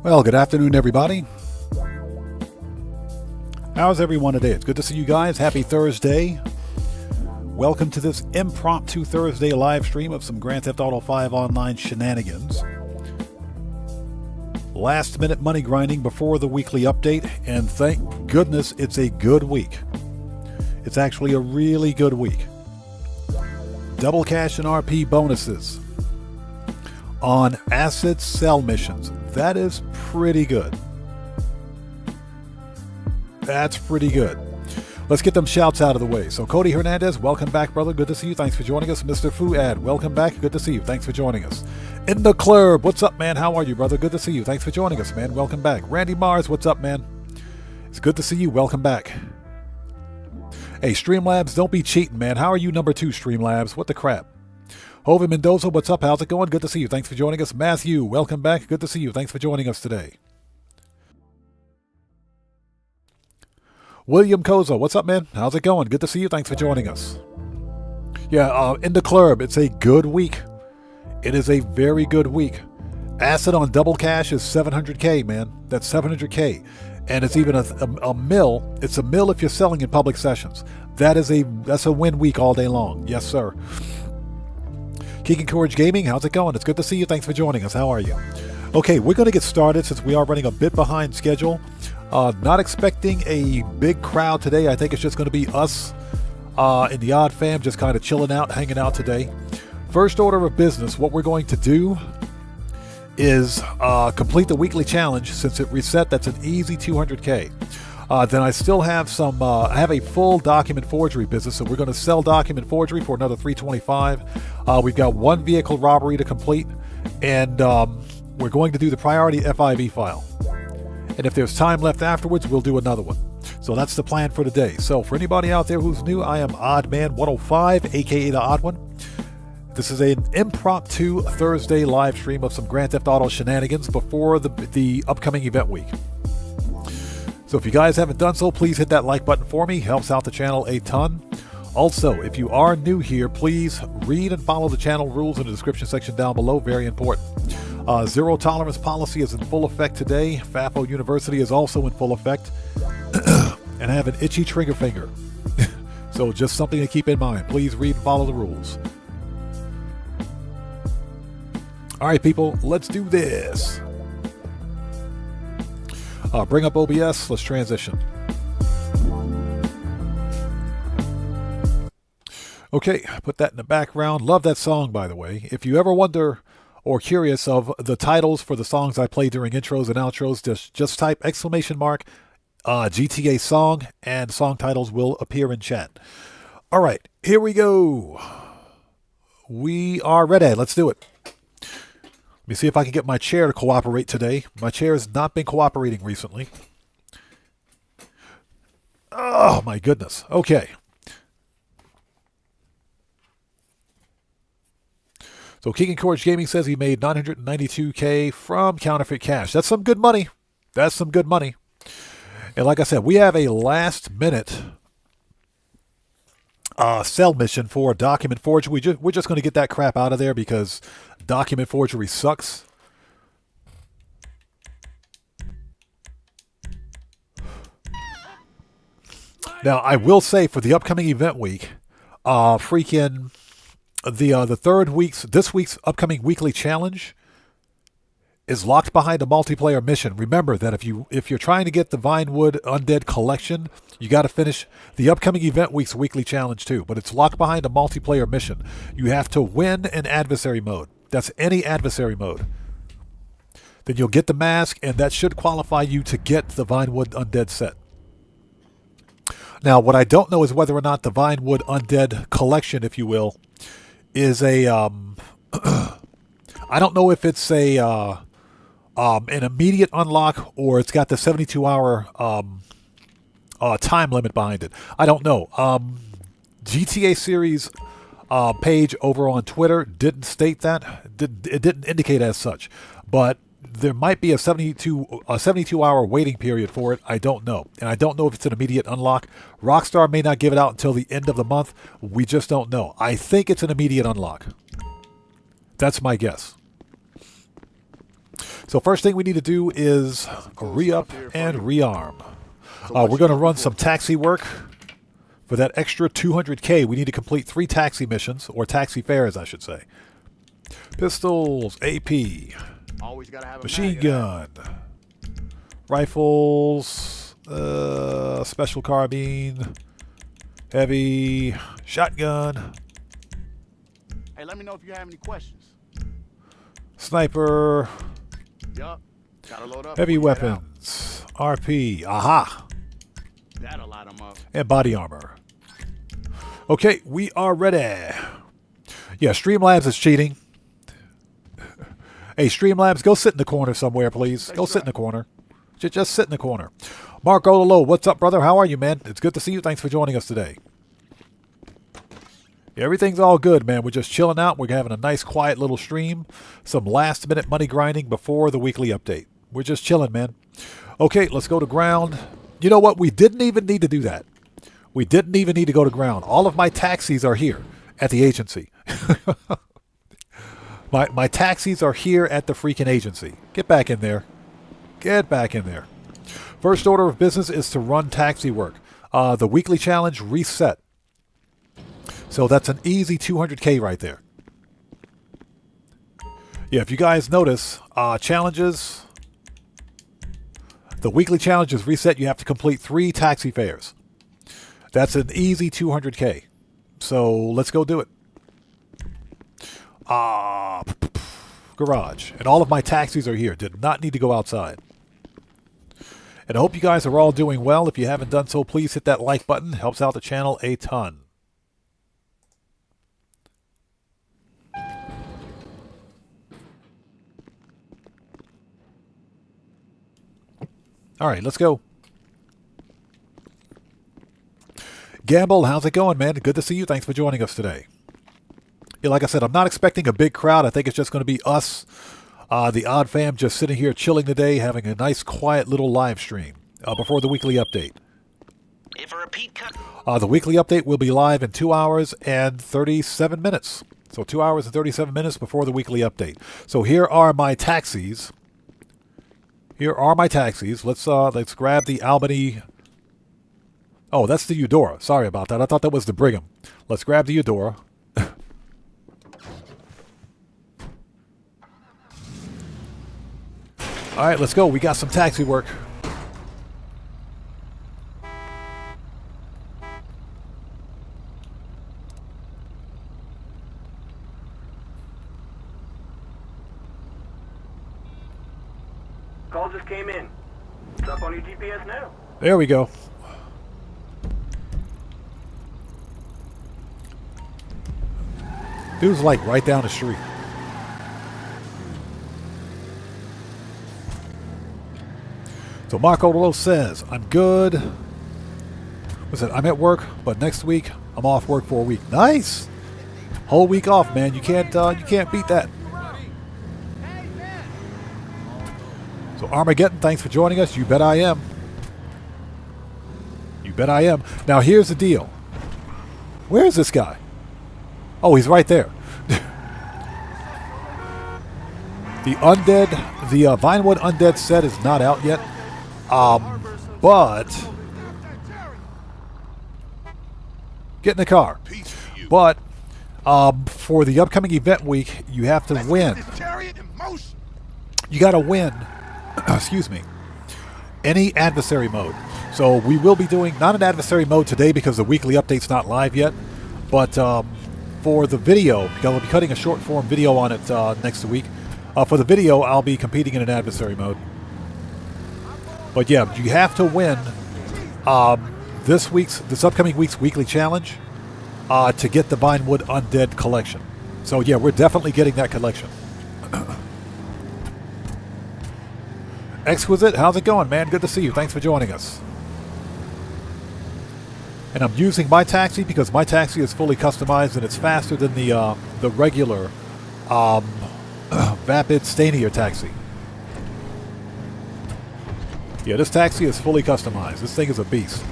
Well, good afternoon, everybody. How's everyone today? It's good to see you guys. Happy Thursday. Welcome to this impromptu Thursday live stream of some Grand Theft Auto 5 online shenanigans. Last minute money grinding before the weekly update, and thank goodness it's a good week. It's actually a really good week. Double cash and RP bonuses on asset sell missions. That is pretty good. That's pretty good. Let's get them shouts out of the way. So Cody Hernandez, welcome back, brother. Good to see you. Thanks for joining us. Mr. Fuad, welcome back. Good to see you. Thanks for joining us. In the club, what's up, man? How are you, brother? Good to see you. Thanks for joining us, man. Welcome back. Randy Mars, what's up, man? It's good to see you. Welcome back. Hey, Streamlabs, don't be cheating, man. How are you, number 2, Streamlabs? What the crap? Jose Mendoza, what's up? How's it going? Good to see you. Thanks for joining us. Matthew, welcome back. Good to see you. Thanks for joining us today. William Koza, what's up, man? How's it going? Good to see you. Thanks for joining us. Yeah, in the club, it's a good week. It is a very good week. Asset on double cash is 700K, man. That's 700K. And it's even a mill. It's a mill if you're selling in public sessions. That's a win week all day long. Yes, sir. Keegan Courage Gaming, how's it going? It's good to see you. Thanks for joining us. How are you? Okay, we're going to get started since we are running a bit behind schedule. Not expecting a big crowd today. I think it's just going to be us and the Odd Fam just kind of chilling out, hanging out today. First order of business, what we're going to do is complete the weekly challenge. Since it reset, that's an easy 200K. Then I still have some, I have a full document forgery business, so we're going to sell document forgery for another 325. We've got one vehicle robbery to complete, and we're going to do the priority FIV file. And if there's time left afterwards, we'll do another one. So that's the plan for today. So for anybody out there who's new, I am Oddman105, aka the Odd One. This is an impromptu Thursday live stream of some Grand Theft Auto shenanigans before the upcoming event week. So if you guys haven't done so, please hit that like button for me. Helps out the channel a ton. Also, if you are new here, please read and follow the channel rules in the description section down below. Very important. Zero tolerance policy is in full effect today. FAFO University is also in full effect. And I have an itchy trigger finger. So just something to keep in mind. Please read and follow the rules. All right, people, let's do this. Bring up OBS. Let's transition. Okay, put that in the background. Love that song, by the way. If you ever wonder or curious of the titles for the songs I play during intros and outros, just type !GTA song and song titles will appear in chat. All right, here we go. We are ready. Let's do it. Let me see if I can get my chair to cooperate today. My chair has not been cooperating recently. Oh, my goodness. Okay. So Keegan Courage Gaming says he made 992K from counterfeit cash. That's some good money. That's some good money. And like I said, we have a last minute sell mission for document forgery. We're just going to get that crap out of there because document forgery sucks. Now, I will say for the upcoming event week, this week's upcoming weekly challenge is locked behind a multiplayer mission. Remember that if you're trying to get the Vinewood Undead collection, you got to finish the upcoming event week's weekly challenge too. But it's locked behind a multiplayer mission. You have to win an adversary mode. That's any adversary mode. Then you'll get the mask, and that should qualify you to get the Vinewood Undead set. Now, what I don't know is whether or not the Vinewood Undead collection, if you will, is a I don't know if it's a an immediate unlock or it's got the 72-hour time limit behind it. I don't know. GTA series page over on Twitter didn't state that. It didn't indicate as such, but there might be a 72-hour waiting period for it. I don't know. And I don't know if it's an immediate unlock. Rockstar may not give it out until the end of the month. We just don't know. I think it's an immediate unlock. That's my guess. So first thing we need to do is re-up and rearm. We're going to run some taxi work. For that extra 200K, we need to complete 3 taxi missions, or taxi fares, I should say. Pistols, AP, machine gun, rifles, special carbine, heavy, shotgun. Hey, let me know if you have any questions. Sniper, Yup. Gotta load up. heavy weapons, RP, aha, That'll light them up. and body armor. Okay, we are ready. Yeah, Streamlabs is cheating. Hey, Streamlabs, go sit in the corner somewhere, please. Go sit in the corner. Just sit in the corner. Mark Ololo, what's up, brother? How are you, man? It's good to see you. Thanks for joining us today. Yeah, everything's all good, man. We're just chilling out. We're having a nice, quiet little stream. Some last-minute money grinding before the weekly update. We're just chilling, man. Okay, let's go to ground. You know what? We didn't even need to do that. We didn't even need to go to ground. All of my taxis are here at the agency. My taxis are here at the freaking agency. Get back in there. Get back in there. First order of business is to run taxi work. The weekly challenge reset. So that's an easy 200K right there. Yeah, if you guys notice, challenges. The weekly challenge is reset. You have to complete 3 taxi fares. That's an easy 200K. So let's go do it. Garage. And all of my taxis are here. Did not need to go outside. And I hope you guys are all doing well. If you haven't done so, please hit that like button. Helps out the channel a ton. All right, let's go. Gamble, how's it going, man? Good to see you. Thanks for joining us today. Yeah, like I said, I'm not expecting a big crowd. I think it's just going to be us, the Odd Fam, just sitting here chilling today, having a nice, quiet little live stream before the weekly update. If a repeat cut. The weekly update will be live in 2 hours and 37 minutes. So 2 hours and 37 minutes before the weekly update. So here are my taxis. Here are my taxis. Let's grab the Albany. Oh, that's the Eudora. Sorry about that. I thought that was the Brigham. Let's grab the Eudora. All right, let's go. We got some taxi work. Call just came in. It's up on your GPS now. There we go. Dude's like right down the street. So Marco Rolo says, I'm good. What's it? I'm at work, but next week I'm off work for a week. Nice. Whole week off, man. You can't beat that. So Armageddon, thanks for joining us. You bet I am. You bet I am. Now here's the deal. Where is this guy? Oh, he's right there. The Undead, the Vinewood Undead set is not out yet. But get in the car. But for the upcoming event week, you have to win. You got to win. Excuse me. Any adversary mode. So we will be doing not an adversary mode today because the weekly update's not live yet. But for the video, because I'll be cutting a short form video on it next week. For the video, I'll be competing in an adversary mode. But yeah, you have to win this upcoming week's weekly challenge to get the Vinewood Undead collection. So yeah, we're definitely getting that collection. Exquisite, how's it going, man? Good to see you. Thanks for joining us. And I'm using my taxi because my taxi is fully customized and it's faster than the regular Vapid Stanier taxi. Yeah, this taxi is fully customized. This thing is a beast.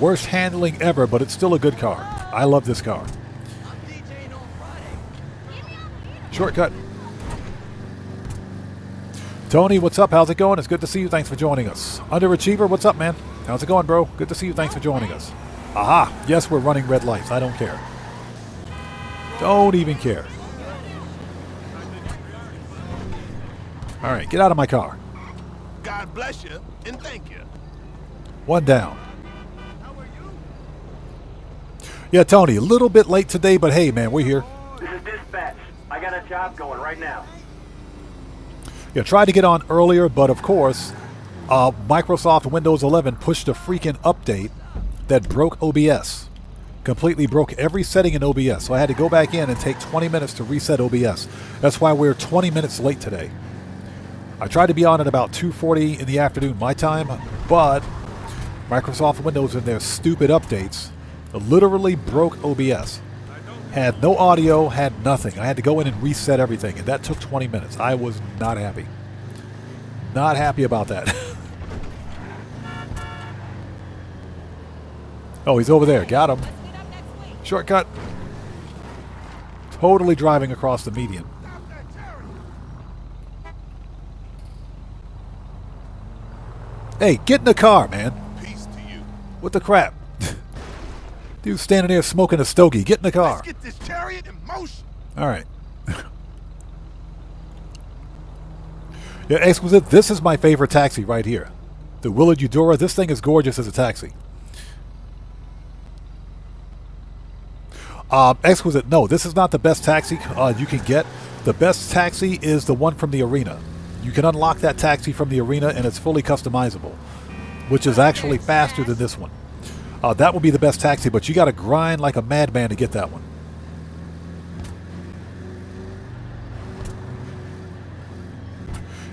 Worst handling ever, but it's still a good car. I love this car. Shortcut. Tony, what's up? How's it going? It's good to see you. Thanks for joining us. Underachiever, what's up, man? How's it going, bro? Good to see you. Thanks for joining us. Aha. Yes, we're running red lights. I don't care. Don't even care. All right, get out of my car. God bless you and thank you. One down. Yeah, Tony, a little bit late today, but hey, man, we're here. This is dispatch. I got a job going right now. Yeah, tried to get on earlier, but of course, Microsoft Windows 11 pushed a freaking update that broke OBS. Completely broke every setting in OBS. So I had to go back in and take 20 minutes to reset OBS. That's why we're 20 minutes late today. I tried to be on at about 2:40 in the afternoon my time, but Microsoft Windows and their stupid updates literally broke OBS. Had no audio, had nothing. I had to go in and reset everything, and that took 20 minutes. I was not happy. Not happy about that. Oh, he's over there. Got him. Shortcut. Totally driving across the median. Hey, get in the car, man. Peace to you. What the crap? Dude standing there smoking a stogie. Get in the car. Let's get this chariot in motion. All right. Yeah, Exquisite, this is my favorite taxi right here. The Willard Eudora. This thing is gorgeous as a taxi. Exquisite, no, this is not the best taxi you can get. The best taxi is the one from the arena. You can unlock that taxi from the arena, and it's fully customizable, which is actually faster than this one. That will be the best taxi, but you got to grind like a madman to get that one.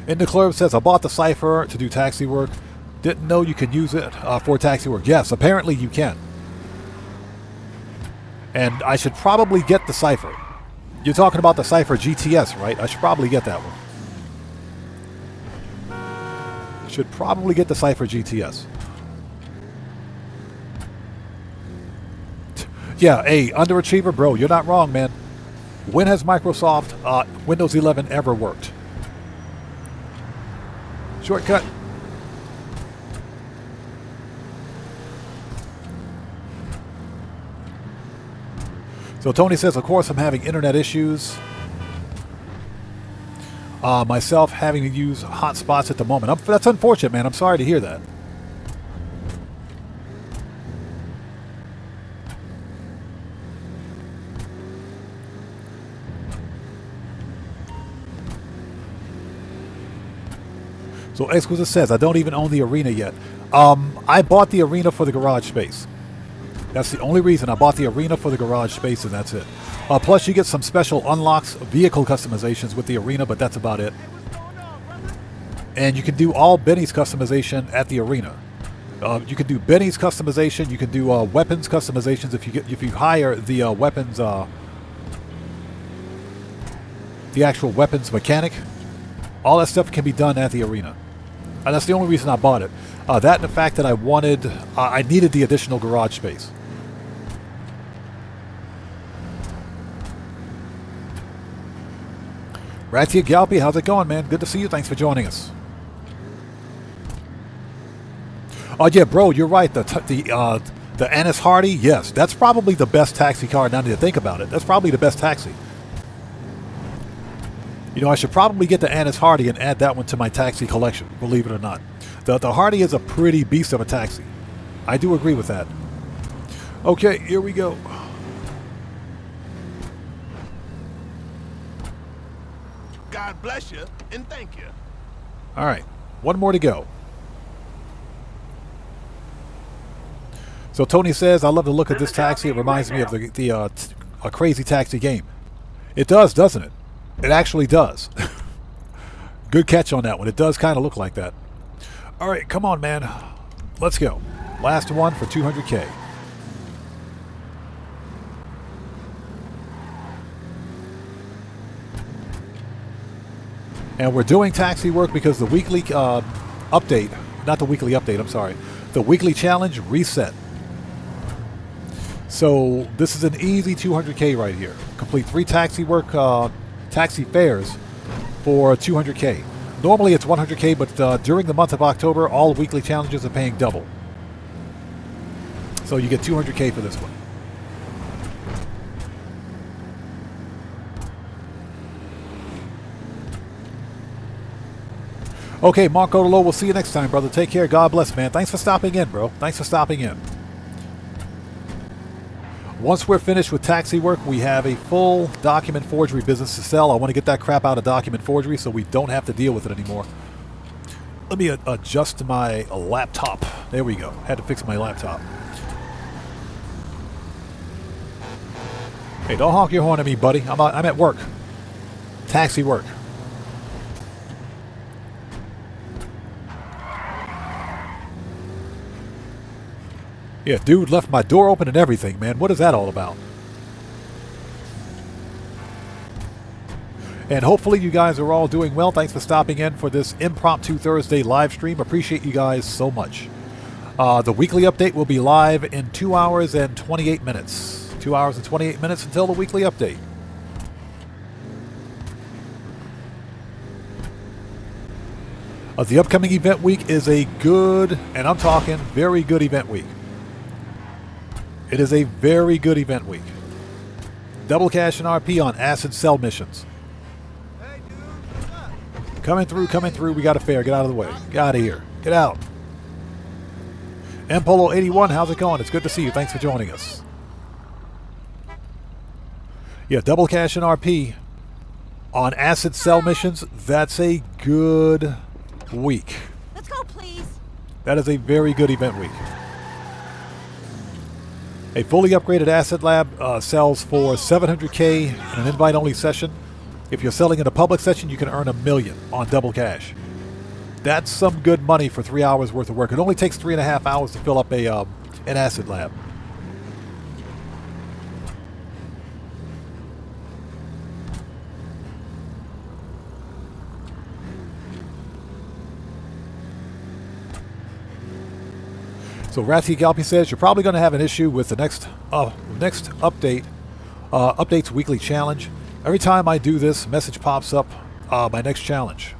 In the club says, I bought the Cypher to do taxi work. Didn't know you could use it for taxi work. Yes, apparently you can. And I should probably get the Cypher. You're talking about the Cypher GTS, right? I should probably get that one. Should probably get the Cypher GTS. Yeah, hey, underachiever, bro, you're not wrong, man. When has Microsoft Windows 11 ever worked? Shortcut. So Tony says, of course, I'm having internet issues. Myself having to use hotspots at the moment. That's unfortunate, man. I'm sorry to hear that. So Exquisite says, I don't even own the arena yet. I bought the arena for the garage space. That's the only reason I bought the arena for the garage space, and that's it. Plus, you get some special unlocks, vehicle customizations with the arena, but that's about it. And you can do all Benny's customization at the arena. You can do Benny's customization. You can do weapons customizations if you hire the weapons, the actual weapons mechanic. All that stuff can be done at the arena. And that's the only reason I bought it. That and the fact that I needed the additional garage space. Ratia Galpi, how's it going, man? Good to see you. Thanks for joining us. Oh yeah, bro, you're right. The Annis Hardy, yes, that's probably the best taxi car. Now that you think about it, that's probably the best taxi. You know, I should probably get the Annis Hardy and add that one to my taxi collection. Believe it or not, the Hardy is a pretty beast of a taxi. I do agree with that. Okay, here we go. God bless you and thank you. All right, one more to go. So Tony says, I love the look of this taxi. It reminds me of a Crazy Taxi game. It does, doesn't it? It actually does. Good catch on that one. It does kind of look like that. All right, come on, man. Let's go. Last one for 200K. And we're doing taxi work because the weekly update, not the weekly update, I'm sorry, the weekly challenge reset. So this is an easy 200K right here. Complete 3 taxi fares for 200K. Normally it's 100K, but during the month of October, all weekly challenges are paying double. So you get 200K for this one. Okay, Marco Delo, we'll see you next time, brother. Take care. God bless, man. Thanks for stopping in, bro. Thanks for stopping in. Once we're finished with taxi work, we have a full document forgery business to sell. I want to get that crap out of document forgery so we don't have to deal with it anymore. Let me adjust my laptop. There we go. Had to fix my laptop. Hey, don't honk your horn at me, buddy. I'm at work. Taxi work. Yeah, dude left my door open and everything, man. What is that all about? And hopefully you guys are all doing well. Thanks for stopping in for this Impromptu Thursday live stream. Appreciate you guys so much. The weekly update will be live in 2 hours and 28 minutes. 2 hours and 28 minutes until the weekly update. The upcoming event week is a good, and I'm talking very good event week. It is a very good event week. Double cash and RP on acid cell missions. Hey, dude, what's up? Coming through. We got a fare. Get out of the way. Get out of here. Get out. Mpolo81, how's it going? It's good to see you. Thanks for joining us. Yeah, double cash and RP on acid cell missions. That's a good week. Let's go, please. That is a very good event week. A fully upgraded Asset Lab sells for 700K in an invite-only session. If you're selling in a public session, you can earn $1 million on double cash. That's some good money for 3 hours worth of work. It only takes 3.5 hours to fill up an Asset Lab. So Ratsky Galpi says you're probably going to have an issue with the next update, updates weekly challenge. Every time I do this, message pops up, my next challenge.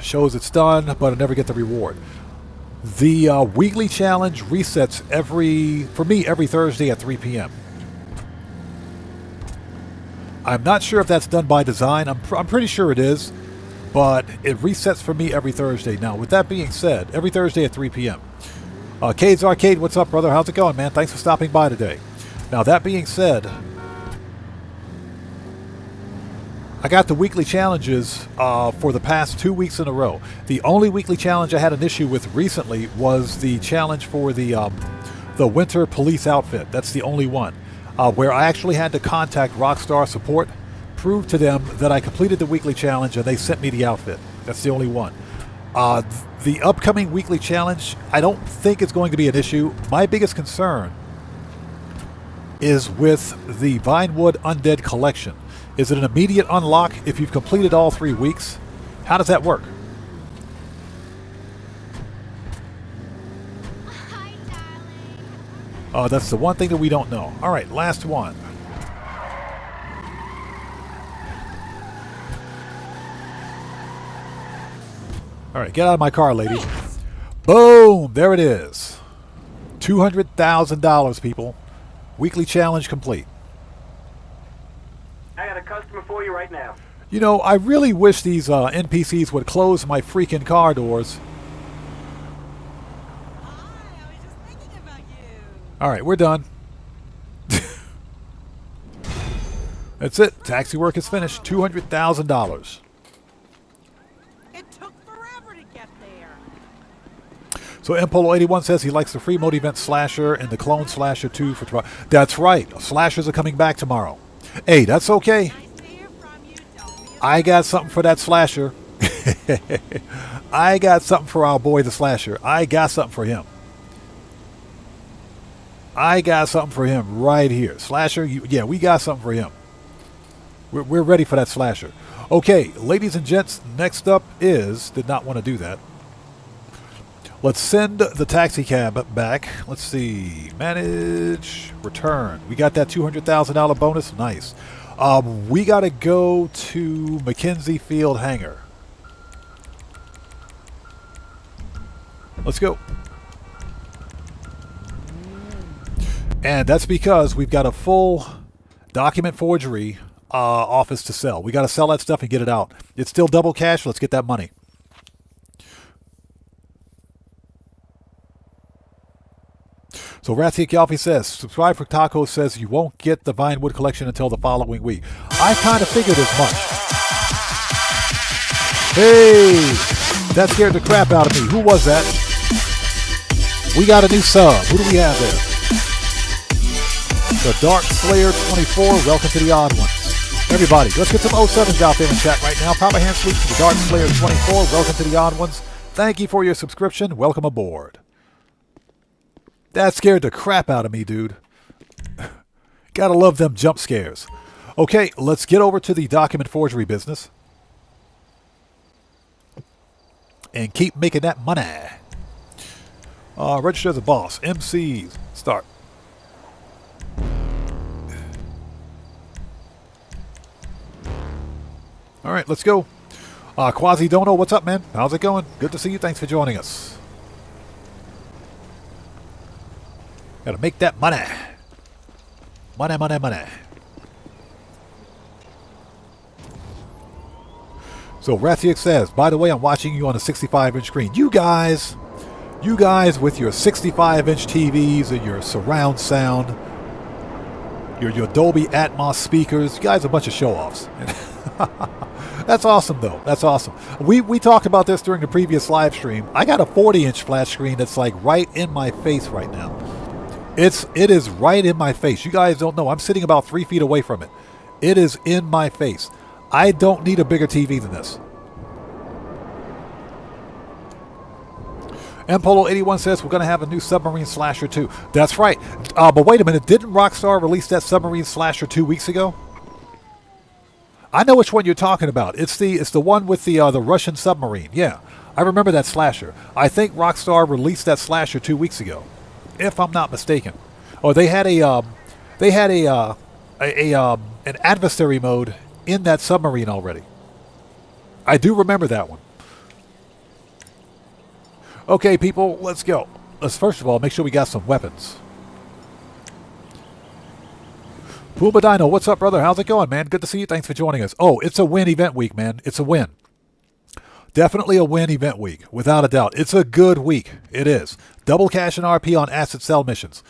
Shows it's done, but I never get the reward. The weekly challenge resets for me every Thursday at 3 p.m. I'm not sure if that's done by design. I'm pretty sure it is, but it resets for me every Thursday. Now, with that being said, every Thursday at 3 p.m. Cade's Arcade, what's up, brother? How's it going, man? Thanks for stopping by today. Now, that being said, I got the weekly challenges for the past 2 weeks in a row. The only weekly challenge I had an issue with recently was the challenge for the winter police outfit. That's the only one where I actually had to contact Rockstar Support, prove to them that I completed the weekly challenge, and they sent me the outfit. That's the only one. The upcoming weekly challenge, I don't think it's going to be an issue. My biggest concern is with the Vinewood Undead Collection. Is it an immediate unlock if you've completed all 3 weeks? How does that work? Hi, darling. That's the one thing that we don't know. All right, last one. All right, get out of my car, lady. Boom! There it is. $200,000, people. Weekly challenge complete. I got a customer for you right now. You know, I really wish these NPCs would close my freaking car doors. Hi, I was just thinking about you. All right, we're done. That's it. Taxi work is finished. $200,000. It took forever to get there. So Mpolo81 says he likes the free mode event Slasher and the clone Slasher 2 for tomorrow. That's right. Slashers are coming back tomorrow. Hey, that's okay. Nice to hear from you. Don't be I got something for that Slasher. I got something for our boy the Slasher. I got something for him. I got something for him right here. Slasher, yeah, we got something for him. We're ready for that Slasher. Okay, ladies and gents, next up is... Did not want to do that. Let's send the taxi cab back. Let's see. Manage. Return. We got that $200,000 bonus. Nice. We got to go to Mackenzie Field Hangar. Let's go. And that's because we've got a full document forgery office to sell. We got to sell that stuff and get it out. It's still double cash. Let's get that money. So Ratsiak Yalfi says, subscribe for Taco says you won't get the Vinewood collection until the following week. I kind of figured as much. Hey, that scared the crap out of me. Who was that? We got a new sub. Who do we have there? The Dark Slayer 24. Welcome to the Odd Ones. Everybody, let's get some 07s out there in chat right now. Proper hand salute to the Dark Slayer 24. Welcome to the Odd Ones. Thank you for your subscription. Welcome aboard. That scared the crap out of me, dude. Gotta love them jump scares. Okay, let's get over to the document forgery business. And keep making that money. Register as a boss. MCs. Start. All right, let's go. Quasi Dono, what's up, man? How's it going? Good to see you. Thanks for joining us. Gotta make that money. Money, money, money. So Rathiak says, by the way, I'm watching you on a 65-inch screen. You guys with your 65-inch TVs and your surround sound, your Dolby Atmos speakers, you guys are a bunch of show-offs. That's awesome, though. That's awesome. We talked about this during the previous live stream. I got a 40-inch flat screen that's like right in my face right now. It is right in my face. You guys don't know. I'm sitting about 3 feet away from it. It is in my face. I don't need a bigger TV than this. Mpolo81 says we're going to have a new Submarine Slasher 2. That's right. But wait a minute. Didn't Rockstar release that Submarine Slasher 2 weeks ago? I know which one you're talking about. It's the one with the Russian submarine. Yeah, I remember that slasher. I think Rockstar released that slasher 2 weeks ago, if I'm not mistaken. Or they had an adversary mode in that submarine already. I do remember that one. Okay, people, let's go. Let's first of all make sure we got some weapons. Puma Dino, what's up, brother? How's it going, man? Good to see you. Thanks for joining us. Oh, it's a win event week, man. It's a win. Definitely a win event week, without a doubt. It's a good week. It is. Double cash and RP on asset sell missions.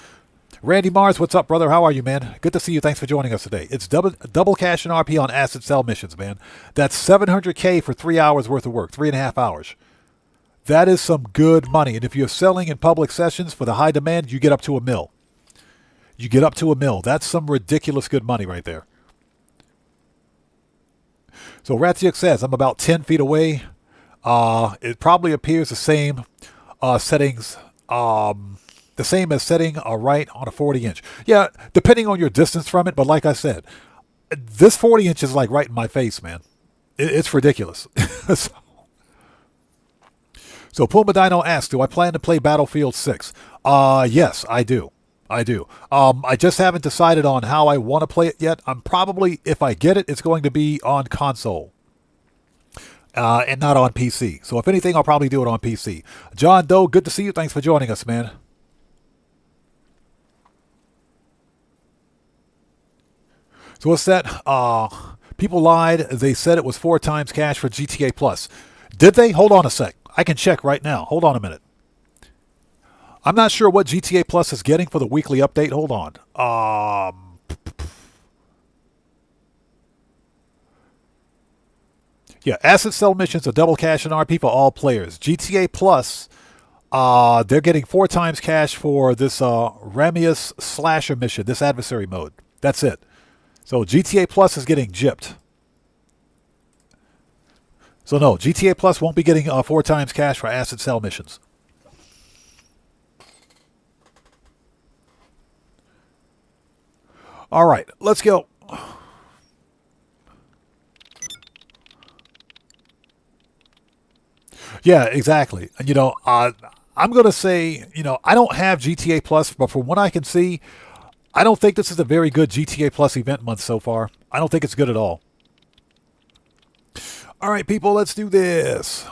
Randy Mars, what's up, brother? How are you, man? Good to see you. Thanks for joining us today. It's double cash and RP on asset sell missions, man. That's $700K for 3 hours worth of work, 3.5 hours. That is some good money. And if you're selling in public sessions for the high demand, you get up to $1 million. You get up to $1 million. That's some ridiculous good money right there. So Ratsiak says, I'm about 10 feet away. It probably appears the same settings, the same as setting a right on a 40-inch. Yeah, depending on your distance from it. But like I said, this 40-inch is like right in my face, man. It's ridiculous. So Puma Dino asks, do I plan to play Battlefield 6? Yes, I do. I just haven't decided on how I want to play it yet. I'm probably, if I get it, it's going to be on console. And not on PC. So if anything, I'll probably do it on PC. John Doe, good to see you. Thanks for joining us, man. So what's that? People lied. They said it was 4 times cash for GTA Plus. Did they? Hold on a sec. I can check right now. Hold on a minute. I'm not sure what GTA Plus is getting for the weekly update. Hold on. Yeah, asset sell missions are double cash and RP for all players. GTA Plus, they're getting 4 times cash for this Ramius Slasher mission, this adversary mode. That's it. So GTA Plus is getting gypped. So no, GTA Plus won't be getting 4 times cash for asset sell missions. All right, let's go. Yeah, exactly. You know, I'm going to say, you know, I don't have GTA Plus, but from what I can see, I don't think this is a very good GTA Plus event month so far. I don't think it's good at all. All right, people, let's do this.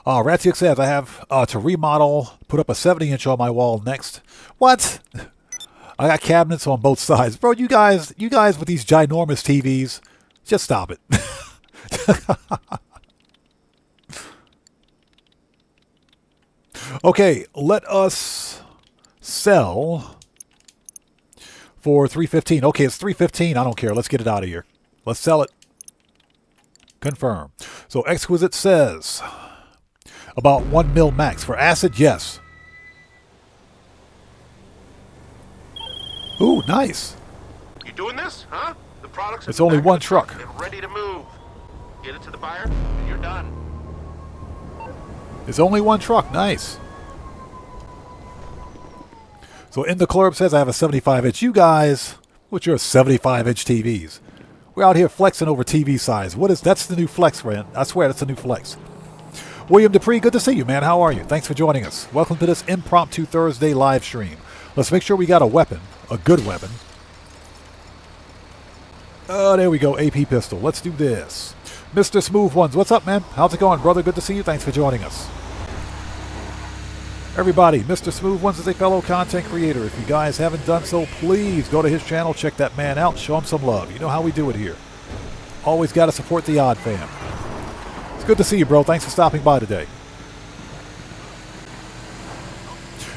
Ratsiak says I have to remodel, put up a 70-inch on my wall next. What? I got cabinets on both sides. Bro, you guys with these ginormous TVs, just stop it. Okay, let us sell for $315. Okay, it's $315. I don't care. Let's get it out of here. Let's sell it. Confirm. So Exquisite says about 1 mil max for acid. Yes. Ooh, nice. You doing this, huh? The products. It's only one truck. They're ready to move. Get it to the buyer, and you're done. It's only one truck. Nice. So in the club says I have a 75-inch. You guys, what's your 75-inch TVs? We're out here flexing over TV size. That's the new flex, man. I swear that's the new flex. William Dupree, good to see you, man. How are you? Thanks for joining us. Welcome to this impromptu Thursday live stream. Let's make sure we got a weapon, a good weapon. Oh, there we go. AP pistol. Let's do this. Mr. Smooth Ones, what's up, man? How's it going, brother? Good to see you. Thanks for joining us. Everybody, Mr. Smooth Ones is a fellow content creator. If you guys haven't done so, please go to his channel, check that man out, show him some love. You know how we do it here. Always got to support the odd fam. It's good to see you, bro. Thanks for stopping by today.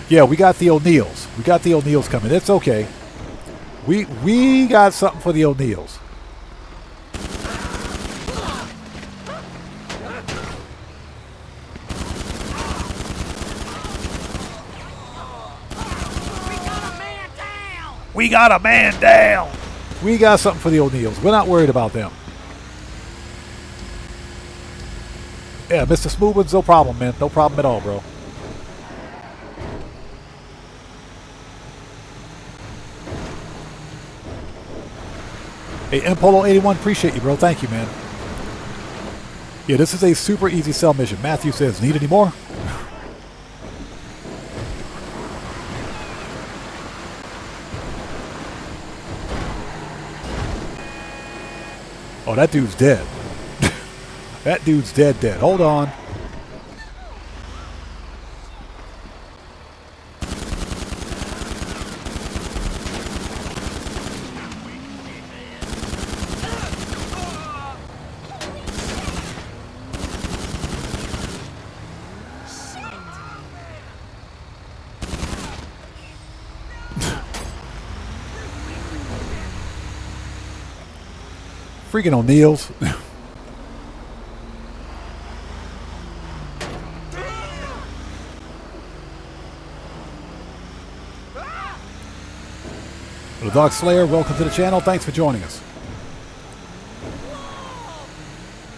Yeah, we got the O'Neills. We got the O'Neills coming. It's okay. We got something for the O'Neills. We got a man down. We got something for the O'Neills. We're not worried about them. Yeah, Mr. Smooth Ones, no problem, man. No problem at all, bro. Hey, Impolo81, appreciate you, bro. Thank you, man. Yeah, this is a super easy sell mission. Matthew says, need any more? Oh, that dude's dead. That dude's dead. Hold on. Freaking O'Neills. The Dog Slayer, welcome to the channel. Thanks for joining us.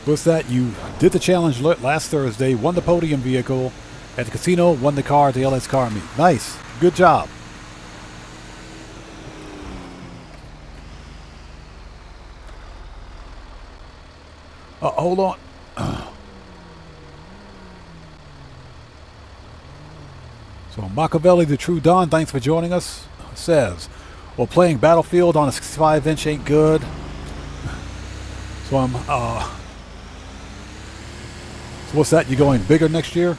What's that? You did the challenge last Thursday, won the podium vehicle at the casino, won the car at the LS Car Meet. Nice. Good job. Hold on. So Machiavelli, the True Dawn, thanks for joining us, says, well, playing Battlefield on a 65-inch ain't good. So I'm, so what's that? You going bigger next year?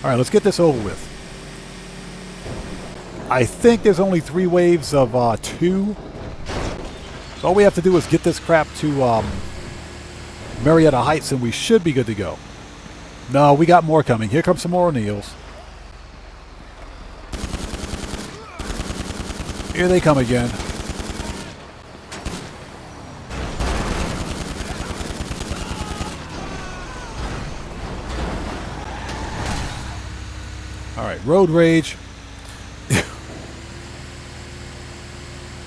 All right, let's get this over with. I think there's only 3 waves of 2. So all we have to do is get this crap to Marietta Heights and we should be good to go. No, we got more coming. Here comes some more O'Neills. Here they come again. All right, road rage.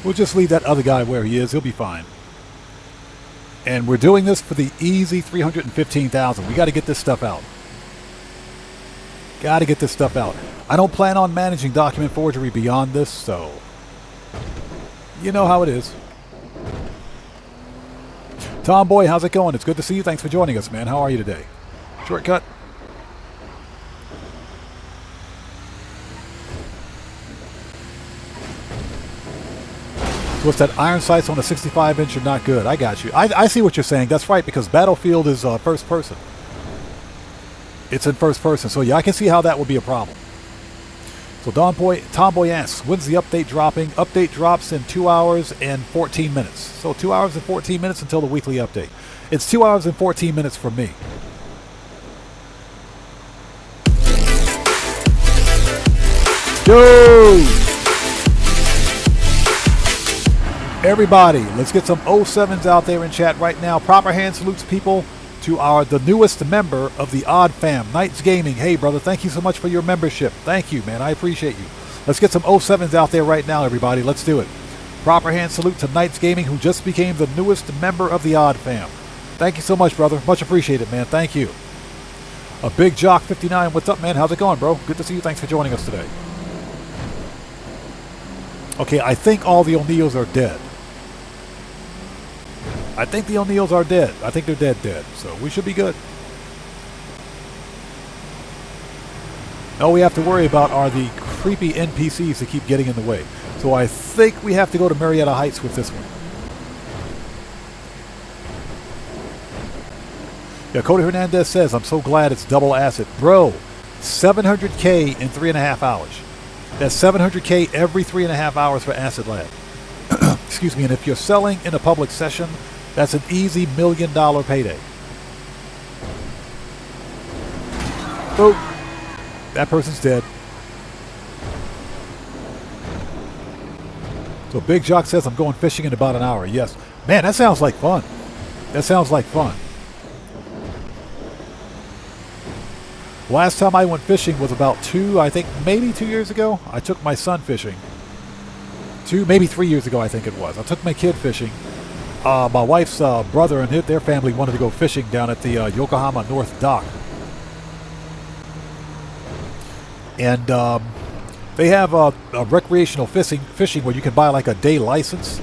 We'll just leave that other guy where he is. He'll be fine. And we're doing this for the easy 315,000. We got to get this stuff out. Got to get this stuff out. I don't plan on managing document forgery beyond this, so you know how it is. Tomboy, how's it going? It's good to see you. Thanks for joining us, man. How are you today? Shortcut. So what's that? Iron sights on a 65-inch are not good. I got you. I see what you're saying. That's right, because Battlefield is first person. It's in first person. So yeah, I can see how that would be a problem. So Tomboy asks, when's the update dropping? Update drops in 2 hours and 14 minutes. So 2 hours and 14 minutes until the weekly update. It's 2 hours and 14 minutes for me. Dude! Everybody, let's get some 07s out there in chat right now. Proper hand salutes, people, to the newest member of the Odd Fam, Knights Gaming. Hey, brother, thank you so much for your membership. Thank you, man. I appreciate you. Let's get some 07s out there right now, everybody. Let's do it. Proper hand salute to Knights Gaming, who just became the newest member of the Odd Fam. Thank you so much, brother. Much appreciated, man. Thank you. A Big Jock 59. What's up, man? How's it going, bro? Good to see you. Thanks for joining us today. Okay, I think all the O'Neills are dead. I think the O'Neills are dead. I think they're dead. So we should be good. All we have to worry about are the creepy NPCs that keep getting in the way. So I think we have to go to Marietta Heights with this one. Yeah, Cody Hernandez says, I'm so glad it's double acid. Bro, 700K in 3.5 hours. That's 700K every 3.5 hours for Acid Lab. Excuse me, and if you're selling in a public session, that's an easy $1 million payday. Oh, that person's dead. So Big Jock says, I'm going fishing in about an hour. Yes. Man, that sounds like fun. That sounds like fun. Last time I went fishing was about maybe 2 years ago. I took my son fishing. Maybe 3 years ago, I think it was. I took my kid fishing. My wife's brother and their family wanted to go fishing down at the Yokohama North Dock. And they have a recreational fishing where you can buy like a day license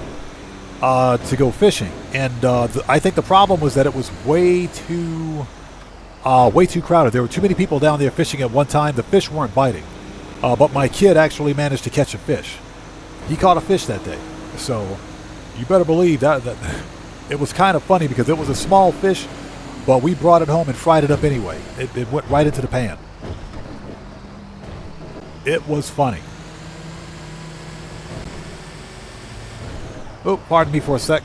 to go fishing. And I think the problem was that it was way too crowded. There were too many people down there fishing at one time. The fish weren't biting. But my kid actually managed to catch a fish. He caught a fish that day. So you better believe that it was kind of funny because it was a small fish, but we brought it home and fried it up anyway. It went right into the pan. It was funny. Oh, pardon me for a sec.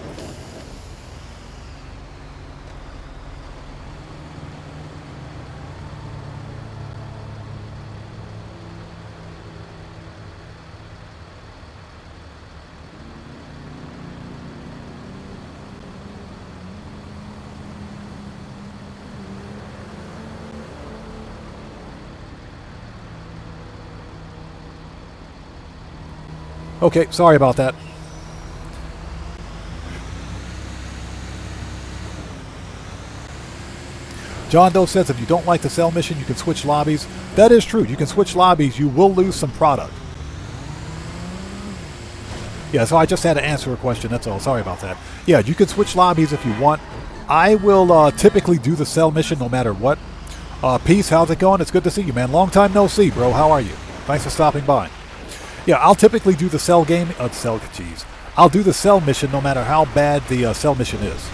Okay, sorry about that. John Doe says if you don't like the cell mission, you can switch lobbies. That is true. You can switch lobbies. You will lose some product. Yeah, so I just had to answer a question. That's all. Sorry about that. Yeah, you can switch lobbies if you want. I will typically do the cell mission no matter what. Peace, how's it going? It's good to see you, man. Long time no see, bro. How are you? Thanks for stopping by. Yeah, I'll typically do the cell game. I'll do the cell mission no matter how bad the cell mission is.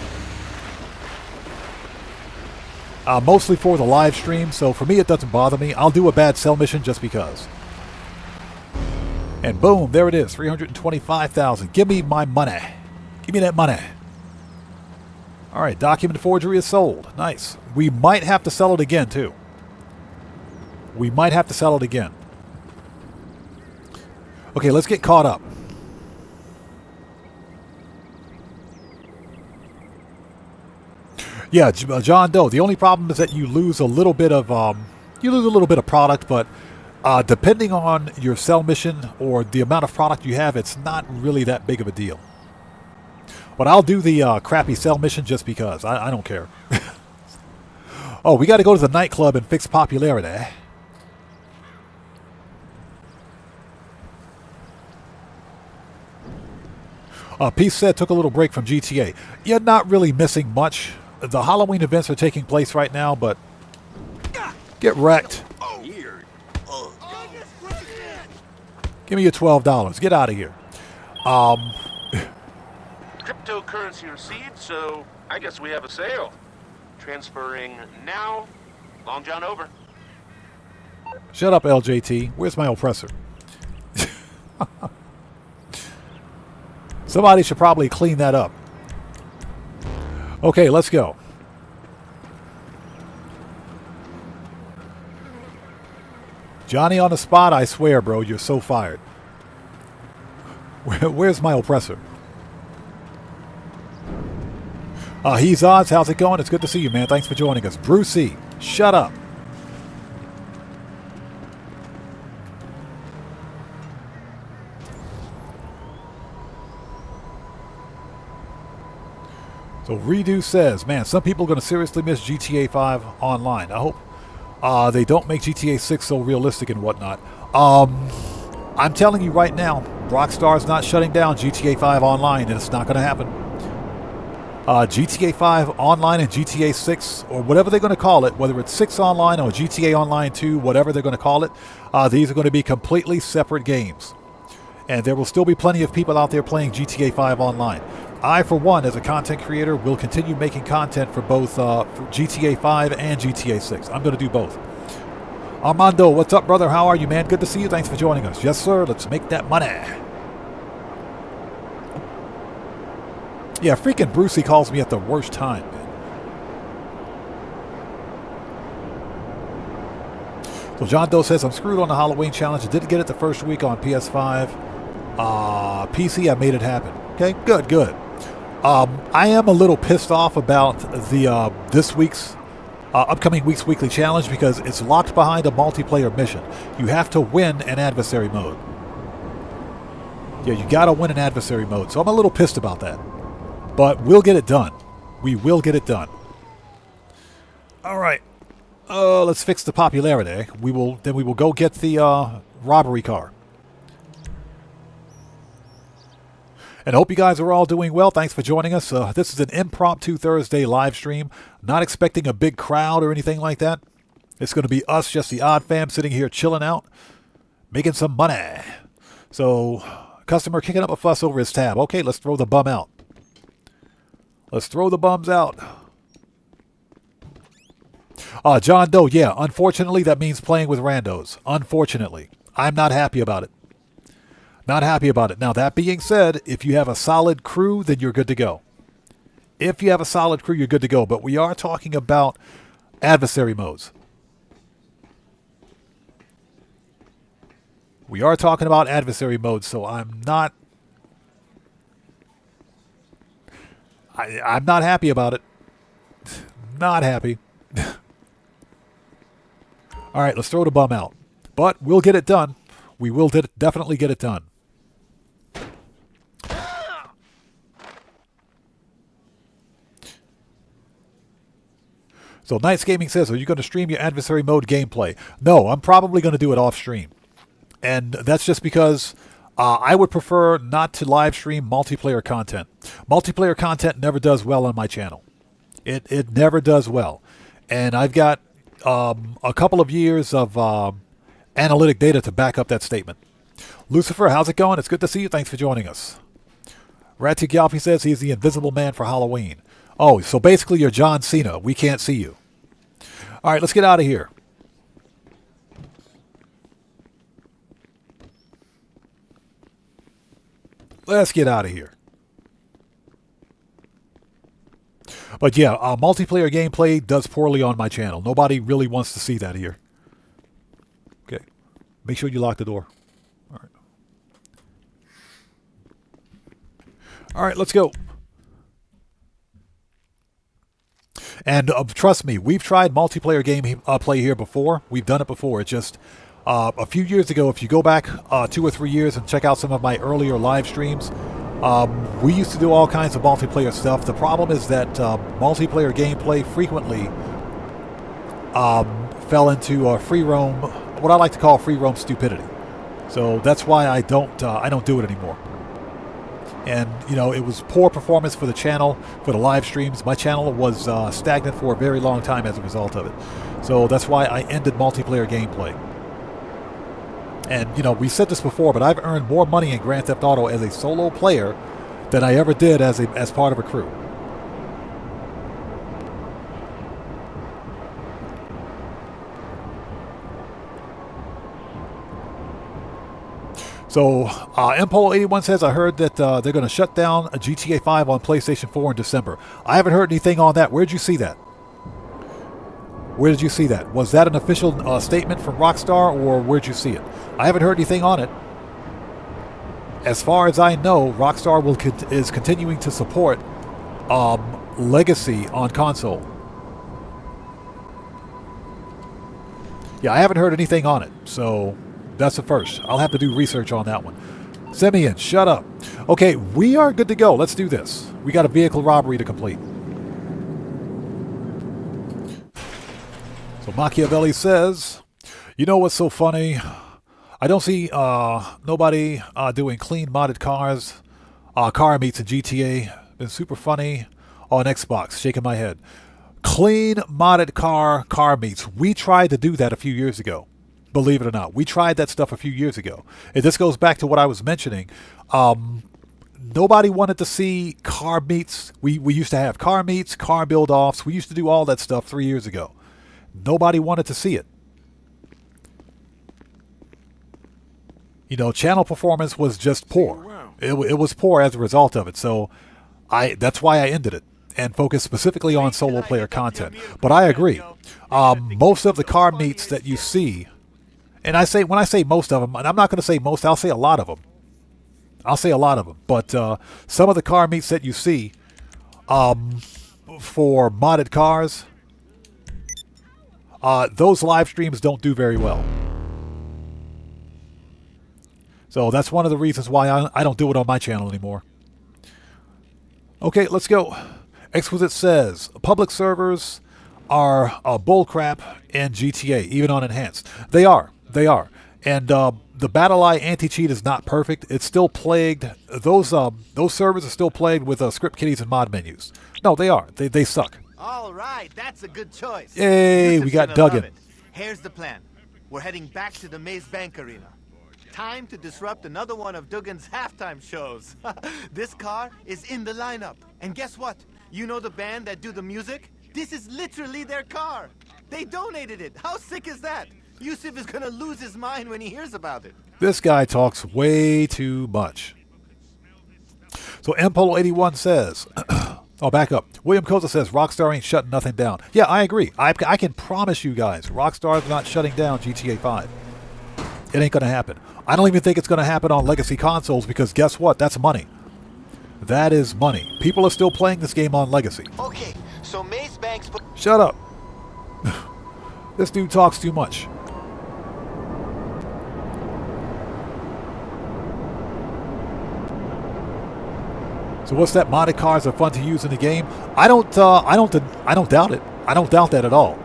Mostly for the live stream, so for me it doesn't bother me. I'll do a bad cell mission just because. And boom, there it is, 325,000. Give me my money. Give me that money. All right, document forgery is sold. Nice. We might have to sell it again too. We might have to sell it again. Okay, let's get caught up. Yeah, John Doe. The only problem is that you lose a little bit of product, but depending on your cell mission or the amount of product you have, it's not really that big of a deal. But I'll do the crappy cell mission just because. I don't care. Oh, we got to go to the nightclub and fix popularity. Peace said took a little break from GTA. You're not really missing much. The Halloween events are taking place right now, but get wrecked. Give me your $12. Get out of here. Cryptocurrency received, so I guess we have a sale. Transferring now. Long John over. Shut up, LJT. Where's my oppressor? Somebody should probably clean that up. Okay, let's go. Johnny on the spot, I swear, bro, you're so fired. Where's my oppressor? He's Odds. How's it going? It's good to see you, man. Thanks for joining us. Brucey, shut up. So Redo says, man, some people are going to seriously miss GTA 5 online. I hope they don't make GTA 6 so realistic and whatnot. I'm telling you right now, Rockstar's not shutting down GTA 5 online, and it's not going to happen. GTA 5 online and GTA 6, or whatever they're going to call it, whether it's 6 online or GTA Online 2, whatever they're going to call it, these are going to be completely separate games. And there will still be plenty of people out there playing GTA 5 online. I, for one, as a content creator, will continue making content for both for GTA 5 and GTA 6. I'm going to do both. Armando, what's up, brother? How are you, man? Good to see you. Thanks for joining us. Yes, sir. Let's make that money. Yeah, freaking Brucey calls me at the worst time, man. So John Doe says, I'm screwed on the Halloween challenge. I didn't get it the first week on PS5. PC, I made it happen. Okay, good, good. I am a little pissed off about the this week's upcoming week's weekly challenge because it's locked behind a multiplayer mission. You have to win an adversary mode. Yeah, you gotta win an adversary mode. So I'm a little pissed about that. But we'll get it done. We will get it done. All right. Let's fix the popularity. We will go get the robbery car. And I hope you guys are all doing well. Thanks for joining us. This is an impromptu Thursday live stream. Not expecting a big crowd or anything like that. It's going to be us, just the Odd Fam, sitting here chilling out, making some money. So, customer kicking up a fuss over his tab. Okay, let's throw the bum out. Let's throw the bums out. John Doe, yeah, unfortunately that means playing with randos. Unfortunately. I'm not happy about it. Not happy about it. Now, that being said, if you have a solid crew, then you're good to go. If you have a solid crew, you're good to go. But we are talking about adversary modes. We are talking about adversary modes, so I'm not happy about it. Not happy. All right, let's throw the bum out. But we'll get it done. We will definitely get it done. So Knights Gaming says, are you going to stream your adversary mode gameplay? No, I'm probably going to do it off stream. And that's just because I would prefer not to live stream multiplayer content. Multiplayer content never does well on my channel. It never does well. And I've got a couple of years of analytic data to back up that statement. Lucifer, how's it going? It's good to see you. Thanks for joining us. Ratigalpi says he's the invisible man for Halloween. Oh, so basically you're John Cena. We can't see you. All right, let's get out of here. Let's get out of here. But yeah, multiplayer gameplay does poorly on my channel. Nobody really wants to see that here. Okay. Make sure you lock the door. All right. All right, let's go. And trust me, we've tried multiplayer game play here before. We've done it before. It's just a few years ago, if you go back 2 or 3 years and check out some of my earlier live streams, we used to do all kinds of multiplayer stuff. The problem is that multiplayer gameplay frequently fell into free roam, what I like to call free roam stupidity. So that's why I don't do it anymore. And, you know, it was poor performance for the channel, for the live streams. My channel was stagnant for a very long time as a result of it. So that's why I ended multiplayer gameplay. And, you know, we said this before, but I've earned more money in Grand Theft Auto as a solo player than I ever did as part of a crew. So, Mpolo81 says, I heard that they're going to shut down a GTA 5 on PlayStation 4 in December. I haven't heard anything on that. Where'd you see that? Where did you see that? Was that an official statement from Rockstar, or where'd you see it? I haven't heard anything on it. As far as I know, Rockstar is continuing to support Legacy on console. Yeah, I haven't heard anything on it, so that's the first. I'll have to do research on that one. Simeon, shut up. Okay, we are good to go. Let's do this. We got a vehicle robbery to complete. So Machiavelli says, you know what's so funny? I don't see nobody doing clean modded cars, car meets in GTA. Been super funny on Xbox. Shaking my head. Clean modded car meets. We tried to do that a few years ago. Believe it or not, we tried that stuff a few years ago. And this goes back to what I was mentioning. Nobody wanted to see car meets. We used to have car meets, car build-offs. We used to do all that stuff 3 years ago. Nobody wanted to see it. You know, channel performance was just poor. It was poor as a result of it. So that's why I ended it and focused specifically on solo player content. But I agree. Most of the car meets that you see, and when I say most of them, and I'm not going to say most, I'll say a lot of them. I'll say a lot of them. But some of the car meets that you see for modded cars, those live streams don't do very well. So that's one of the reasons why I don't do it on my channel anymore. Okay, let's go. Exquisite says, public servers are bullcrap in GTA, even on Enhanced. They are. They are. And the BattlEye anti-cheat is not perfect. It's still plagued. Those servers are still plagued with script kiddies and mod menus. No, they are. They suck. All right, that's a good choice. Yay, we got Duggan. Here's the plan. We're heading back to the Maze Bank Arena. Time to disrupt another one of Duggan's halftime shows. This car is in the lineup. And guess what? You know the band that do the music? This is literally their car. They donated it. How sick is that? Yusuf is gonna lose his mind when he hears about it. This guy talks way too much. So Mpolo81 says, oh, back up. William Koza says, Rockstar ain't shutting nothing down. Yeah, I agree. I can promise you guys, Rockstar's not shutting down GTA 5. It ain't going to happen. I don't even think it's going to happen on legacy consoles because guess what? That's money. That is money. People are still playing this game on legacy. Okay, so Maze Bank's... Shut up. This dude talks too much. So what's that? Modded cars are fun to use in the game. I don't doubt it. I don't doubt that at all.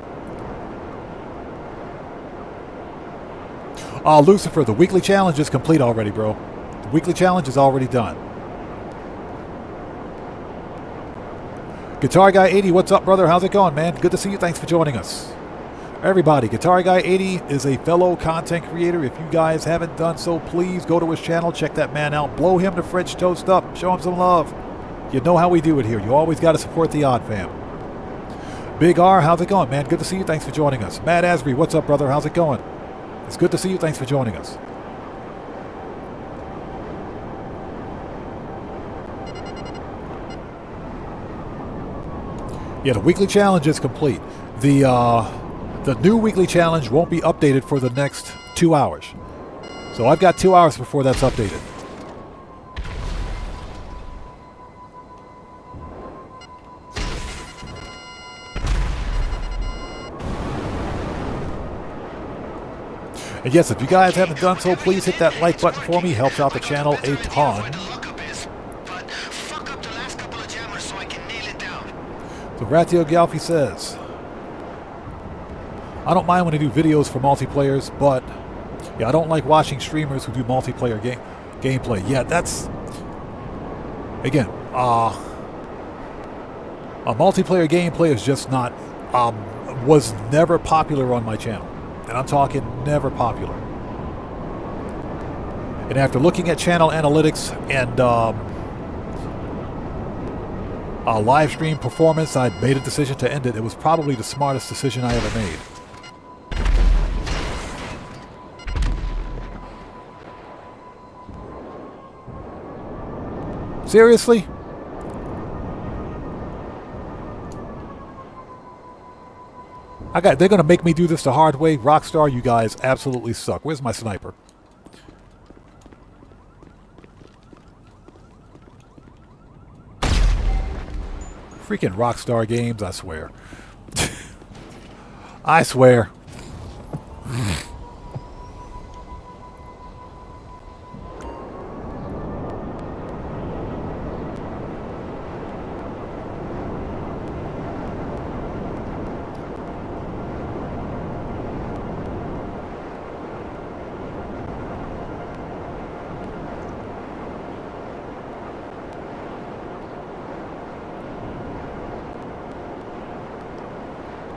Lucifer, the weekly challenge is complete already, bro. The weekly challenge is already done. Guitar Guy 80, what's up, brother? How's it going, man? Good to see you. Thanks for joining us. Everybody, Guitar Guy 80 is a fellow content creator. If you guys haven't done so, please go to his channel. Check that man out. Blow him the French toast up. Show him some love. You know how we do it here. You always got to support the Odd Fam. Big R, how's it going, man? Good to see you. Thanks for joining us. Matt Asbury, what's up, brother? How's it going? It's good to see you. Thanks for joining us. Yeah, the weekly challenge is complete. The new weekly challenge won't be updated for the next 2 hours. So I've got 2 hours before that's updated. And yes, if you guys haven't done so, please hit that like button for me. Helps out the channel a ton. So Ratio Galfi says, I don't mind when I do videos for multiplayers, but yeah, I don't like watching streamers who do multiplayer gameplay. Yeah, Again, a multiplayer gameplay is just not, was never popular on my channel. And I'm talking never popular. And after looking at channel analytics and live stream performance, I made a decision to end it. It was probably the smartest decision I ever made. Seriously? They're gonna make me do this the hard way. Rockstar, you guys absolutely suck. Where's my sniper? Freaking Rockstar Games, I swear. I swear.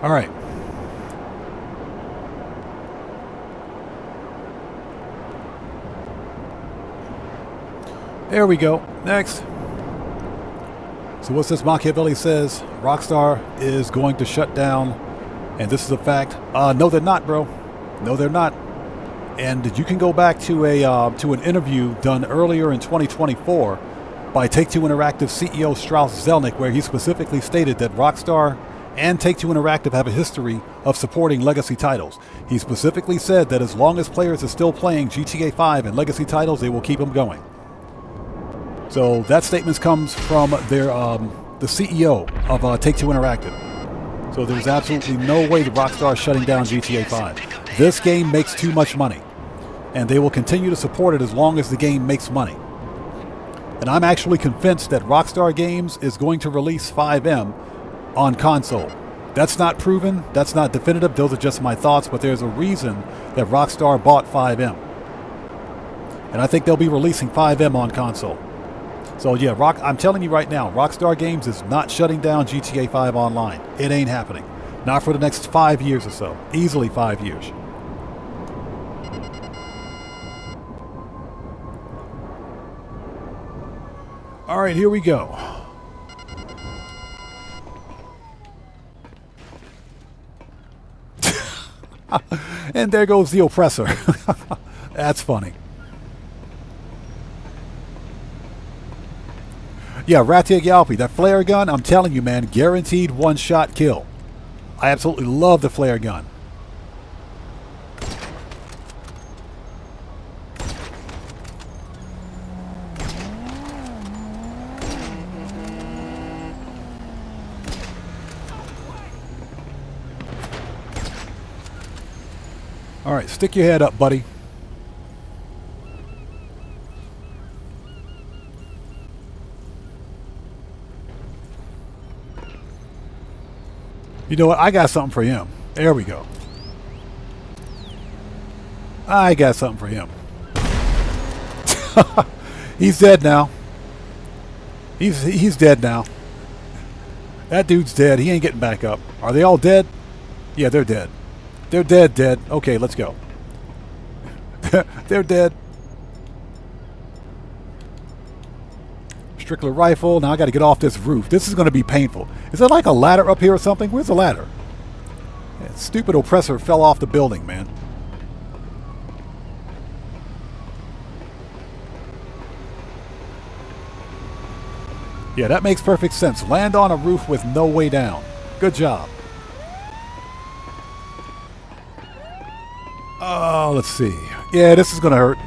All right. There we go. Next. So what's this? Machiavelli says Rockstar is going to shut down, and this is a fact. No, they're not, bro. No, they're not. And you can go back to an interview done earlier in 2024 by Take-Two Interactive CEO Strauss Zelnick, where he specifically stated that Rockstar and Take-Two Interactive have a history of supporting legacy titles. He specifically said that as long as players are still playing GTA 5 and legacy titles, they will keep them going. So that statement comes from their the CEO of Take-Two Interactive. So there's absolutely no way that Rockstar is shutting down GTA 5. This game makes too much money, and they will continue to support it as long as the game makes money. And I'm actually convinced that Rockstar Games is going to release 5M on console. That's not proven, that's not definitive, those are just my thoughts, but there's a reason that Rockstar bought 5M. And I think they'll be releasing 5M on console. So yeah, I'm telling you right now, Rockstar Games is not shutting down GTA 5 Online. It ain't happening. Not for the next 5 years or so. Easily 5 years. All right, here we go. And there goes the oppressor. That's funny. Yeah, Ratia Galpi, that flare gun, I'm telling you, man, guaranteed one-shot kill. I absolutely love the flare gun. All right, stick your head up, buddy. You know what? I got something for him. There we go. I got something for him. He's dead now. He's dead now. That dude's dead. He ain't getting back up. Are they all dead? Yeah, they're dead. They're dead. Okay, let's go. They're dead. Strickler rifle. Now I got to get off this roof. This is going to be painful. Is there like a ladder up here or something? Where's the ladder? That stupid oppressor fell off the building, man. Yeah, that makes perfect sense. Land on a roof with no way down. Good job. Oh, let's see. Yeah, this is going to hurt.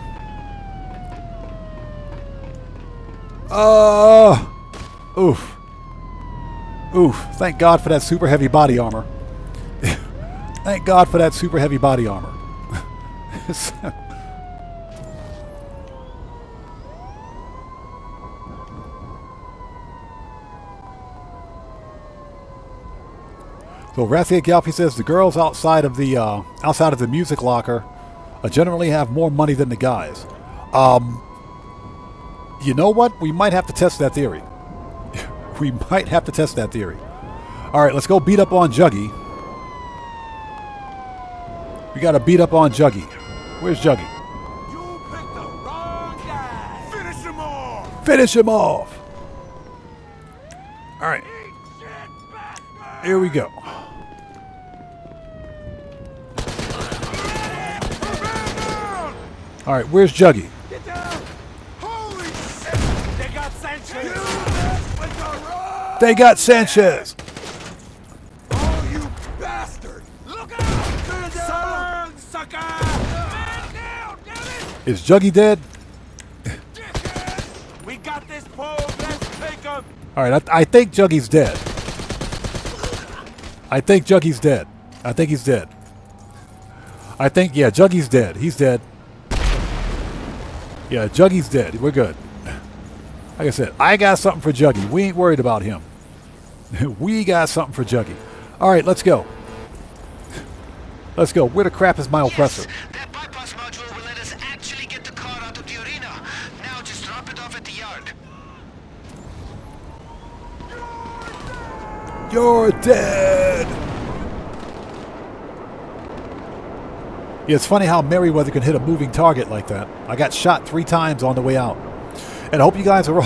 Oof. Oof. Thank God for that super heavy body armor. Thank God for that super heavy body armor. So Rathia Galpi says the girls outside of the music locker generally have more money than the guys. You know what? We might have to test that theory. We might have to test that theory. All right, let's go beat up on Juggy. We got to beat up on Juggy. Where's Juggy? You picked the wrong guy. Finish him off. Finish him off. All right. Here we go. All right, where's Juggy? Get down. Holy shit. They got Sanchez. They got Sanchez. Oh, you bastard. Look out. Son, sucker. Man down, damn it. Is Juggy dead? We got this pole. Let's take him. All right, I think Juggy's dead. I think Juggy's dead. I think he's dead. I think, yeah, Juggy's dead. He's dead. Yeah, Juggy's dead. We're good. Like I said, I got something for Juggy. We ain't worried about him. We got something for Juggy. All right, let's go. Let's go. Where the crap is my oppressor? Yes, that bypass module will let us actually get the car out of the arena. Now just drop it off at the yard. You're dead! Yeah, it's funny how Merriweather can hit a moving target like that. I got shot 3 times on the way out. And I hope you guys are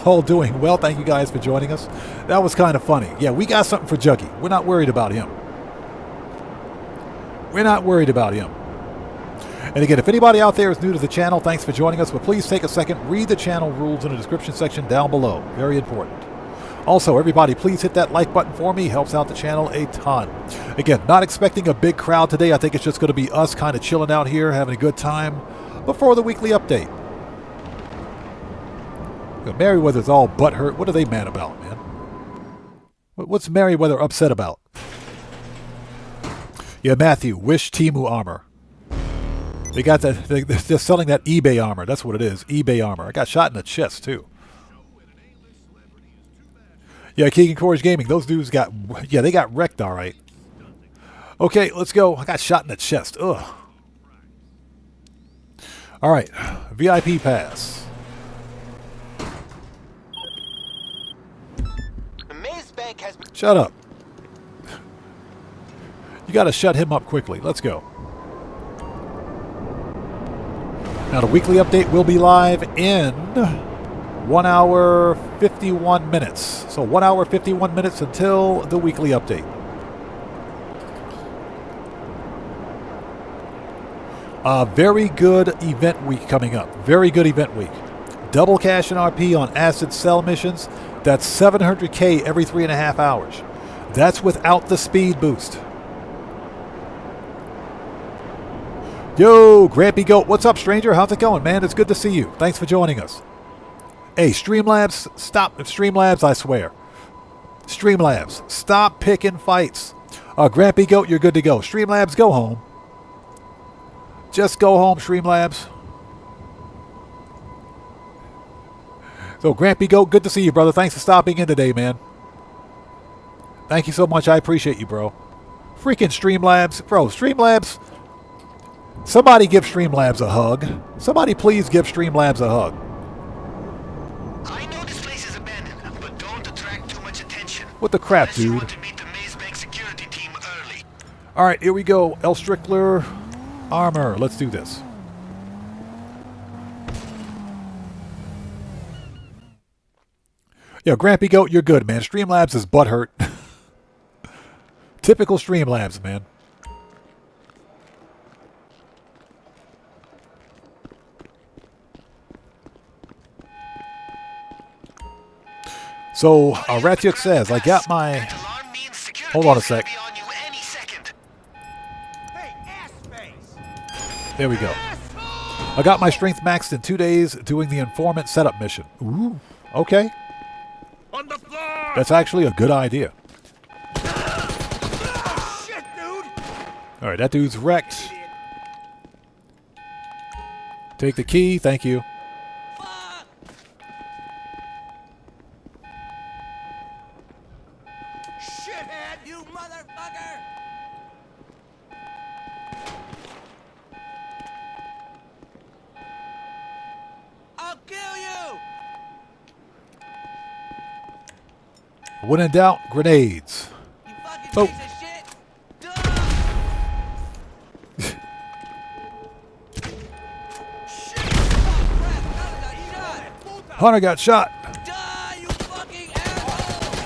all doing well. Thank you guys for joining us. That was kind of funny. Yeah, we got something for Juggy. We're not worried about him. We're not worried about him. And again, if anybody out there is new to the channel, thanks for joining us. But please take a second, read the channel rules in the description section down below. Very important. Also, everybody, please hit that like button for me. Helps out the channel a ton. Again, not expecting a big crowd today. I think it's just going to be us kind of chilling out here, having a good time before the weekly update. Merriweather's all butthurt. What are they mad about, man? What's Merriweather upset about? Yeah, Matthew, wish Temu armor. They got that. They're selling that eBay armor. That's what it is. eBay armor. I got shot in the chest, too. Yeah, Keegan Courage Gaming. Those dudes got... Yeah, they got wrecked, all right. Okay, let's go. I got shot in the chest. Ugh. All right. VIP pass. Maze Bank has... Shut up. You got to shut him up quickly. Let's go. Now, the weekly update will be live in 1 hour, 51 minutes. So 1 hour, 51 minutes until the weekly update. Very good event week coming up. Very good event week. Double cash and RP on acid cell missions. That's 700K every 3.5 hours. That's without the speed boost. Yo, Grampy Goat. What's up, stranger? How's it going, man? It's good to see you. Thanks for joining us. Hey, Streamlabs, stop. Streamlabs, I swear. Streamlabs, stop picking fights. Grampy Goat, you're good to go. Streamlabs, go home. Just go home, Streamlabs. So, Grampy Goat, good to see you, brother. Thanks for stopping in today, man. Thank you so much. I appreciate you, bro. Freaking Streamlabs. Bro, Streamlabs. Somebody give Streamlabs a hug. Somebody please give Streamlabs a hug. I know this place is abandoned, but don't attract too much attention. What the crap, Unless you dude? want to meet the Maze Bank security team early. All right, here we go. L. Strickler armor. Let's do this. Yo, Grampy Goat, you're good, man. Streamlabs is butthurt. Typical Streamlabs, man. So, Ratyuk says, I got my... That alarm means security Hold on a is gonna sec. be on you any second. Hey, ass face. There we go. I got my strength maxed in 2 days doing the informant setup mission. Ooh, okay. On the floor. That's actually a good idea. Oh, shit, dude. All right, that dude's wrecked. Take the key. Thank you. Shithead, you motherfucker. I'll kill When in doubt, grenades. You fucking Oh. piece of shit! Duh! Shit! Oh, crap! Hunter got shot! Hunter got shot. Die, you fucking asshole!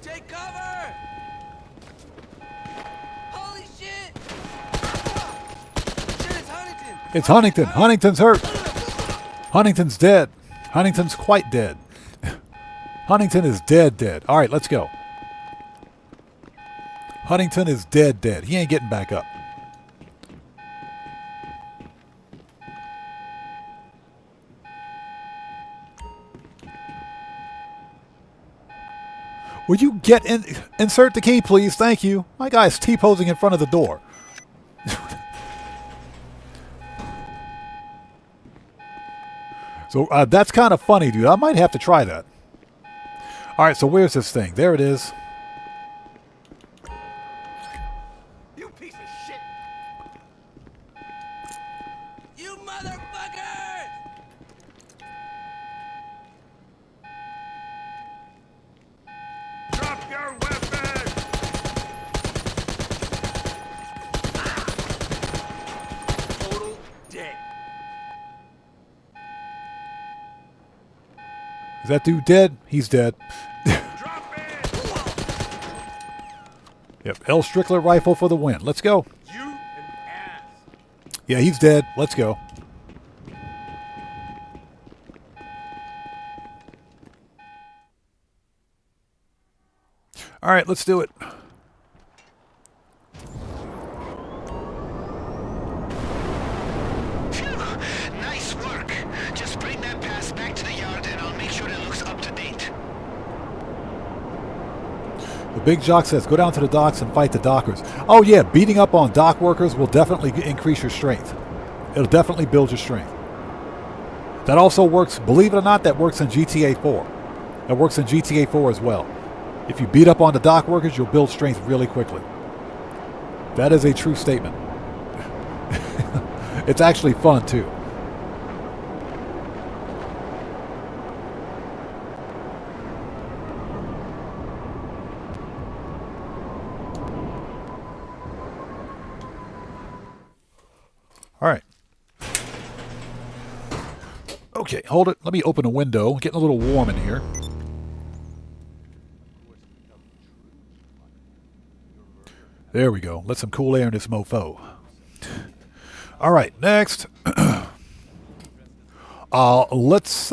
Take cover! Holy shit! Shit, it's Huntington! It's Huntington. Huntington's hurt. Huntington's dead. Huntington's quite dead. Huntington is dead. All right, let's go. Huntington is dead. He ain't getting back up. Would you insert the key, please? Thank you. My guy's T-posing in front of the door. So that's kind of funny, dude. I might have to try that. All right, so where's this thing? There it is. You piece of shit! You motherfuckers! Drop your weapon! Total dead. Is that dude dead? He's dead. Drop it! Yep, L. Strickler rifle for the win. Let's go. You an ass. Yeah, he's dead. Let's go. All right, let's do it. Phew, nice work. Just bring that pass back to the yard and I'll make sure it looks up to date. The big jock says, go down to the docks and fight the dockers. Oh yeah, beating up on dock workers will definitely increase your strength. It'll definitely build your strength. That also works, believe it or not, that works in GTA 4. That works in GTA 4 as well. If you beat up on the dock workers, you'll build strength really quickly. That is a true statement. It's actually fun too. All right. Okay, hold it. Let me open a window. Getting a little warm in here. There we go. Let some cool air in this mofo. All right, next. Let's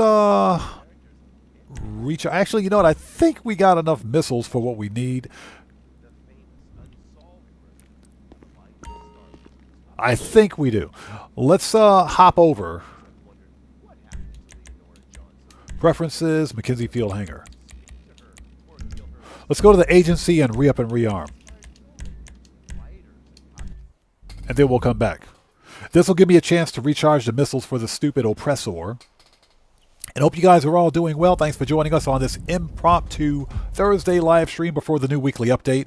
reach. Actually, you know what? I think we got enough missiles for what we need. I think we do. Let's hop over. Preferences, Mackenzie Field Hangar. Let's go to the agency and re-up and rearm. And then we'll come back. This will give me a chance to recharge the missiles for the stupid oppressor. And hope you guys are all doing well. Thanks for joining us on this impromptu Thursday live stream before the new weekly update.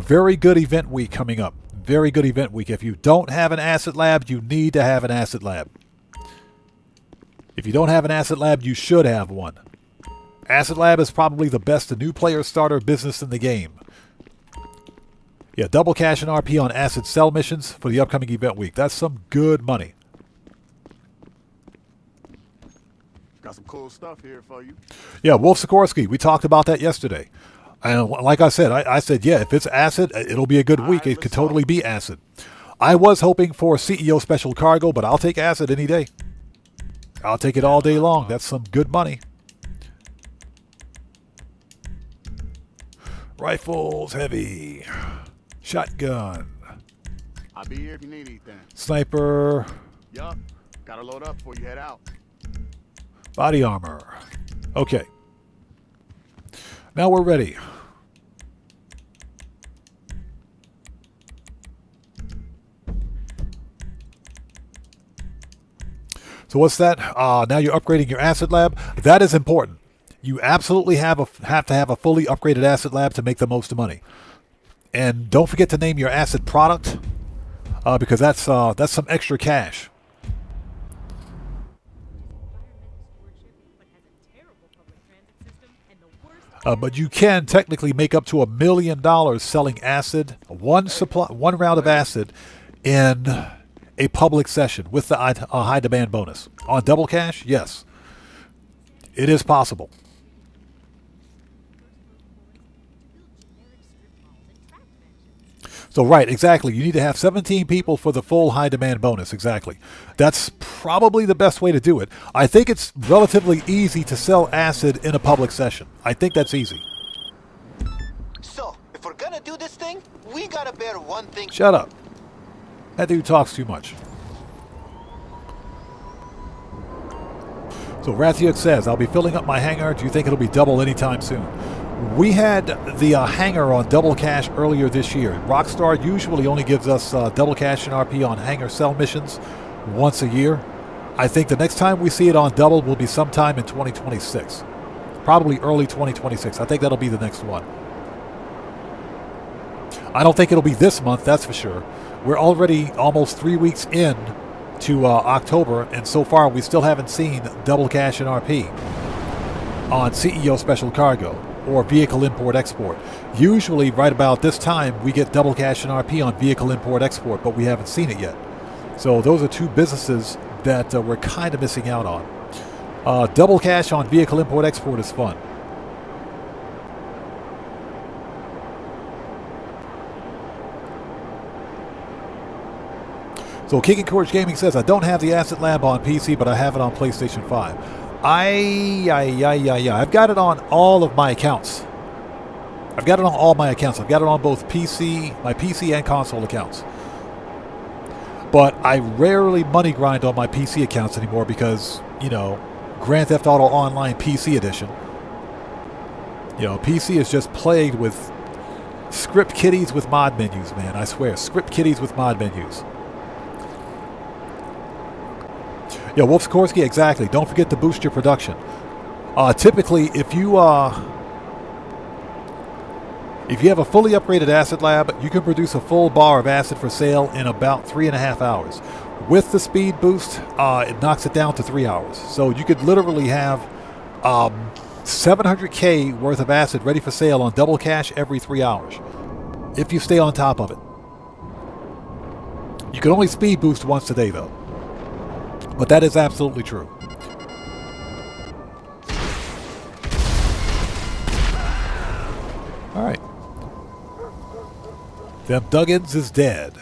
Very good event week coming up. Very good event week. If you don't have an asset lab, you need to have an asset lab. If you don't have an asset lab, you should have one. Asset lab is probably the best new player starter business in the game. Yeah, double cash and RP on asset sell missions for the upcoming event week. That's some good money. Got some cool stuff here for you. Yeah, Wolf Sikorsky, we talked about that yesterday. And like I said, I said, yeah, if it's acid, it'll be a good week. It could totally be acid. I was hoping for CEO special cargo, but I'll take acid any day. I'll take it all day long. That's some good money. Rifles, heavy. Shotgun. I'll be here if you need anything. Sniper. Yup. Gotta load up before you head out. Body armor. Okay. Now we're ready. So what's that? Now you're upgrading your asset lab. That is important. You absolutely have to have a fully upgraded asset lab to make the most money. And don't forget to name your asset product, because that's some extra cash. But you can technically make up to $1 million selling acid, one round of acid, in a public session with the high demand bonus. On double cash, yes. It is possible. So right, exactly. You need to have 17 people for the full high demand bonus. Exactly. That's probably the best way to do it. I think it's relatively easy to sell acid in a public session. I think that's easy. So, if we're gonna do this thing, we gotta bear one thing. Shut up. That dude talks too much. So Rathiuk says, I'll be filling up my hangar. Do you think it'll be double anytime soon? We had the hangar on double cash earlier this year. Rockstar usually only gives us double cash and RP on hangar sell missions once a year. I think the next time we see it on double will be sometime in 2026. Probably early 2026. I think that'll be the next one. I don't think it'll be this month, that's for sure. We're already almost 3 weeks in to October, and so far we still haven't seen double cash and RP on CEO Special Cargo or Vehicle Import-Export. Usually right about this time we get double cash and RP on Vehicle Import-Export, but we haven't seen it yet. So those are two businesses that we're kind of missing out on. Double cash on Vehicle Import-Export is fun. So King and Courage Gaming says, I don't have the Asset Lab on PC, but I have it on PlayStation 5. I've got it on all of my accounts. I've got it on all my accounts. I've got it on both PC, my PC and console accounts. But I rarely money grind on my PC accounts anymore because, you know, Grand Theft Auto Online PC Edition. You know, PC is just plagued with script kiddies with mod menus, man. I swear, script kiddies with mod menus. Yeah, Wolf Sikorsky, exactly. Don't forget to boost your production. Typically, if you have a fully upgraded acid lab, you can produce a full bar of acid for sale in about 3.5 hours. With the speed boost, it knocks it down to 3 hours. So you could literally have 700K worth of acid ready for sale on double cash every 3 hours, if you stay on top of it. You can only speed boost once a day, though. But that is absolutely true. All right. Them Duggins is dead.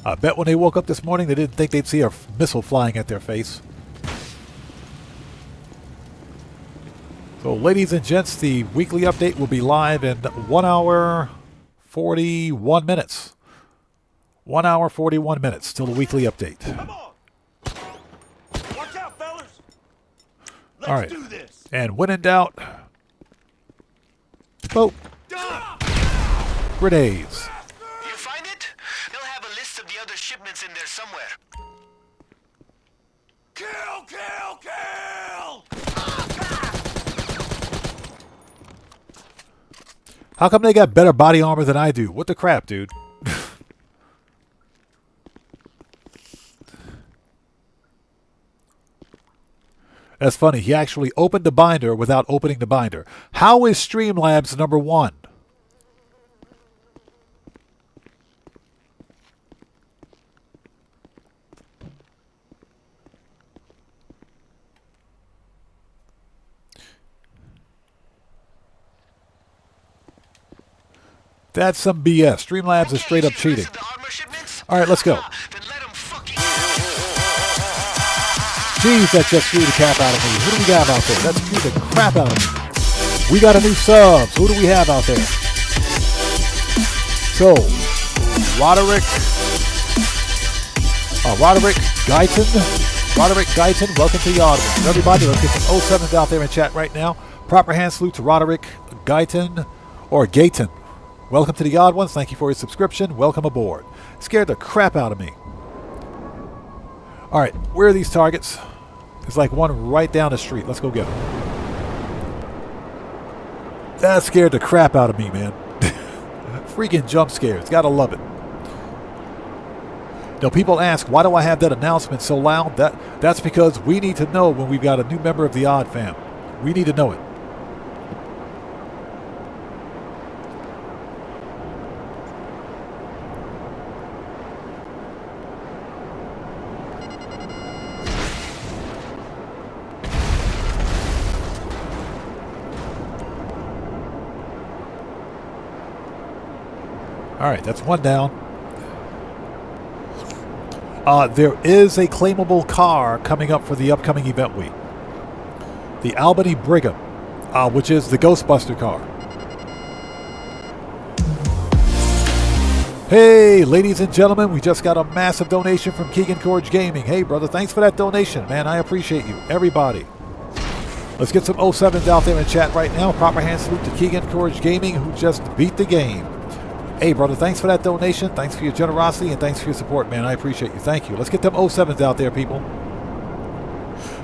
I bet when they woke up this morning, they didn't think they'd see a missile flying at their face. So, ladies and gents, the weekly update will be live in 1 hour, 41 minutes. 1 hour, 41 minutes till the weekly update. Come on. Watch out, fellas. Let's All right. do this. And when in doubt, boat. Grenades. You find it? They'll have a list of the other shipments in there somewhere. Kill, kill, kill! How come they got better body armor than I do? What the crap, dude? That's funny. He actually opened the binder without opening the binder. How is Streamlabs #1? That's some BS. Streamlabs is straight up cheating. All right, let's go. Jeez, that just screwed the crap out of me. Who do we have out there? That screwed the crap out of me. We got a new subs. Who do we have out there? So, Roderick Guyton, welcome to the odd ones. Everybody, let's get some 07s out there in chat right now. Proper hand salute to Roderick Guyton, or Gayton. Welcome to the odd ones. Thank you for your subscription. Welcome aboard. Scared the crap out of me. All right, where are these targets? There's like one right down the street. Let's go get them. That scared the crap out of me, man. Freaking jump scares. Gotta love it. You know, people ask, why do I have that announcement so loud? That's because we need to know when we've got a new member of the Odd Fam. We need to know it. Alright, that's one down. There is a claimable car coming up for the upcoming event week. The Albany Brigham, which is the Ghostbuster car. Hey, ladies and gentlemen, we just got a massive donation from Keegan Corge Gaming. Hey, brother, thanks for that donation, man. I appreciate you. Everybody. Let's get some 07s out there in chat right now. Proper hand salute to Keegan Corge Gaming, who just beat the game. Hey, brother, thanks for that donation. Thanks for your generosity, and thanks for your support, man. I appreciate you. Thank you. Let's get them 07s out there, people.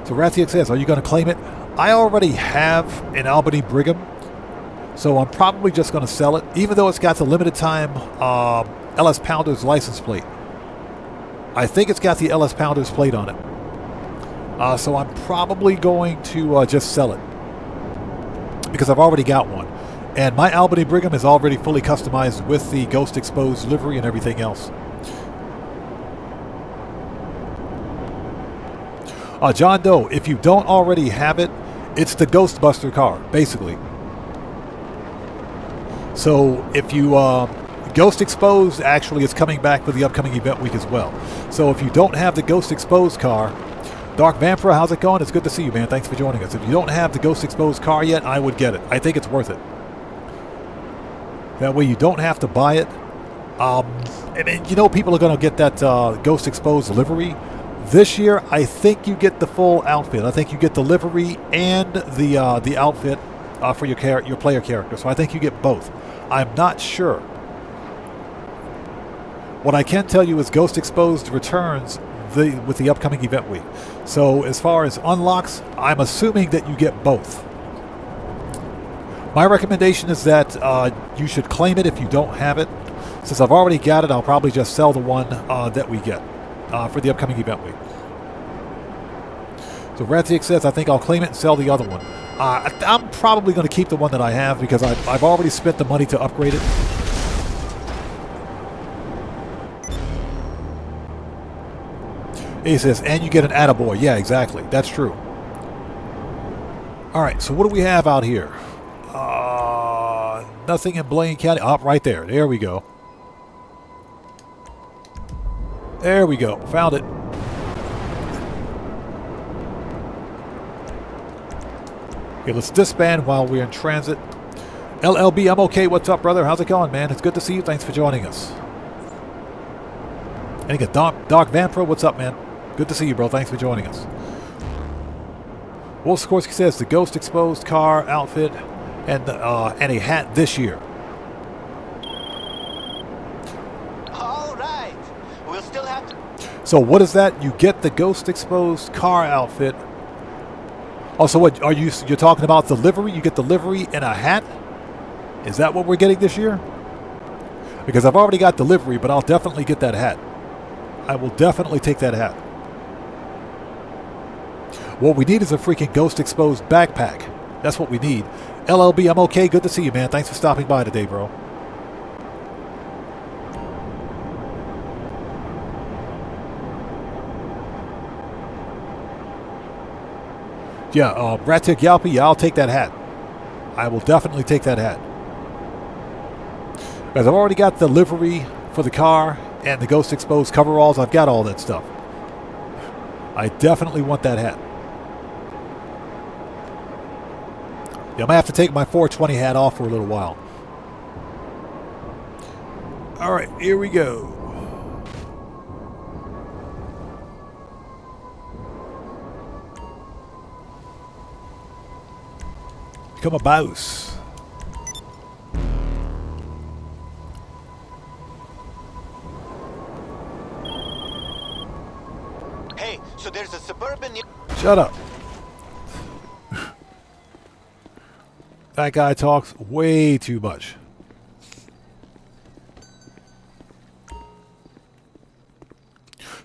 So Ratziak says, are you going to claim it? I already have an Albany Brigham, so I'm probably just going to sell it, even though it's got the limited time LS Pounders license plate. I think it's got the LS Pounders plate on it. So I'm probably going to just sell it, because I've already got one. And my Albany Brigham is already fully customized with the Ghost Exposed livery and everything else. John Doe, if you don't already have it, it's the Ghostbuster car, basically. So if you... Ghost Exposed actually is coming back for the upcoming event week as well. So if you don't have the Ghost Exposed car... Dark Vampire, how's it going? It's good to see you, man. Thanks for joining us. If you don't have the Ghost Exposed car yet, I would get it. I think it's worth it. That way you don't have to buy it. And you know people are going to get that Ghost Exposed livery. This year, I think you get the full outfit. I think you get the livery and the outfit for your player character. So I think you get both. I'm not sure. What I can tell you is Ghost Exposed returns with the upcoming event week. So as far as unlocks, I'm assuming that you get both. My recommendation is that you should claim it if you don't have it. Since I've already got it, I'll probably just sell the one that we get for the upcoming event week. So Ratziak says, I think I'll claim it and sell the other one. I'm probably going to keep the one that I have because I've already spent the money to upgrade it. He says, and you get an attaboy. Yeah, exactly. That's true. All right, so what do we have out here? Nothing in Blaine County. Oh, right there. There we go. There we go. Found it. Okay, let's disband while we're in transit. LLB, I'm okay. What's up, brother? How's it going, man? It's good to see you. Thanks for joining us. And again, Doc Vampro, what's up, man? Good to see you, bro. Thanks for joining us. Wolf Skorsky says the Ghost Exposed car outfit and a hat this year. All right. We'll still have to... So what is that? You get the Ghost Exposed car outfit. Oh, so what are you're talking about the livery? You get the livery and a hat? Is that what we're getting this year? Because I've already got the livery, but I'll definitely get that hat. I will definitely take that hat. What we need is a freaking Ghost Exposed backpack. That's what we need. LLB, I'm okay. Good to see you, man. Thanks for stopping by today, bro. Yeah, Ratik Yalpi, yeah, I'll take that hat. I will definitely take that hat. Because I've already got the livery for the car and the Ghost Exposed coveralls. I've got all that stuff. I definitely want that hat. Yeah, I'm going to have to take my 420 hat off for a little while. All right, here we go. Become a boss. Hey, so there's a suburban... Shut up. That guy talks way too much.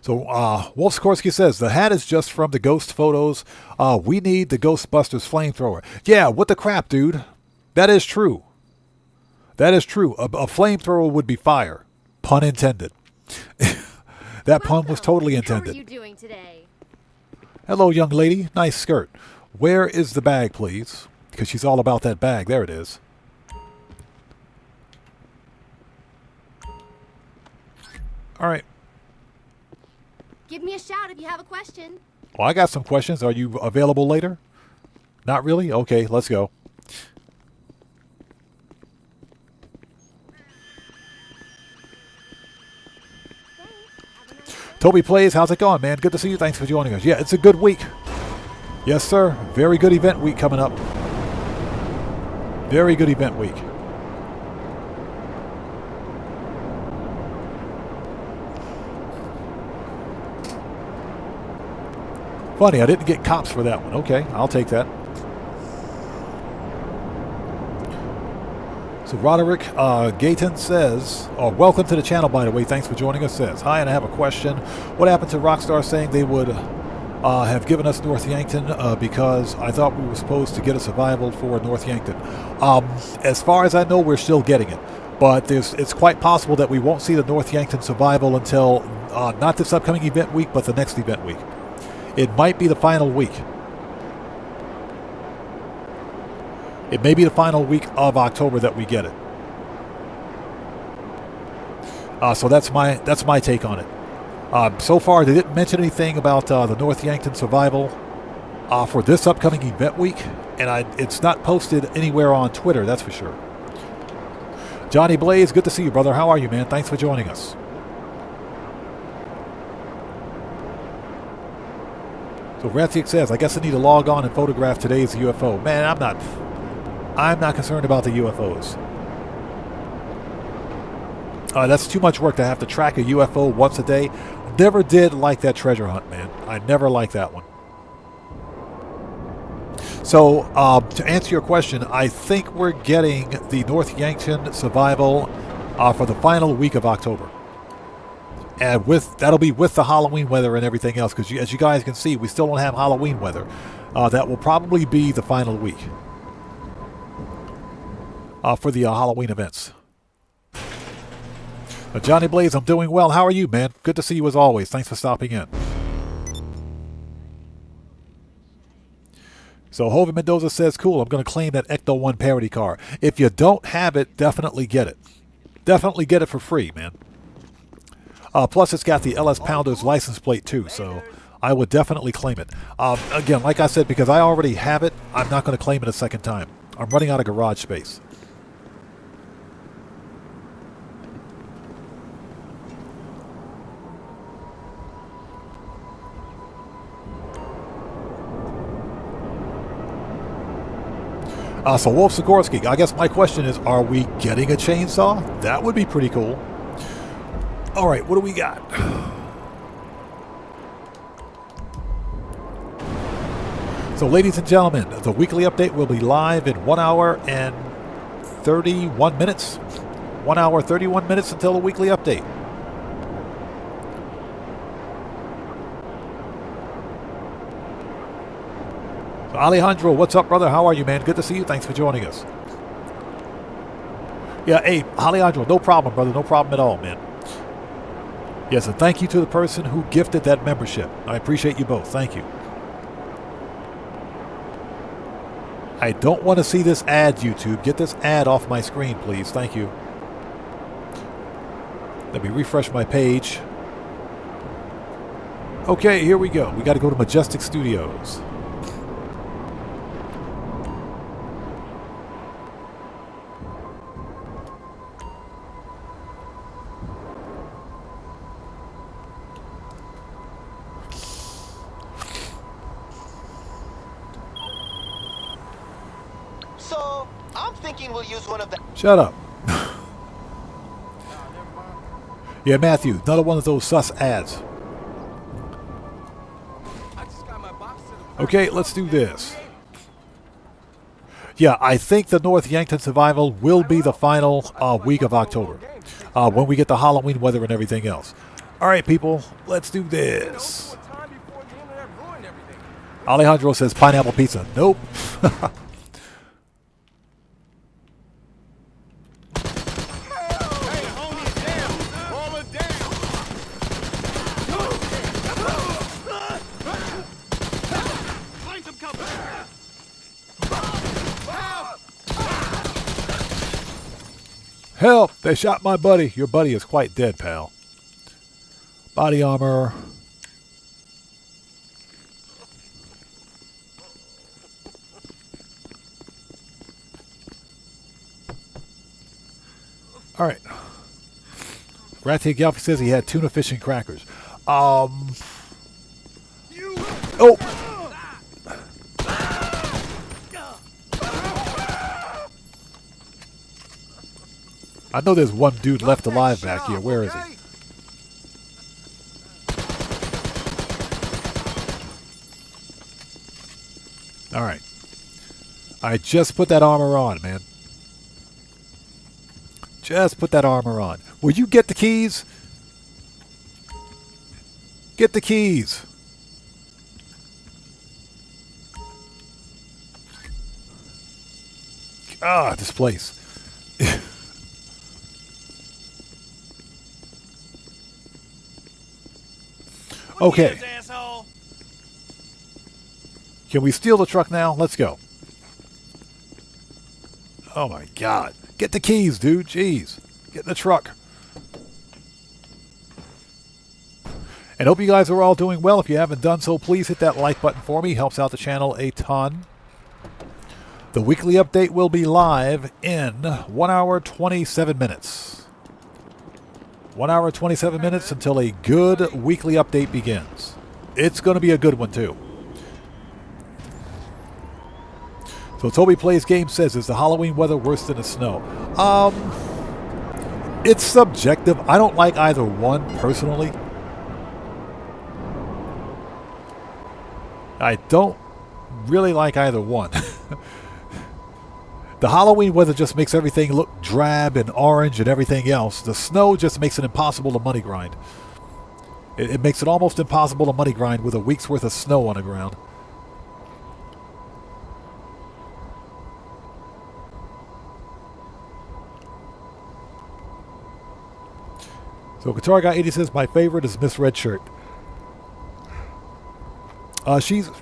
So, Wolf Skorsky says, the hat is just from the ghost photos. We need the Ghostbusters flamethrower. Yeah, what the crap, dude? That is true. That is true. A flamethrower would be fire. Pun intended. That pun was totally intended. How are you doing today? Hello, young lady. Nice skirt. Where is the bag, please? Because she's all about that bag. There it is. All right. Give me a shout if you have a question. Well, I got some questions. Are you available later? Not really? Okay, let's go. Toby Plays, how's it going, man? Good to see you. Thanks for joining us. Yeah, it's a good week. Yes, sir. Very good event week coming up. Very good event week. Funny, I didn't get cops for that one. Okay, I'll take that. So Roderick Gayton says, welcome to the channel, by the way. Thanks for joining us. Says, hi, and I have a question. What happened to Rockstar saying they would have given us North Yankton because I thought we were supposed to get a survival for North Yankton? As far as I know, we're still getting it. But it's quite possible that we won't see the North Yankton survival until not this upcoming event week, but the next event week. It might be the final week. It may be the final week of October that we get it. So that's my take on it. So far, they didn't mention anything about the North Yankton survival for this upcoming event week, and it's not posted anywhere on Twitter, that's for sure. Johnny Blaze, good to see you, brother. How are you, man? Thanks for joining us. So Rathiak says, I guess I need to log on and photograph today's UFO. Man, I'm not concerned about the UFOs. That's too much work to have to track a UFO once a day. Never did like that treasure hunt, man. I never liked that one. So, to answer your question, I think we're getting the North Yankton survival for the final week of October. And that'll be with the Halloween weather and everything else, because as you guys can see, we still don't have Halloween weather. That will probably be the final week for the Halloween events. Johnny Blaze, I'm doing well. How are you, man? Good to see you as always. Thanks for stopping in. So Hovind Mendoza says, cool, I'm going to claim that Ecto 1 parody car. If you don't have it, definitely get it. Definitely get it for free, man. Plus, it's got the LS Pounders license plate, too, so I would definitely claim it. Again, like I said, because I already have it, I'm not going to claim it a second time. I'm running out of garage space. So Wolf Sikorsky, I guess my question is, are we getting a chainsaw? That would be pretty cool. All right, what do we got? So ladies and gentlemen, the weekly update will be live in 1 hour and 31 minutes. 1 hour, 31 minutes until the weekly update. Alejandro, what's up, brother? How are you, man? Good to see you. Thanks for joining us. Yeah, hey, Alejandro, no problem, brother. No problem at all, man. Yes, and thank you to the person who gifted that membership. I appreciate you both. Thank you. I don't want to see this ad, YouTube. Get this ad off my screen, please. Thank you. Let me refresh my page. Okay, here we go. We got to go to Majestic Studios. So, I'm thinking we'll use one of the... Shut up. Yeah, Matthew, another one of those sus ads. Okay, let's do this. Yeah, I think the North Yankton survival will be the final week of October, when we get the Halloween weather and everything else. All right, people, let's do this. Alejandro says pineapple pizza. Nope. Help! They shot my buddy. Your buddy is quite dead, pal. Body armor. All right. Ratty Galfi says he had tuna fish and crackers. Oh. I know there's one dude left alive back here. Where is he? All right. I just put that armor on, man. Just put that armor on. Will you get the keys? Get the keys. Ah, this place. Okay. Can we steal the truck now? Let's go. Oh my God. Get the keys, dude. Jeez. Get in the truck. And hope you guys are all doing well. If you haven't done so, please hit that like button for me. Helps out the channel a ton. The weekly update will be live in 1 hour, 27 minutes. 1 hour, 27 minutes until a good weekly update begins. It's going to be a good one, too. So Toby Plays Game says, is the Halloween weather worse than the snow? It's subjective. I don't like either one, personally. I don't really like either one. The Halloween weather just makes everything look drab and orange and everything else. The snow just makes it impossible to money grind. It makes it almost impossible to money grind with a week's worth of snow on the ground. So Guitar Guy 80 says, my favorite is Miss Red Shirt.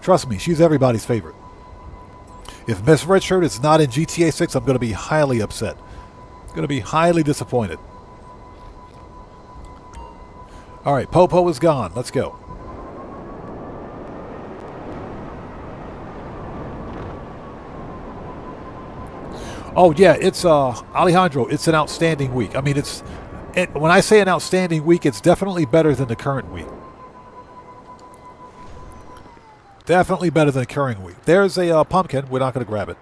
Trust me, she's everybody's favorite. If Miss Red Shirt is not in GTA 6, I'm going to be highly upset. Going to be highly disappointed. All right, Popo is gone. Let's go. Oh yeah, it's Alejandro. It's an outstanding week. I mean, when I say an outstanding week, it's definitely better than the current week. Definitely better than the current week. There's a pumpkin. We're not going to grab it.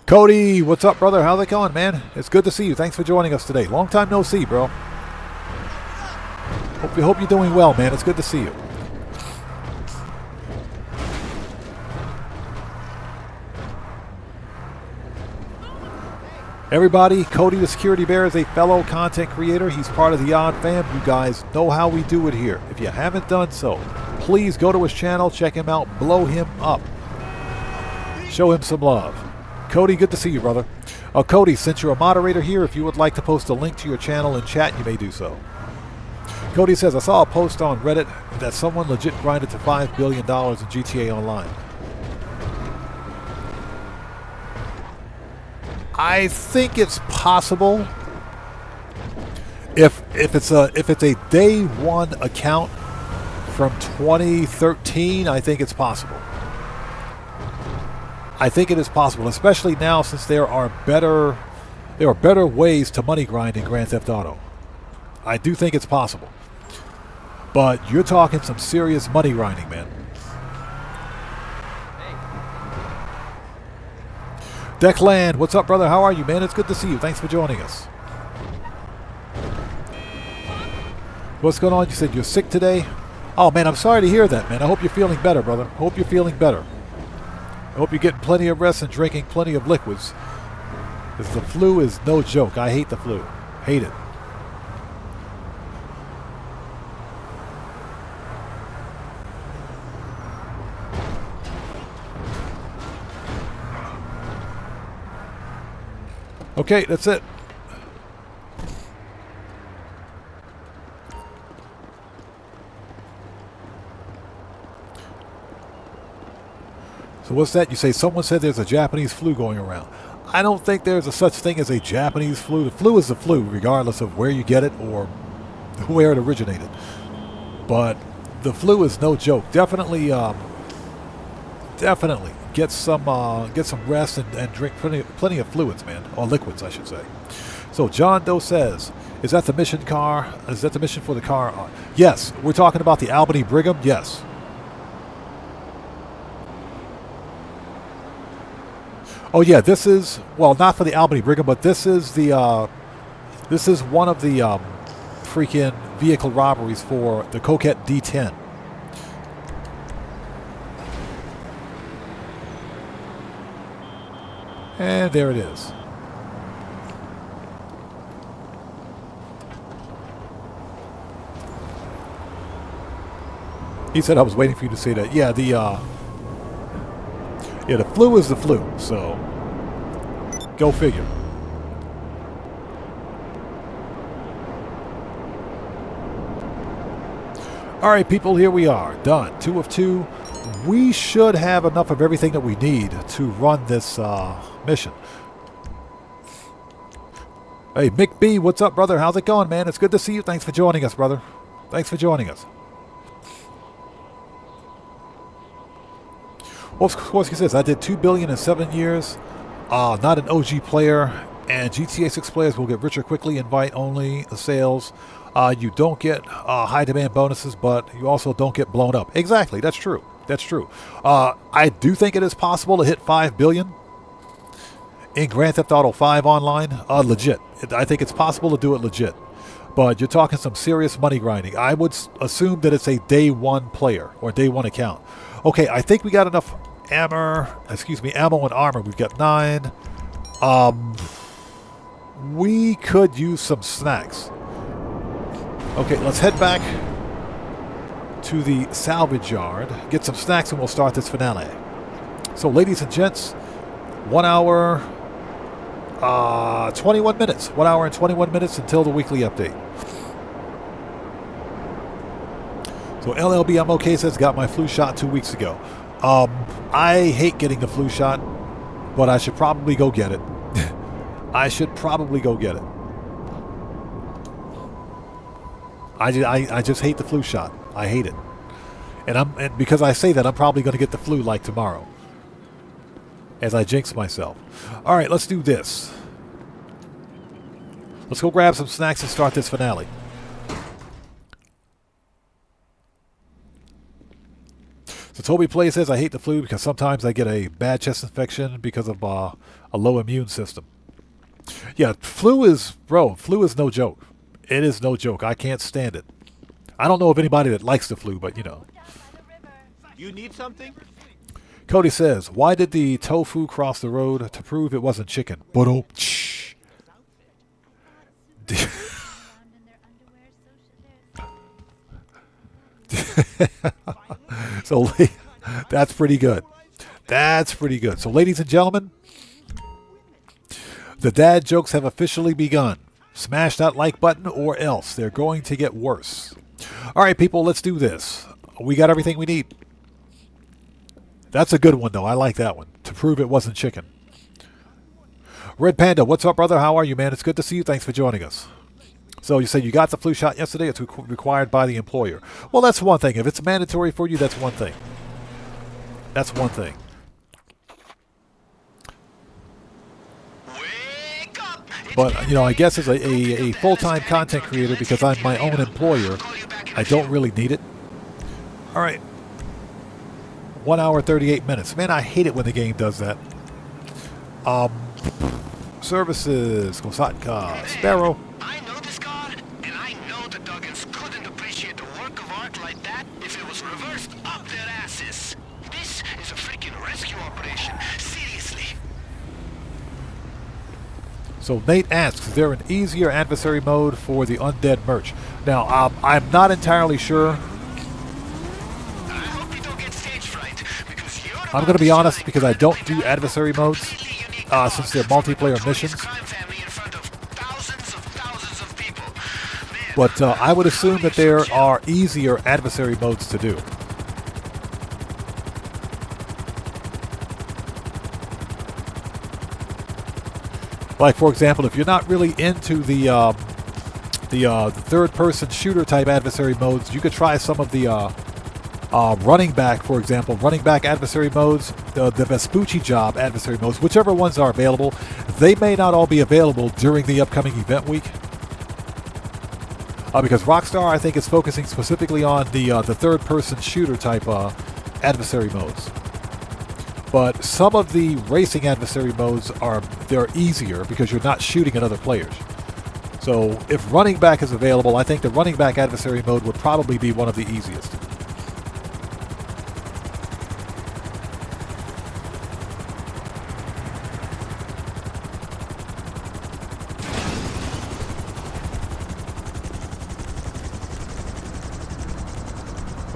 Cody, what's up, brother? How's it going, man? It's good to see you. Thanks for joining us today. Long time no see, bro. Hope you're doing well, man. It's good to see you. Everybody, Cody the Security Bear is a fellow content creator. He's part of the Odd Fam. You guys know how we do it here. If you haven't done so, please go to his channel, check him out, blow him up. Show him some love. Cody, good to see you, brother. Cody, since you're a moderator here, if you would like to post a link to your channel in chat, you may do so. Cody says, I saw a post on Reddit that someone legit grinded to $5 billion in GTA Online. I think it's possible. If it's a day one account from 2013, I think it's possible. I think it is possible, especially now since there are better ways to money grind in Grand Theft Auto. I do think it's possible. But you're talking some serious money grinding, man. Declan, what's up, brother? How are you, man? It's good to see you. Thanks for joining us. What's going on? You said you're sick today? Oh, man, I'm sorry to hear that, man. I hope you're feeling better, brother. I hope you're feeling better. I hope you're getting plenty of rest and drinking plenty of liquids. Because the flu is no joke. I hate the flu. Hate it. Okay, that's it. So what's that? You say someone said there's a Japanese flu going around. I don't think there's a such thing as a Japanese flu. The flu is the flu, regardless of where you get it or where it originated. But the flu is no joke. Definitely get some rest and drink plenty of fluids, man, or liquids, I should say. So John Doe says, "Is that the mission car? Is that the mission for the car?" Yes, we're talking about the Albany Brigham. Yes. Oh yeah, this is, well, not for the Albany Brigham, but this is the this is one of the freaking vehicle robberies for the Coquette D10. And there it is. He said I was waiting for you to say that. Yeah, the flu is the flu, so go figure. All right, people, here we are. Done. 2 of 2. We should have enough of everything that we need to run this mission. Hey, Mick B, what's up, brother? How's it going, man? It's good to see you. Thanks for joining us, brother. Thanks for joining us. Well, of course, he says, I did $2 billion in 7 years. Not an OG player. And GTA 6 players will get richer quickly. Invite only the sales. You don't get high demand bonuses, but you also don't get blown up. Exactly. That's true. That's true. I do think it is possible to hit $5 billion in Grand Theft Auto 5 online. Legit. I think it's possible to do it legit. But you're talking some serious money grinding. I would assume that it's a day one player or day one account. Okay, I think we got enough ammo and armor. We've got 9. We could use some snacks. Okay, let's head back to the salvage yard, get some snacks, and we'll start this finale. So, ladies and gents, 1 hour, 21 minutes. 1 hour and 21 minutes until the weekly update. So LLB I'm okay says got my flu shot 2 weeks ago. I hate getting the flu shot, but I should probably go get it. I should probably go get it. I just hate the flu shot. I hate it. And because I say that, I'm probably going to get the flu like tomorrow. As I jinx myself. All right, let's do this. Let's go grab some snacks and start this finale. So Toby Play says, I hate the flu because sometimes I get a bad chest infection because of a low immune system. Yeah, flu is no joke. It is no joke. I can't stand it. I don't know of anybody that likes the flu, but you know. You need something? Cody says, why did the tofu cross the road? To prove it wasn't chicken. So that's pretty good. That's pretty good. So ladies and gentlemen, the dad jokes have officially begun. Smash that like button or else they're going to get worse. All right, people, let's do this. We got everything we need. That's a good one, though. I like that one. To prove it wasn't chicken. Red Panda, what's up, brother? How are you, man? It's good to see you. Thanks for joining us. So you said you got the flu shot yesterday. It's required by the employer. Well, that's one thing. If it's mandatory for you, that's one thing. That's one thing. But, you know, I guess as a full-time content creator, because I'm my own employer, I don't really need it. All right. 1 hour, 38 minutes. Man, I hate it when the game does that. Services, Kosatka, Sparrow. I know this car, and I know the Duggins couldn't appreciate the work of art like that if it was reversed up their asses. This is a freaking rescue operation. Seriously. So Nate asks, is there an easier adversary mode for the undead merch? Now, I'm not entirely sure. I'm going to be honest, because I don't do adversary modes since they're multiplayer missions. But I would assume that there are easier adversary modes to do. Like, for example, if you're not really into the third-person shooter type adversary modes, you could try some of the running back, for example, running back adversary modes, the Vespucci job adversary modes, whichever ones are available. They may not all be available during the upcoming event week. Because Rockstar, I think, is focusing specifically on the third-person shooter type adversary modes. But some of the racing adversary modes they're easier because you're not shooting at other players. So if running back is available, I think the running back adversary mode would probably be one of the easiest.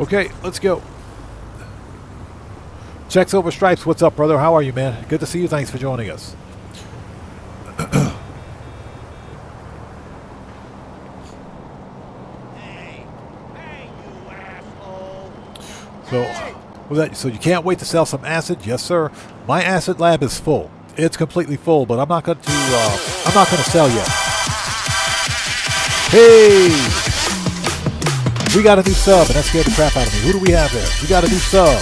Okay, let's go. Checks over stripes. What's up, brother? How are you, man? Good to see you. Thanks for joining us. So you can't wait to sell some acid? Yes, sir. My acid lab is full. It's completely full, but I'm not going to sell yet. Hey, we got a new sub, and that scared the crap out of me. Who do we have there? We got a new sub.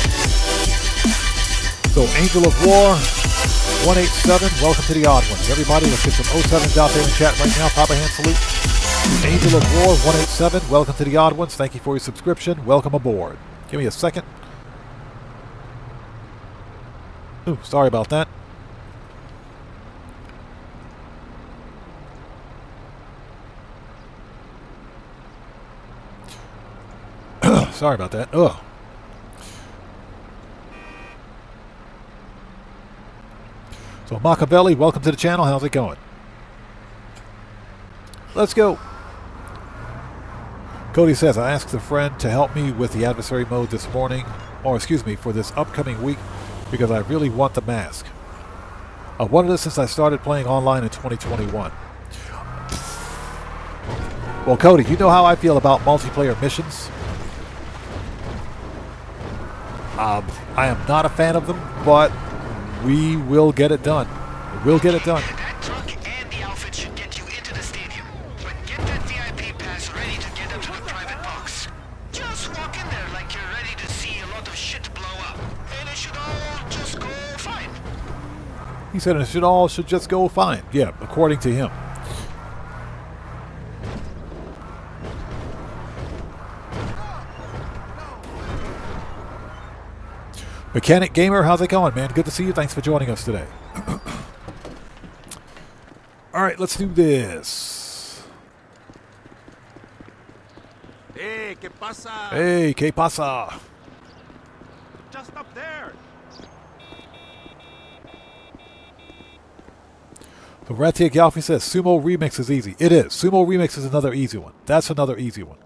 So Angel of War 187, welcome to the Odd Ones. Everybody, let's get some 07s out there in chat right now. Proper hand salute. Angel of War 187, welcome to the Odd Ones. Thank you for your subscription. Welcome aboard. Give me a second. Ooh, sorry about that. Sorry about that. Ugh. So Machiavelli, welcome to the channel. How's it going? Let's go. Cody says, I asked a friend to help me with the adversary mode this morning, or excuse me, for this upcoming week, because I really want the mask. I've wanted it since I started playing online in 2021. Well, Cody, you know how I feel about multiplayer missions. I am not a fan of them, but we will get it done. We'll get it done. That truck and the outfit should get you into the stadium. But get that VIP pass ready to get up to the private box. Just walk in there like you're ready to see a lot of shit blow up. And it should all just go fine. He said it should just go fine. Yeah, according to him. Mechanic Gamer, how's it going, man? Good to see you. Thanks for joining us today. All right, let's do this. Hey, ¿qué pasa? Hey, ¿qué pasa? Just up there. So Ratia Galfi says Sumo Remix is easy. It is. Sumo Remix is another easy one. That's another easy one.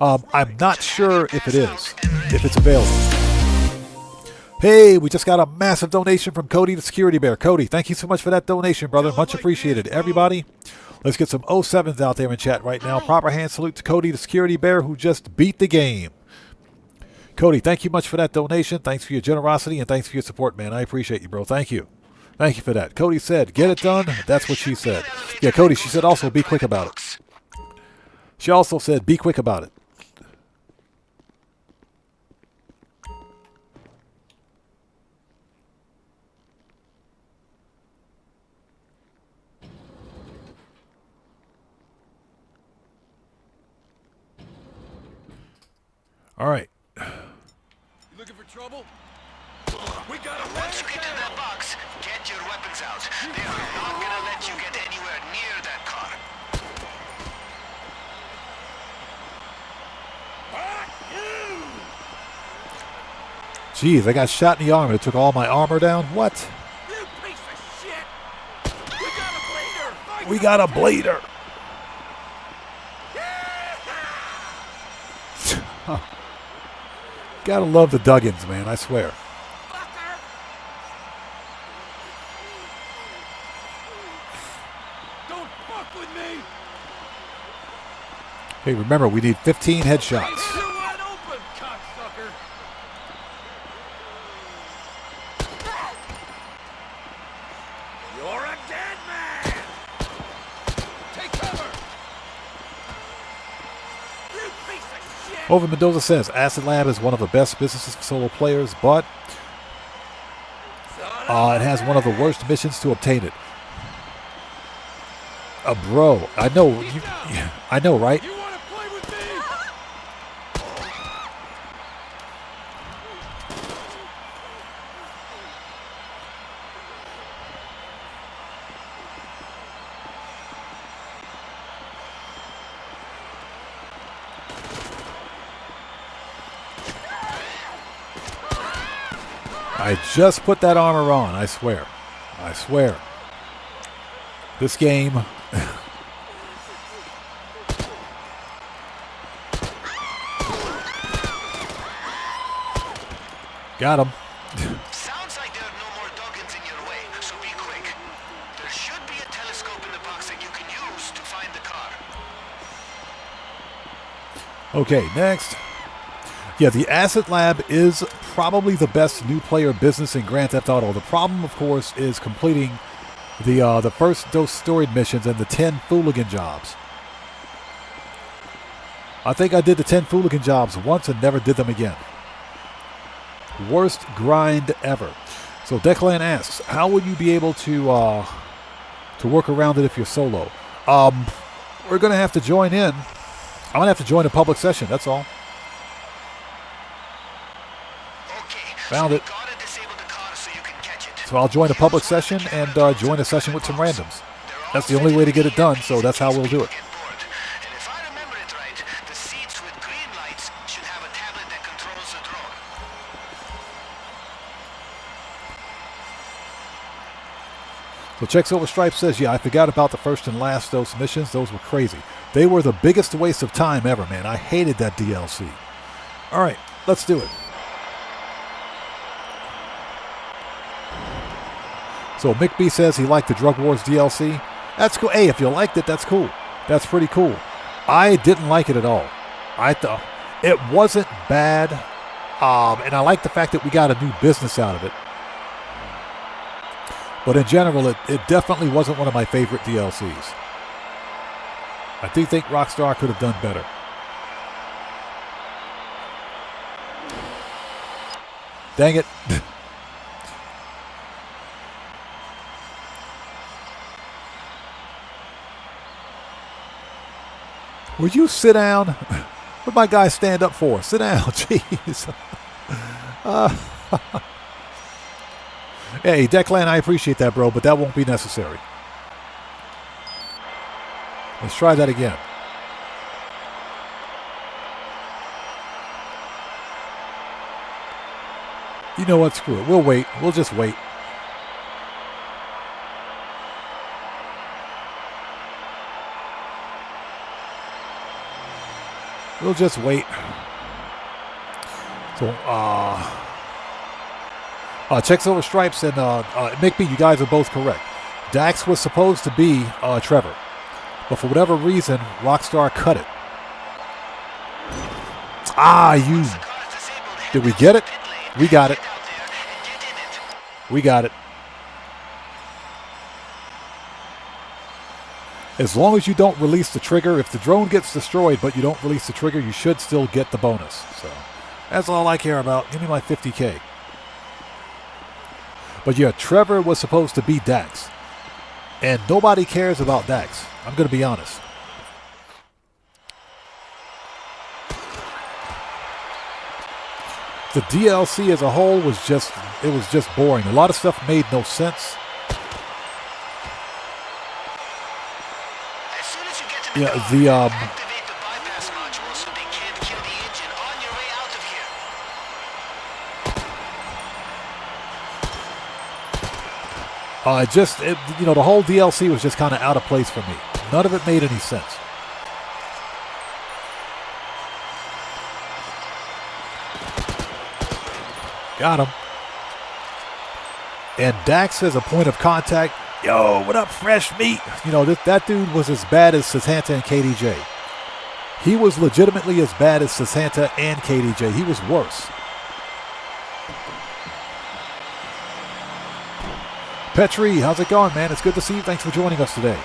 I'm not sure if it is, if it's available. Hey, we just got a massive donation from Cody the Security Bear. Cody, thank you so much for that donation, brother. Much appreciated. Everybody, let's get some 07s out there in chat right now. Proper hand salute to Cody the Security Bear, who just beat the game. Cody, thank you much for that donation. Thanks for your generosity and thanks for your support, man. I appreciate you, bro. Thank you. Thank you for that. Cody said, get it done. That's what she said. Yeah, Cody, she said also be quick about it. She also said be quick about it. All right. You looking for trouble? We got a Once you get in that box, get your weapons out. They are not gonna let you get anywhere near that car. Jeez, I got shot in the arm. It took all my armor down. What? You piece of shit! We got a blader! We got a blader. Gotta love the Duggins, man. I swear. Don't fuck with me! Hey, remember, we need 15 headshots. You're wide open, cocksucker! You're a dead Over Mendoza says, Acid Lab is one of the best businesses for solo players, but it has one of the worst missions to obtain it. Bro, I know, I know, right? You want to play with me? I just put that armor on, I swear. I swear. This game... Got him. Sounds like there are no more Duggins in your way, so be quick. There should be a telescope in the box that you can use to find the car. Okay, next. Yeah, the Acid Lab is probably the best new player business in Grand Theft Auto. The problem, of course, is completing the first those storied missions and the 10 Fooligan jobs. I think I did the 10 Fooligan jobs once and never did them again. Worst grind ever. So Declan asks, how would you be able to work around it if you're solo? We're going to have to join in. I'm going to have to join a public session, that's all. Okay, Found it. gotta disable the car so you can catch it. So I'll join a public session and join a session with some randoms. That's the only way to get it done, so that's how we'll do it. And if I remember it right, the seats with green lights should have a tablet that controls the drone. So Checks Over Stripe says, yeah, I forgot about the first and last dose missions. Those were crazy. They were the biggest waste of time ever, man. I hated that DLC. All right, let's do it. So Mick B says he liked the Drug Wars DLC. That's cool. Hey, if you liked it, that's cool. That's pretty cool. I didn't like it at all. I thought it wasn't bad. And I like the fact that we got a new business out of it. But in general, it definitely wasn't one of my favorite DLCs. I do think Rockstar could have done better. Dang it. Would you sit down? What my guy stand up for? Sit down, jeez. Hey, Declan, I appreciate that, bro, but that won't be necessary. Let's try that again. You know what? Screw it. We'll wait. We'll just wait. We'll just wait. So, Checks Over Stripes and Mick B, you guys are both correct. Dax was supposed to be Trevor, but for whatever reason, Rockstar cut it. Did we get it? We got it. We got it. As long as you don't release the trigger, if the drone gets destroyed but you don't release the trigger, you should still get the bonus. So that's all I care about. Give me my 50K. But yeah, Trevor was supposed to be Dax. And nobody cares about Dax. I'm going to be honest. The DLC as a whole was just boring. A lot of stuff made no sense. As soon as you get to Yeah, activate the bypass module so they can't kill the engine on your way out of here. The whole DLC was just kind of out of place for me. None of it made any sense. Got him. And Dax as a point of contact. Yo, what up, fresh meat? That dude was as bad as Sasanta and KDJ. He was legitimately as bad as Sasanta and KDJ. He was worse. Petri, how's it going, man? It's good to see you. Thanks for joining us today.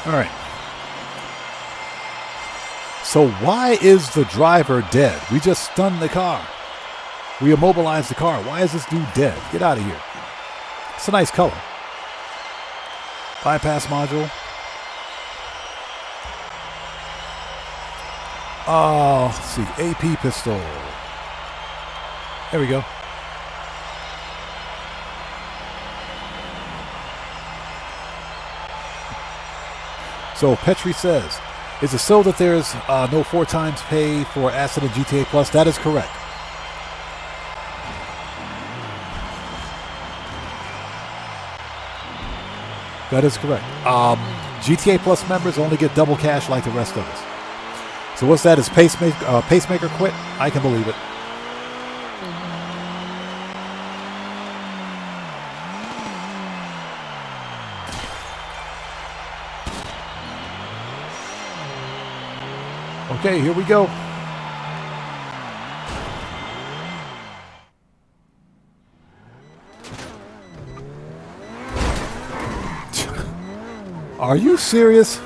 All right. So why is the driver dead? We just stunned the car. We immobilized the car. Why is this dude dead? Get out of here. It's a nice color. Bypass module. Oh, let's see. AP pistol. There we go. So Petri says, is it so that there's no 4 times pay for Acid and GTA Plus? That is correct. That is correct. GTA Plus members only get double cash like the rest of us. So what's that? Is Pacemaker quit? I can believe it. Okay, here we go. Are you serious? Yo,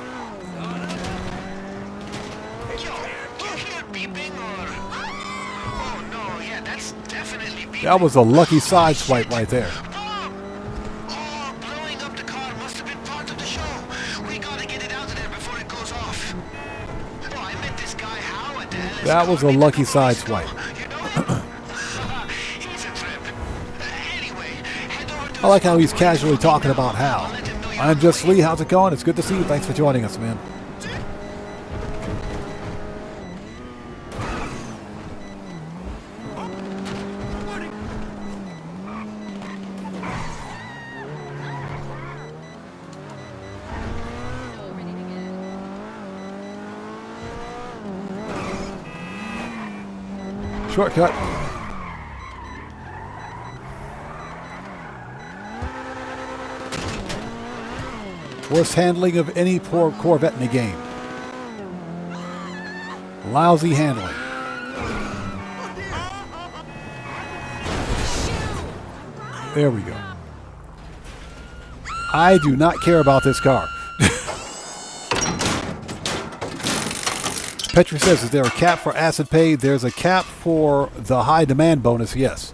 do you hear beeping or? Oh no, yeah, that's definitely beeping. That was a lucky side swipe right there. Mom! Oh, blowing up the car must have been part of the show. We gotta get it out of there before it goes off. Oh, I met this guy How at the LS That was a lucky side swipe. You know? He's a trip. Anyway, head over to I like how he's casually talking about Hal. I'm Just Lee. How's it going? It's good to see you. Thanks for joining us, man. Shortcut. Worst handling of any poor Corvette in the game. Lousy handling. There we go. I do not care about this car. Petri says, is there a cap for acid pay? There's a cap for the high demand bonus, yes.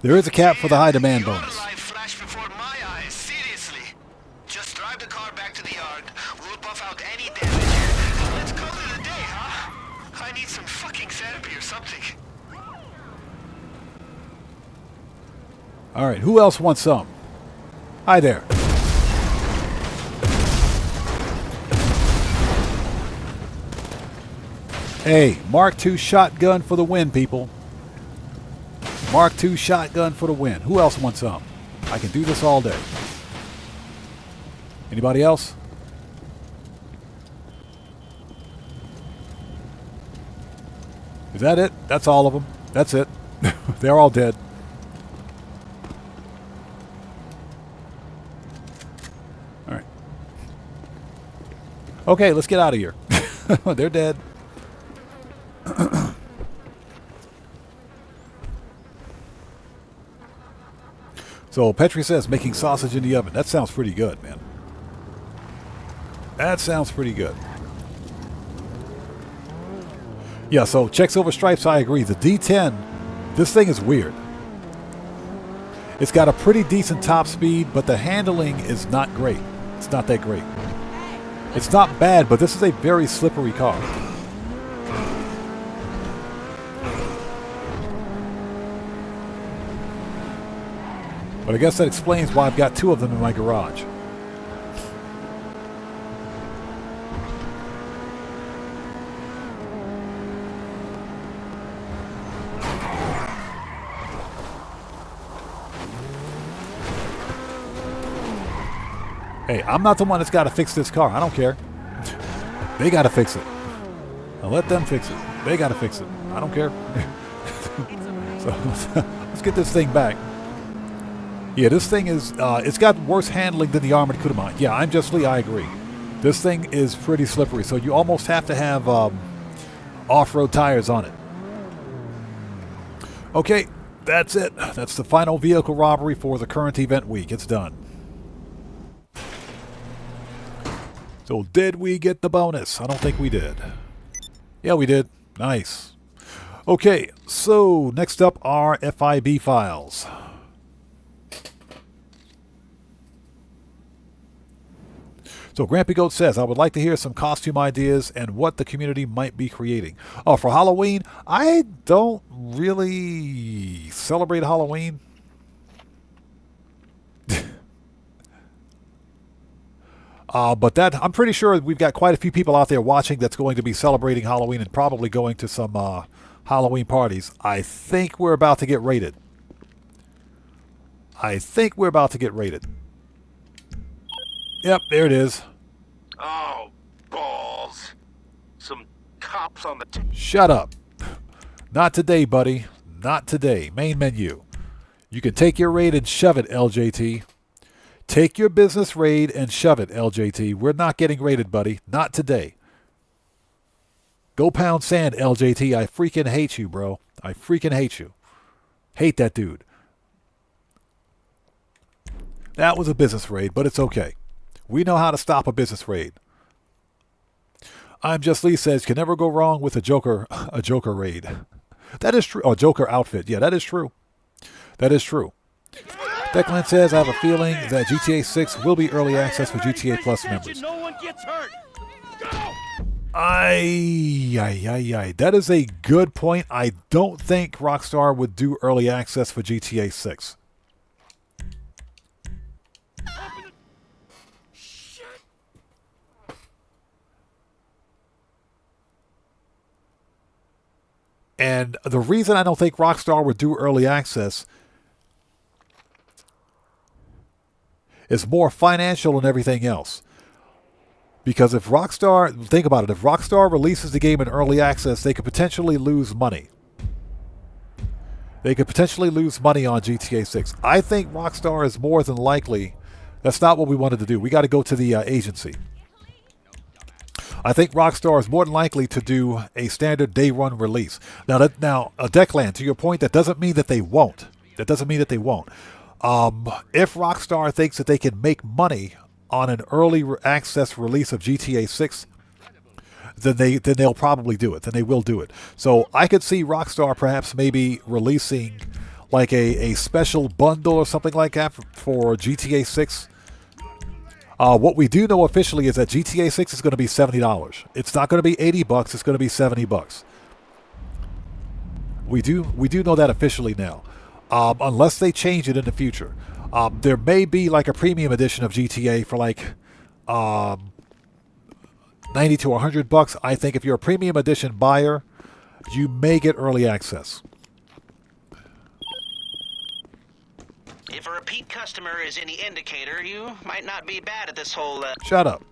There is a cap for the high demand bonus. Flash before my eyes. Seriously. Just drive the car back to the yard. We'll buff out any damage. And let's call it a day, huh? I need some fucking therapy or something. All right, who else wants some? Hi there. Hey, Mark II shotgun for the win, people. Mark II shotgun for the win. Who else wants some? I can do this all day. Anybody else? Is that it? That's all of them. That's it. They're all dead. All right. Okay, let's get out of here. They're dead. So Petri says making sausage in the oven. That sounds pretty good, man. That sounds pretty good. Yeah, so checks over stripes, I agree. The D10, this thing is weird. It's got a pretty decent top speed, but the handling is not great. It's not that great. It's not bad, but this is a very slippery car. But I guess that explains why I've got 2 of them in my garage. Hey, I'm not the one that's got to fix this car. I don't care. They got to fix it. Now let them fix it. They got to fix it. I don't care. So let's get this thing back. Yeah, this thing is, it's got worse handling than the Armored Kuruma. Yeah, I'm Just Lee, I agree. This thing is pretty slippery, so you almost have to have off-road tires on it. Okay, That's it. That's the final vehicle robbery for the current event week. It's done. So did we get the bonus? I don't think we did. Yeah, we did. Nice. Okay, so next up are FIB files. So Grampy Goat says, I would like to hear some costume ideas and what the community might be creating. Oh, for Halloween, I don't really celebrate Halloween. But that, I'm pretty sure we've got quite a few people out there watching that's going to be celebrating Halloween and probably going to some Halloween parties. I think we're about to get raided. Yep, there it is. Oh, balls. Some cops on the... Shut up. Not today, buddy. Not today. Main menu. You can take your raid and shove it, LJT. Take your business raid and shove it, LJT. We're not getting raided, buddy. Not today. Go pound sand, LJT. I freaking hate you, bro. I freaking hate you. Hate that dude. That was a business raid, but it's okay. We know how to stop a business raid. I'm Just Lee says, can never go wrong with a Joker raid. That is true. Oh, Joker outfit. Yeah, that is true. That is true. Declan says, I have a feeling that GTA 6 will be early access for GTA Plus members. No one gets hurt. Go! That is a good point. I don't think Rockstar would do early access for GTA 6. And the reason I don't think Rockstar would do early access is more financial than everything else. Because if Rockstar, think about it, if Rockstar releases the game in early access, they could potentially lose money. They could potentially lose money on GTA 6. I think Rockstar is more than likely, that's not what we wanted to do. We got to go to the agency. I think Rockstar is more than likely to do a standard day one release. Now, Declan, to your point, that doesn't mean that they won't. If Rockstar thinks that they can make money on an early access release of GTA 6, then they'll probably do it. Then they will do it. So I could see Rockstar perhaps maybe releasing like a special bundle or something like that for GTA 6. What we do know officially is that GTA 6 is going to be $70. It's not going to be $80. It's going to be $70. We do know that officially now, unless they change it in the future. There may be like a premium edition of GTA for like $90 to $100. I think if you're a premium edition buyer, you may get early access. If a repeat customer is any indicator, you might not be bad at this whole... Shut up.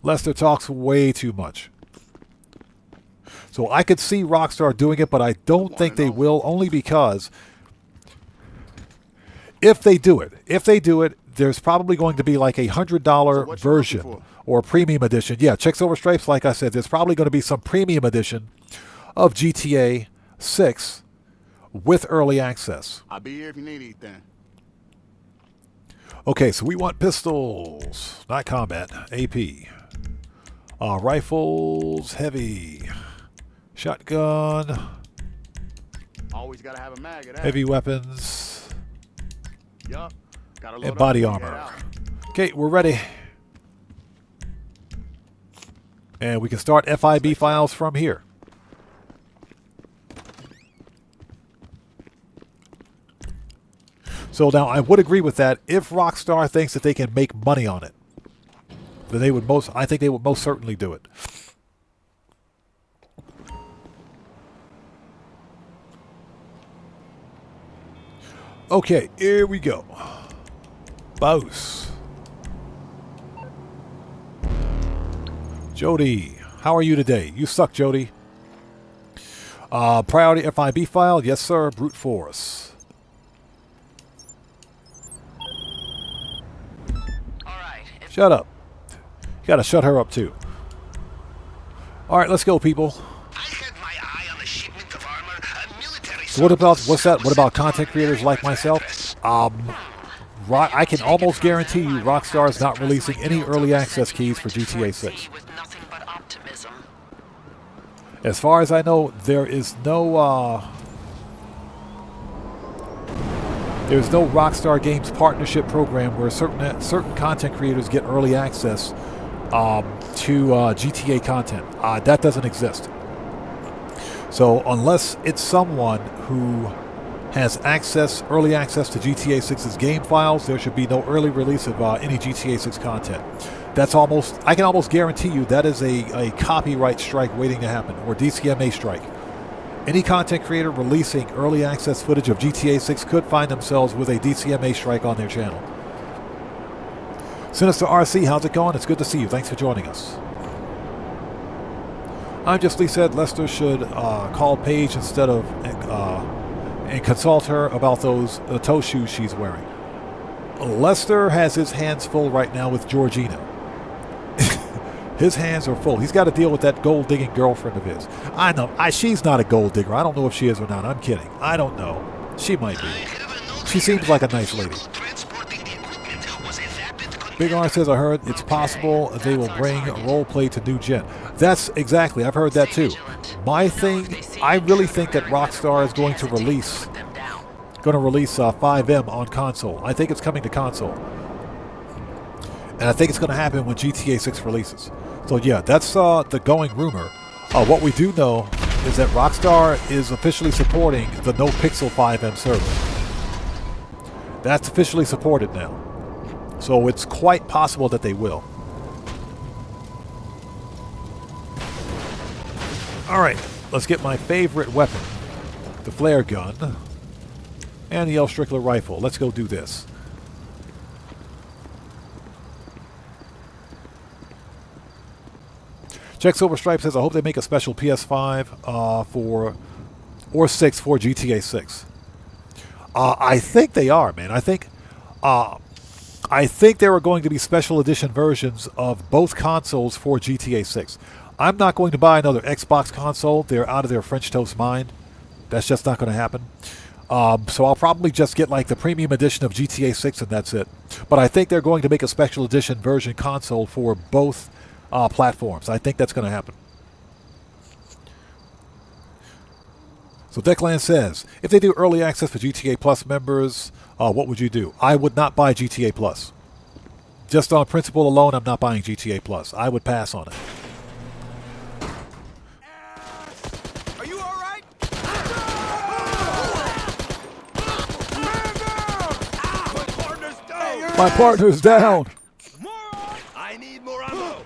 Lester talks way too much. So I could see Rockstar doing it, but I don't think they will, only because if they do it, there's probably going to be like a $100 version or premium edition. Yeah, Chicks Over Stripes, like I said, there's probably going to be some premium edition of GTA 6 with early access. I'll be here if you need anything. Okay, so we want pistols, not combat, AP. Rifles, heavy. Shotgun. Always gotta have a mag of that. Heavy weapons. Yup. Gotta load And up body before you armor. head out. Okay, we're ready. And we can start FIB files from here. So now I would agree with that if Rockstar thinks that they can make money on it. Then I think they would most certainly do it. Okay, here we go. Bouse. Jody, how are you today? You suck, Jody. Priority FIB file, yes sir, brute force. Shut up. You gotta shut her up too. Alright, let's go, people. I had my eye on a shipment of armor, a military So what about, what's that? What about content creators like myself? I can almost guarantee you Rockstar is not releasing any early access keys for GTA 6. As far as I know, there's no Rockstar Games partnership program where certain content creators get early access to GTA content. That doesn't exist. So unless it's someone who has early access to GTA 6's game files, there should be no early release of any GTA 6 content. I can almost guarantee you that is a copyright strike waiting to happen, or DCMA strike. Any content creator releasing early access footage of GTA 6 could find themselves with a DCMA strike on their channel. Sinister RC, how's it going? It's good to see you. Thanks for joining us. I just said Lester should call Paige instead of and consult her about those toe shoes she's wearing. Lester has his hands full right now with Georgina. His hands are full. He's got to deal with that gold-digging girlfriend of his. I know. She's not a gold digger. I don't know if she is or not. I'm kidding. I don't know. She might be. She seems like a nice lady. Big R says, I heard it's possible they will bring roleplay to new gen. That's exactly. I've heard that too. My thing, I really think that Rockstar is going to release 5M on console. I think it's coming to console. And I think it's going to happen when GTA 6 releases. So yeah, that's the going rumor. What we do know is that Rockstar is officially supporting the No Pixel 5M server. That's officially supported now. So it's quite possible that they will. Alright, let's get my favorite weapon. The flare gun. And the L. Strickler rifle. Let's go do this. Jack Silverstripe says, I hope they make a special PS5 or 6 for GTA 6. I think they are, man. I think there are going to be special edition versions of both consoles for GTA 6. I'm not going to buy another Xbox console. They're out of their French toast mind. That's just not going to happen. So I'll probably just get like the premium edition of GTA 6 and that's it. But I think they're going to make a special edition version console for both platforms. I think that's going to happen. So Declan says, if they do early access for GTA Plus members, what would you do? I would not buy GTA Plus. Just on principle alone, I'm not buying GTA Plus. I would pass on it. Are you all right? My partner's down. I need more ammo.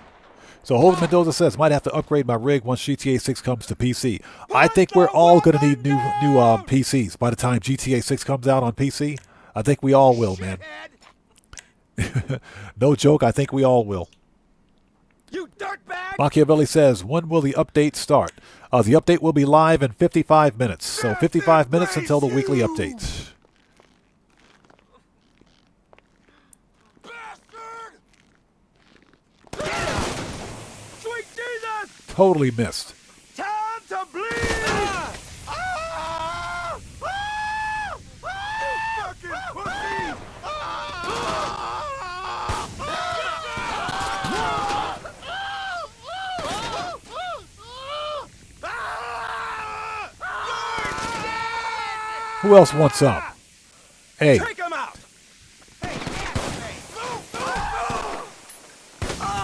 So Holden Mendoza says, might have to upgrade my rig once GTA 6 comes to PC. I think we're all going to need new PCs by the time GTA 6 comes out on PC. I think we all will, man. No joke, I think we all will. You dirtbag! Machiavelli says, when will the update start? The update will be live in 55 minutes. So 55 minutes until the weekly update. Sweet Jesus! Totally missed. Time to bleed! You fucking pussy! Who else wants some? Hey, Take him out!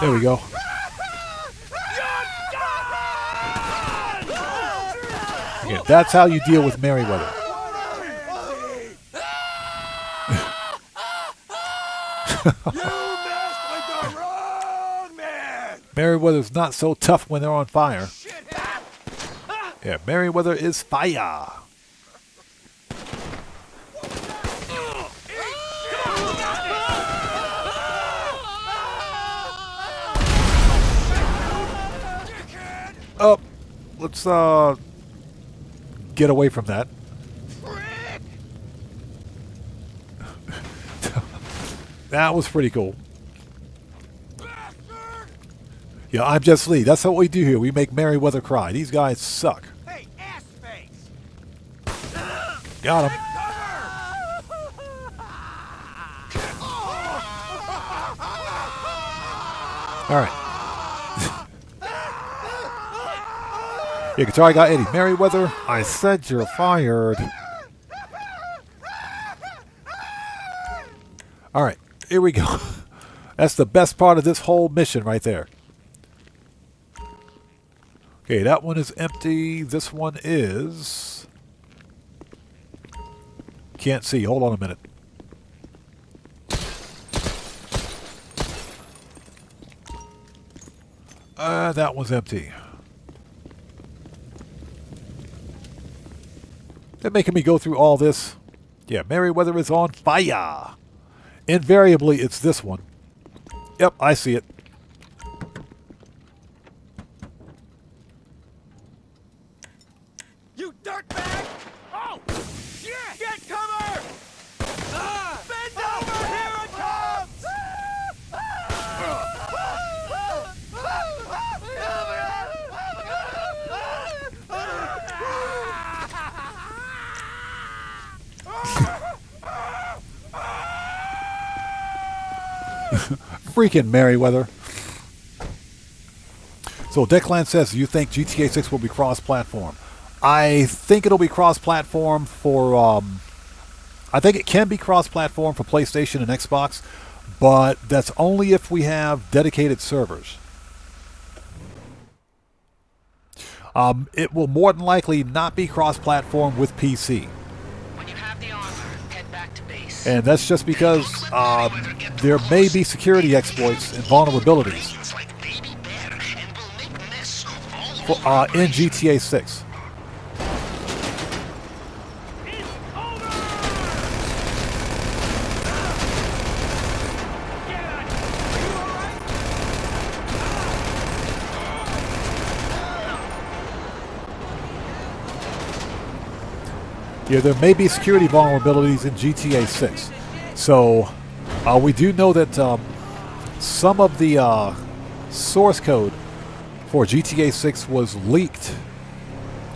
there we go. Yeah, that's how you deal with Merryweather. You messed with the wrong man! Merryweather's not so tough when they're on fire. Yeah, Merryweather is fire. Oh, let's get away from that. That was pretty cool. Yeah, I'm Jess Lee. That's what we do here. We make Merryweather cry. These guys suck. Hey, ass face! Got him. All right. Yeah, guitar got Eddie Merriweather. I said you're fired. All right, here we go. That's the best part of this whole mission right there. Okay, that one is empty. This one is... Can't see. Hold on a minute. That one's empty. They're making me go through all this. Yeah, Merriweather is on fire. Invariably, it's this one. Yep, I see it. You dirtbag! Oh! Shit! Get cover! Bend over! Here it comes! Freaking Merriweather. So Declan says, you think GTA 6 will be cross-platform? I think it'll be cross-platform for... I think it can be cross-platform for PlayStation and Xbox, but that's only if we have dedicated servers. It will more than likely not be cross-platform with PC. When you have the armor, head back to base. And that's just because there may be security exploits and vulnerabilities in GTA 6. Yeah, there may be security vulnerabilities in GTA 6. So, we do know that some of the source code for GTA 6 was leaked.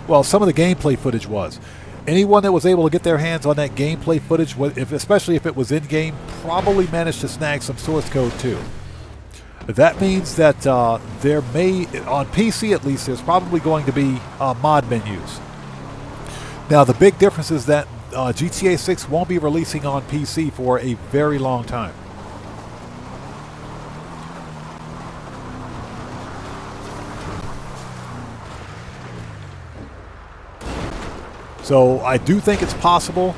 Well, some of the gameplay footage was. Anyone that was able to get their hands on that gameplay footage, especially if it was in-game, probably managed to snag some source code too. That means that there may, on PC at least, there's probably going to be mod menus. Now, the big difference is that GTA 6 won't be releasing on PC for a very long time. So, I do think it's possible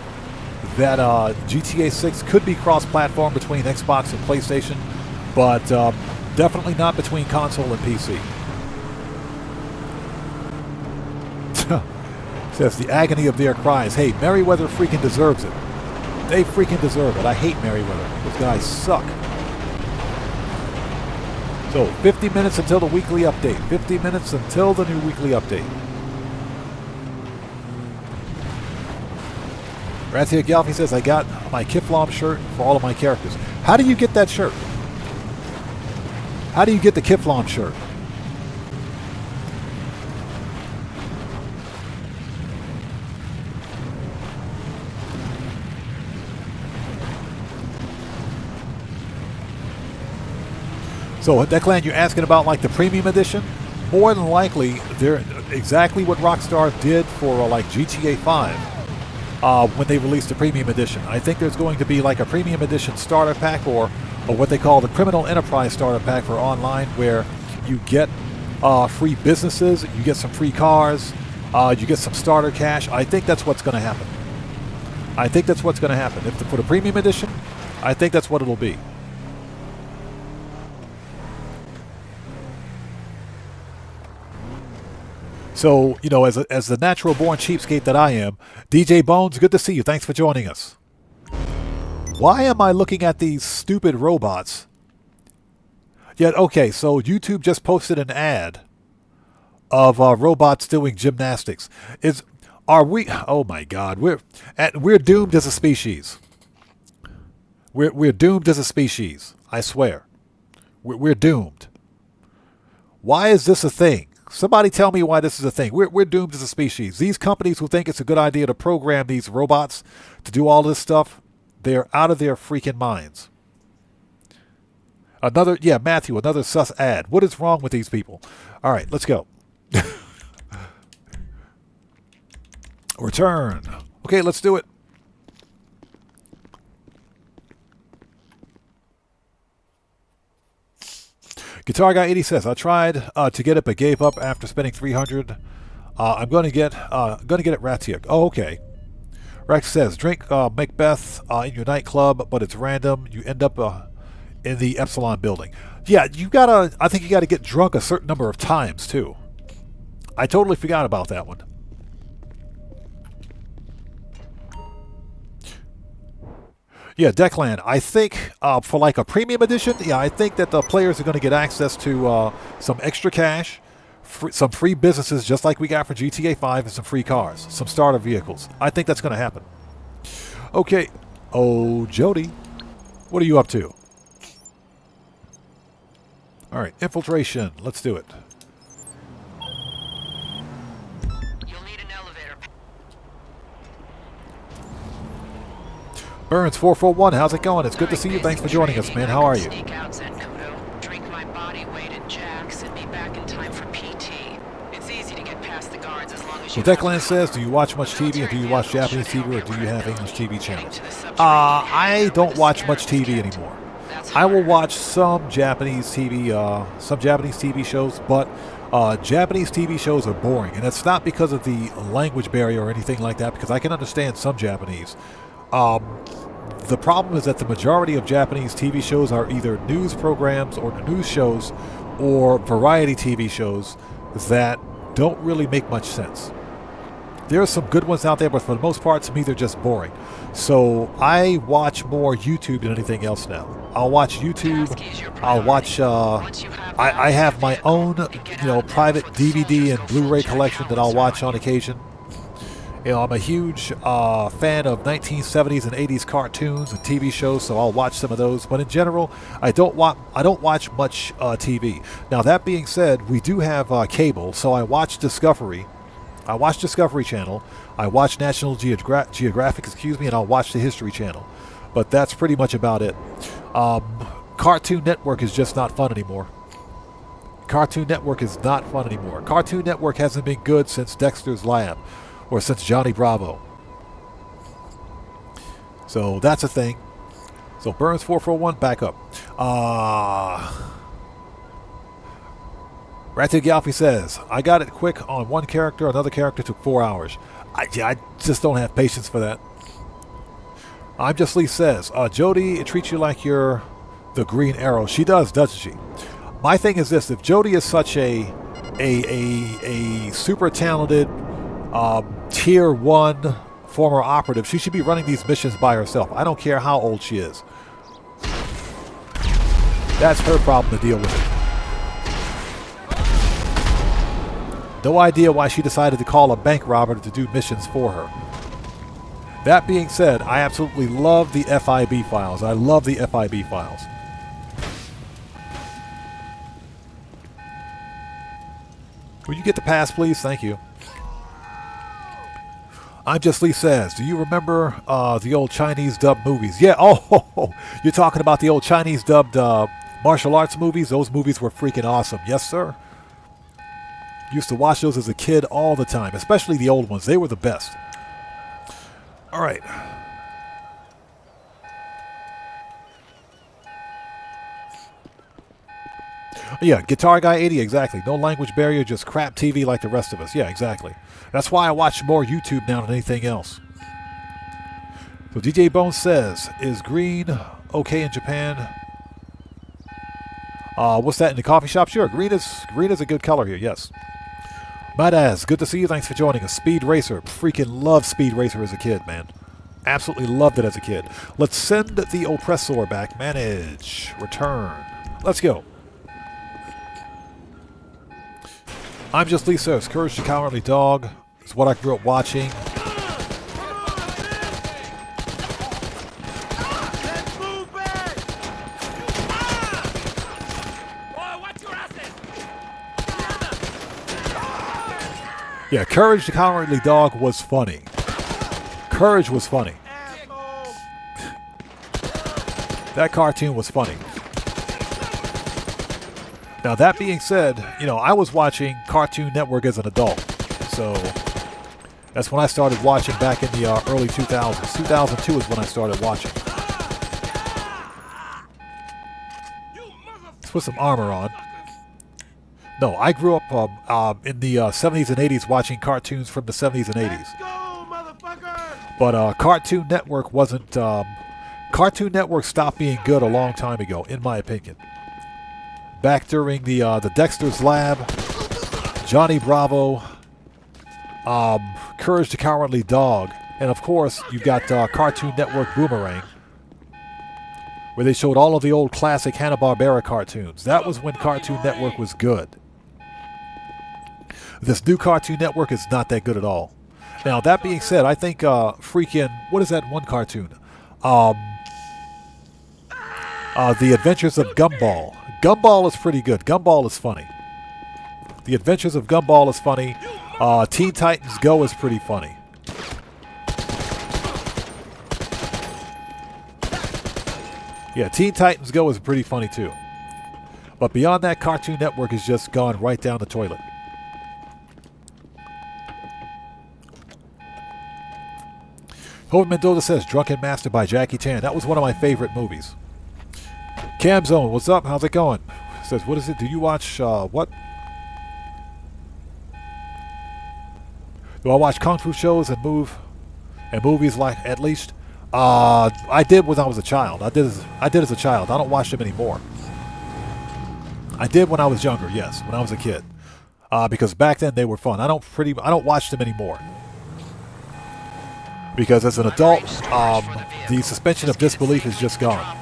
that GTA 6 could be cross-platform between Xbox and PlayStation, but definitely not between console and PC. Says the agony of their cries. Hey, Merriweather freaking deserves it. They freaking deserve it. I hate Merriweather. Those guys suck. So, 50 minutes until the weekly update. 50 minutes until the new weekly update. Ratia Galfi says, I got my Kiflam shirt for all of my characters. How do you get that shirt? How do you get the Kiflam shirt? So, Declan, you're asking about like the premium edition? More than likely, they're exactly what Rockstar did for like GTA 5 when they released the premium edition. I think there's going to be like a premium edition starter pack or what they call the Criminal Enterprise starter pack for online, where you get free businesses, you get some free cars, you get some starter cash. I think that's what's going to happen. I think that's what's going to happen. For the premium edition, I think that's what it'll be. So, you know, as the natural-born cheapskate that I am, DJ Bones, good to see you. Thanks for joining us. Why am I looking at these stupid robots? Yet, okay, so YouTube just posted an ad of robots doing gymnastics. Are we? Oh my God, we're doomed as a species. We're doomed as a species. I swear, we're doomed. Why is this a thing? Somebody tell me why this is a thing. We're doomed as a species. These companies who think it's a good idea to program these robots to do all this stuff, they're out of their freaking minds. Matthew, another sus ad. What is wrong with these people? All right, let's go. Return. Okay, let's do it. Guitar Guy 80 says, I tried to get it but gave up after spending $300. I'm gonna get it Ratia. Oh, okay. Rex says, drink Macbeth in your nightclub, but it's random. You end up in the Epsilon building. Yeah, I think you gotta get drunk a certain number of times too. I totally forgot about that one. Yeah, Declan, I think for like a premium edition, yeah, I think that the players are going to get access to some extra cash, some free businesses just like we got for GTA 5, and some free cars, some starter vehicles. I think that's going to happen. Okay. Oh, Jody, what are you up to? All right, infiltration. Let's do it. You'll need an elevator. Burns 441, how's it going? It's good to see you. Thanks for joining us, man. How are you? Sneak out, said Kudo. Drink my body weight in Jack's and be back in time for PT. It's easy to get past the guards as long as you. So Declan says, do you watch much TV, and do you watch Japanese TV, or do you have English TV channels? I don't watch much TV anymore. I will watch some Japanese TV shows, but Japanese TV shows are boring, and it's not because of the language barrier or anything like that, because I can understand some Japanese. The problem is that the majority of Japanese TV shows are either news programs or news shows or variety TV shows that don't really make much sense. There are some good ones out there, but for the most part, to me, they're just boring. So I watch more YouTube than anything else now. I'll watch YouTube. I'll watch. I have my own, private DVD and Blu-ray collection that I'll watch on occasion. I'm a huge fan of 1970s and 80s cartoons and TV shows, so I'll watch some of those. But in general, I don't watch much TV. Now that being said, we do have cable, so I watch Discovery. I watch Discovery Channel. I watch National Geographic, and I'll watch the History Channel. But that's pretty much about it. Cartoon Network is just not fun anymore. Cartoon Network is not fun anymore. Cartoon Network hasn't been good since Dexter's Lab. Or since Johnny Bravo. So that's a thing. So Burns 441, back up. Ratu Galfi says, I got it quick on one character, another character took 4 hours. I just don't have patience for that. I'm Just Lee says, Jody treats you like you're the Green Arrow. She does, doesn't she? My thing is this, if Jody is such a super talented Tier 1 former operative, she should be running these missions by herself. I don't care how old she is. That's her problem to deal with. No idea why she decided to call a bank robber to do missions for her. That being said, I absolutely love the FIB files. I love the FIB files. Will you get the pass, please? Thank you. I'm Just Lee says, do you remember the old Chinese dubbed movies? Yeah, you're talking about the old Chinese dubbed martial arts movies? Those movies were freaking awesome. Yes, sir. Used to watch those as a kid all the time, especially the old ones. They were the best. All right. Yeah, Guitar Guy 80, exactly. No language barrier, just crap TV like the rest of us. Yeah, exactly. That's why I watch more YouTube now than anything else. So DJ Bones says, is green okay in Japan? What's that, in the coffee shop? Sure, green is a good color here, yes. Madaz, good to see you. Thanks for joining us. Speed Racer. Freaking loved Speed Racer as a kid, man. Absolutely loved it as a kid. Let's send the oppressor back. Manage. Return. Let's go. I'm Just Lee says, Courage the Cowardly Dog is what I grew up watching. Let's move back! Boy, watch your asses! Yeah, Courage the Cowardly Dog was funny. Courage was funny. That cartoon was funny. Now, that being said, you know, I was watching Cartoon Network as an adult. So, that's when I started watching back in the early 2000s. 2002 is when I started watching. Let's put some armor on. No, I grew up in the 70s and 80s watching cartoons from the 70s and 80s. But Cartoon Network wasn't... Cartoon Network stopped being good a long time ago, in my opinion. Back during the Dexter's Lab, Johnny Bravo, Courage the Cowardly Dog, and of course, you've got Cartoon Network Boomerang, where they showed all of the old classic Hanna-Barbera cartoons. That was when Cartoon Network was good. This new Cartoon Network is not that good at all. Now, that being said, I think freaking... What is that one cartoon? The Adventures of Gumball. Gumball is pretty good. Gumball is funny. The Adventures of Gumball is funny. Teen Titans Go is pretty funny. Yeah, Teen Titans Go is pretty funny too. But beyond that, Cartoon Network has just gone right down the toilet. Hope Mendoza says Drunken Master by Jackie Chan. That was one of my favorite movies. Cam Zone, what's up? How's it going? Says, what is it? Do you watch, what? Do I watch kung fu shows and movies like, at least? I did when I was a child. I did as a child. I don't watch them anymore. I did when I was younger, yes, when I was a kid. Because back then they were fun. I don't watch them anymore. Because as an adult, the suspension of disbelief is just gone.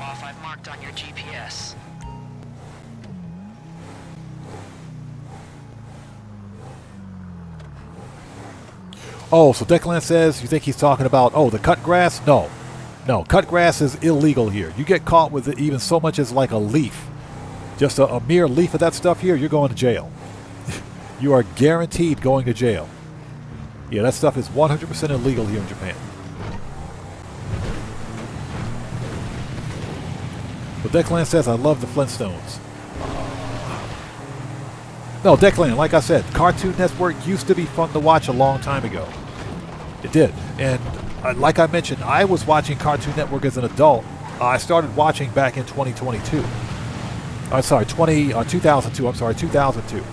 Oh, so Declan says, you think he's talking about, oh, the cut grass? No. No, cut grass is illegal here. You get caught with it even so much as like a leaf. Just a mere leaf of that stuff here, you're going to jail. You are guaranteed going to jail. Yeah, that stuff is 100% illegal here in Japan. But Declan says, I love the Flintstones. No, Declan, like I said, Cartoon Network used to be fun to watch a long time ago. It did. And like I mentioned, I was watching Cartoon Network as an adult. I started watching back in 2022. I'm sorry, 2002. I'm sorry, 2002.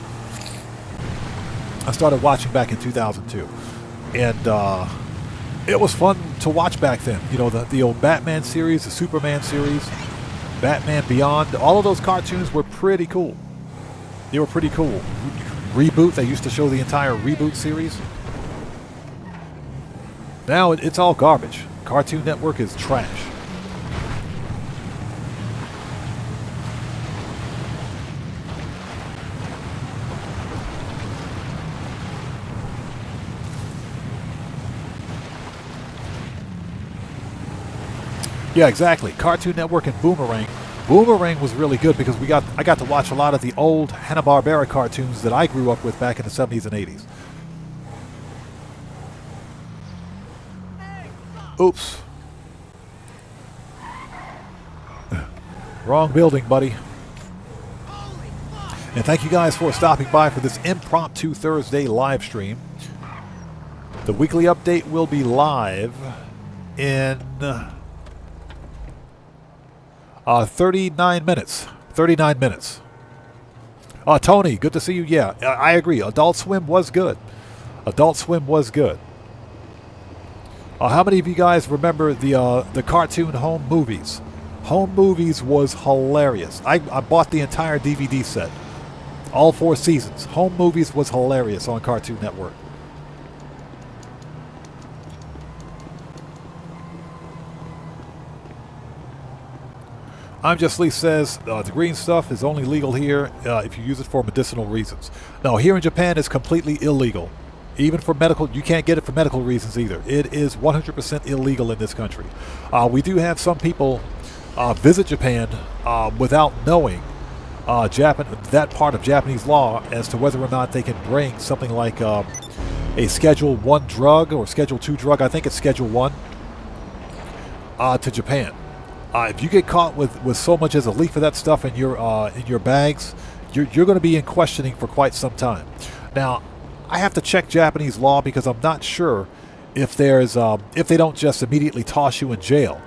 I started watching back in 2002. And it was fun to watch back then. You know, the old Batman series, the Superman series, Batman Beyond. All of those cartoons were pretty cool. They were pretty cool. Reboot, they used to show the entire Reboot series. Now it's all garbage. Cartoon Network is trash. Yeah, exactly. Cartoon Network and Boomerang. Boomerang was really good because I got to watch a lot of the old Hanna-Barbera cartoons that I grew up with back in the 70s and 80s. Oops. Wrong building, buddy. And thank you guys for stopping by for this impromptu Thursday live stream. The weekly update will be live in 39 minutes. 39 minutes. Tony, good to see you. Yeah, I agree. Adult Swim was good. Adult Swim was good. How many of you guys remember the cartoon Home Movies? Home Movies was hilarious. I bought the entire DVD set. All 4 seasons. Home Movies was hilarious on Cartoon Network. I'm Just Lee says the green stuff is only legal here if you use it for medicinal reasons. No, here in Japan it's completely illegal. Even for medical, you can't get it for medical reasons either. It is 100% illegal in this country. We do have some people visit Japan without knowing that part of Japanese law as to whether or not they can bring something like a Schedule 1 drug or Schedule 2 drug, I think it's Schedule 1, to Japan. If you get caught with so much as a leaf of that stuff in your bags, you're going to be in questioning for quite some time. Now, I have to check Japanese law because I'm not sure if they don't just immediately toss you in jail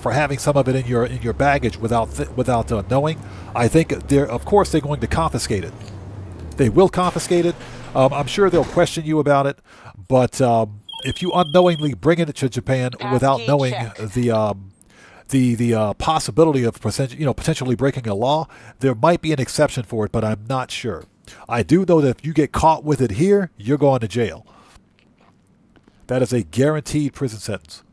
for having some of it in your baggage without knowing. I think of course they're going to confiscate it. They will confiscate it. I'm sure they'll question you about it, but if you unknowingly bring it to Japan without knowing the possibility of potentially breaking a law, there might be an exception for it, but I'm not sure. I do know that if you get caught with it here, you're going to jail. That is a guaranteed prison sentence.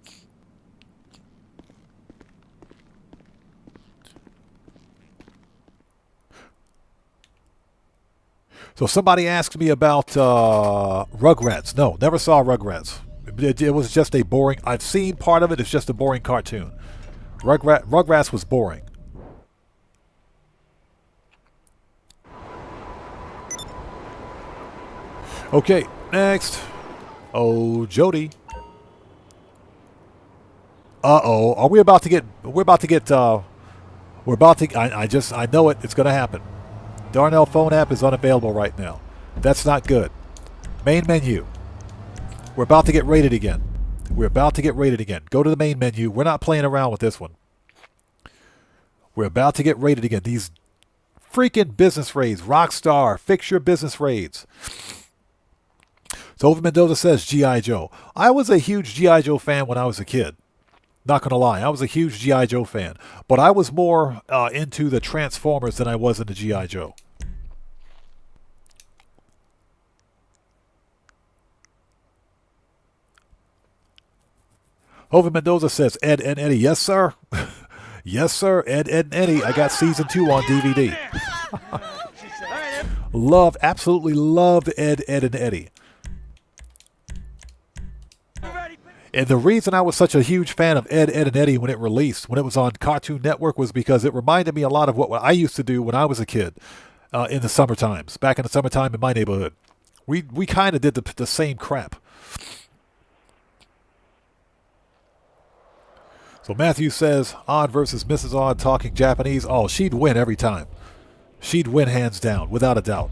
So somebody asked me about Rugrats. No, never saw Rugrats. It was just a boring... I've seen part of it. It's just a boring cartoon. Rugrats was boring. Okay, next. Oh, Jody. Uh-oh. Are we about to get... I know it. It's going to happen. Darnell phone app is unavailable right now. That's not good. Main menu. We're about to get rated again. We're about to get rated again. Go to the main menu. We're not playing around with this one. We're about to get rated again. These freaking business raids. Rockstar. Fix your business raids. So Over Mendoza says G.I. Joe. I was a huge G.I. Joe fan when I was a kid. Not going to lie. I was a huge G.I. Joe fan. But I was more into the Transformers than I was into G.I. Joe. Over Mendoza says Ed and Eddie. Yes, sir. Yes, sir. Ed and Eddie. I got season 2 on DVD. Absolutely loved Ed and Eddie. And the reason I was such a huge fan of Ed and Eddie when it released, when it was on Cartoon Network, was because it reminded me a lot of what I used to do when I was a kid in the summer times. Back in the summertime in my neighborhood. We kind of did the same crap. So Matthew says, Odd versus Mrs. Odd talking Japanese. Oh, she'd win every time. She'd win hands down, without a doubt.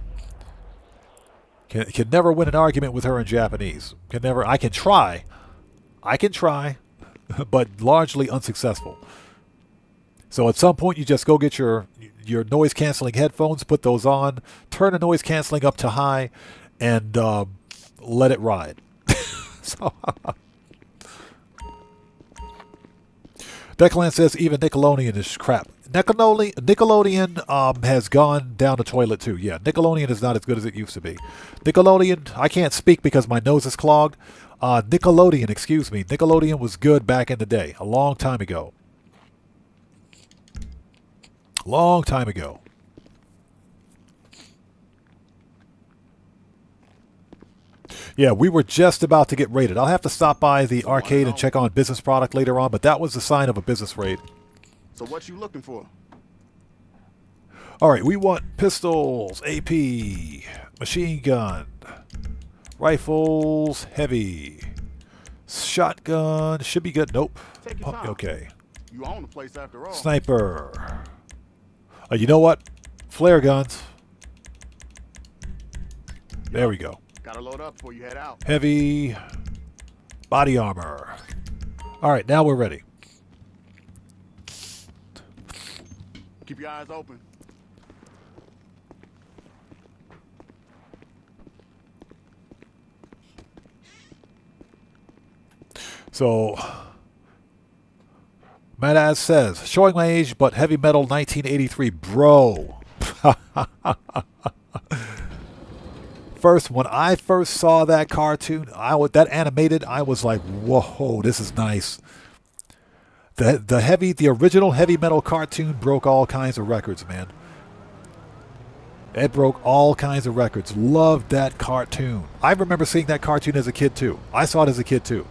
Can never win an argument with her in Japanese. I can try, but largely unsuccessful. So at some point, you just go get your noise-canceling headphones, put those on, turn the noise-canceling up to high, and let it ride. So, Declan says even Nickelodeon is crap. Nickelodeon has gone down the toilet too. Yeah, Nickelodeon is not as good as it used to be. Nickelodeon, I can't speak because my nose is clogged. Nickelodeon was good back in the day, a long time ago. Long time ago. Yeah, we were just about to get rated. I'll have to stop by the arcade and check on business product later on, but that was the sign of a business raid. So what you looking for? All right, we want pistols, AP, machine gun, rifles, heavy, shotgun, should be good. Nope. Okay. You own the place after all. Sniper. You know what? Flare guns. There we go. Gotta load up before you head out. Heavy body armor. All right, now we're ready. Keep your eyes open. So, Madaz says, showing my age, but heavy metal 1983, bro. When I first saw that cartoon, that animated, I was like, whoa, this is nice. The original heavy metal cartoon broke all kinds of records, man. It broke all kinds of records. Loved that cartoon. I remember seeing that cartoon as a kid too. I saw it as a kid too.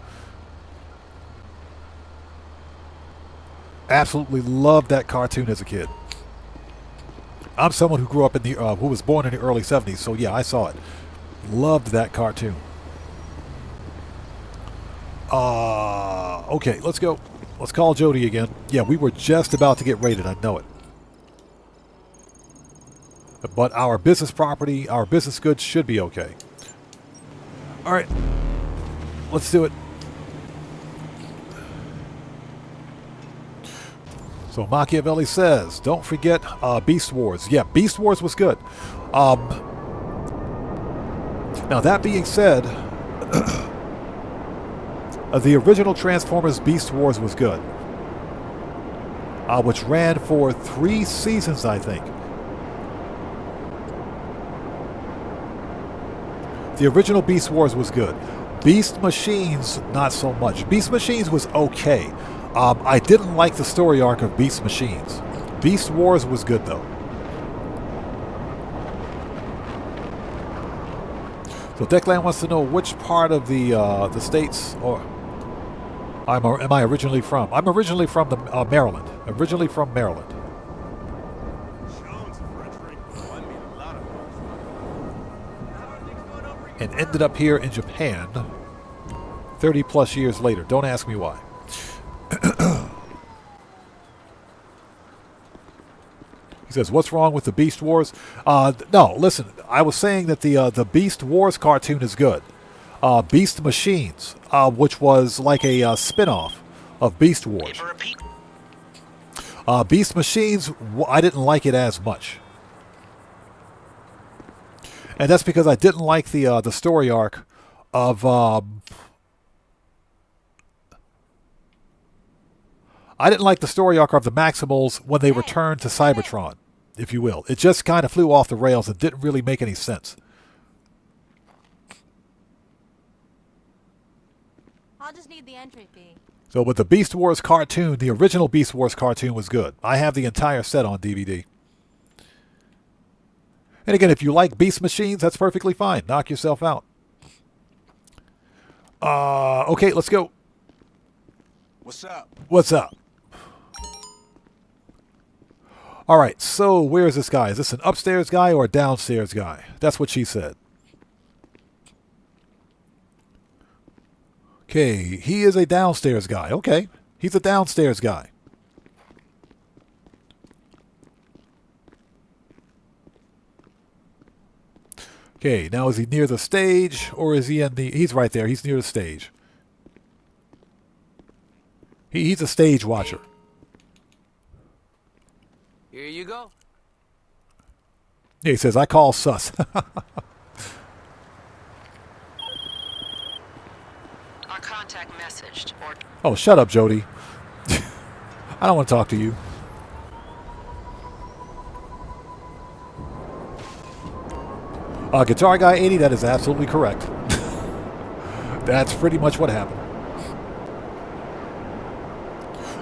Absolutely loved that cartoon as a kid. I'm someone who grew up who was born in the early 70s, so yeah, I saw it. Loved that cartoon. Okay, let's go. Let's call Jody again. Yeah, we were just about to get raided. I know it. But our business property, our business goods should be okay. All right. Let's do it. So Machiavelli says, don't forget Beast Wars. Yeah, Beast Wars was good. Now, that being said, the original Transformers Beast Wars was good, which ran for 3 seasons, I think. The original Beast Wars was good. Beast Machines, not so much. Beast Machines was okay. I didn't like the story arc of Beast Machines. Beast Wars was good, though. So Declan wants to know which part of the states or am I originally from? I'm originally from the Maryland. Originally from Maryland. And ended up here in Japan 30 plus years later. Don't ask me why. He says, what's wrong with the Beast Wars? No, listen, I was saying that the Beast Wars cartoon is good. Beast Machines, which was like a spin-off of Beast Wars. Beast Machines, I didn't like it as much. And that's because I didn't like the story arc of... I didn't like the story arc of the Maximals when they returned to Cybertron, if you will. It just kind of flew off the rails and didn't really make any sense. I'll just need the entry fee. So with the Beast Wars cartoon, the original Beast Wars cartoon was good. I have the entire set on DVD. And again, if you like Beast Machines, that's perfectly fine. Knock yourself out. Okay, let's go. What's up? What's up? All right, so where is this guy? Is this an upstairs guy or a downstairs guy? That's what she said. Okay, he is a downstairs guy. Okay, he's a downstairs guy. Okay, now is he near the stage or is he in the... He's right there. He's near the stage. He's a stage watcher. Here you go. Yeah, he says, I call sus. Our contact messaged or Oh, shut up, Jody. I don't want to talk to you. Guitar Guy 80, that is absolutely correct. That's pretty much what happened.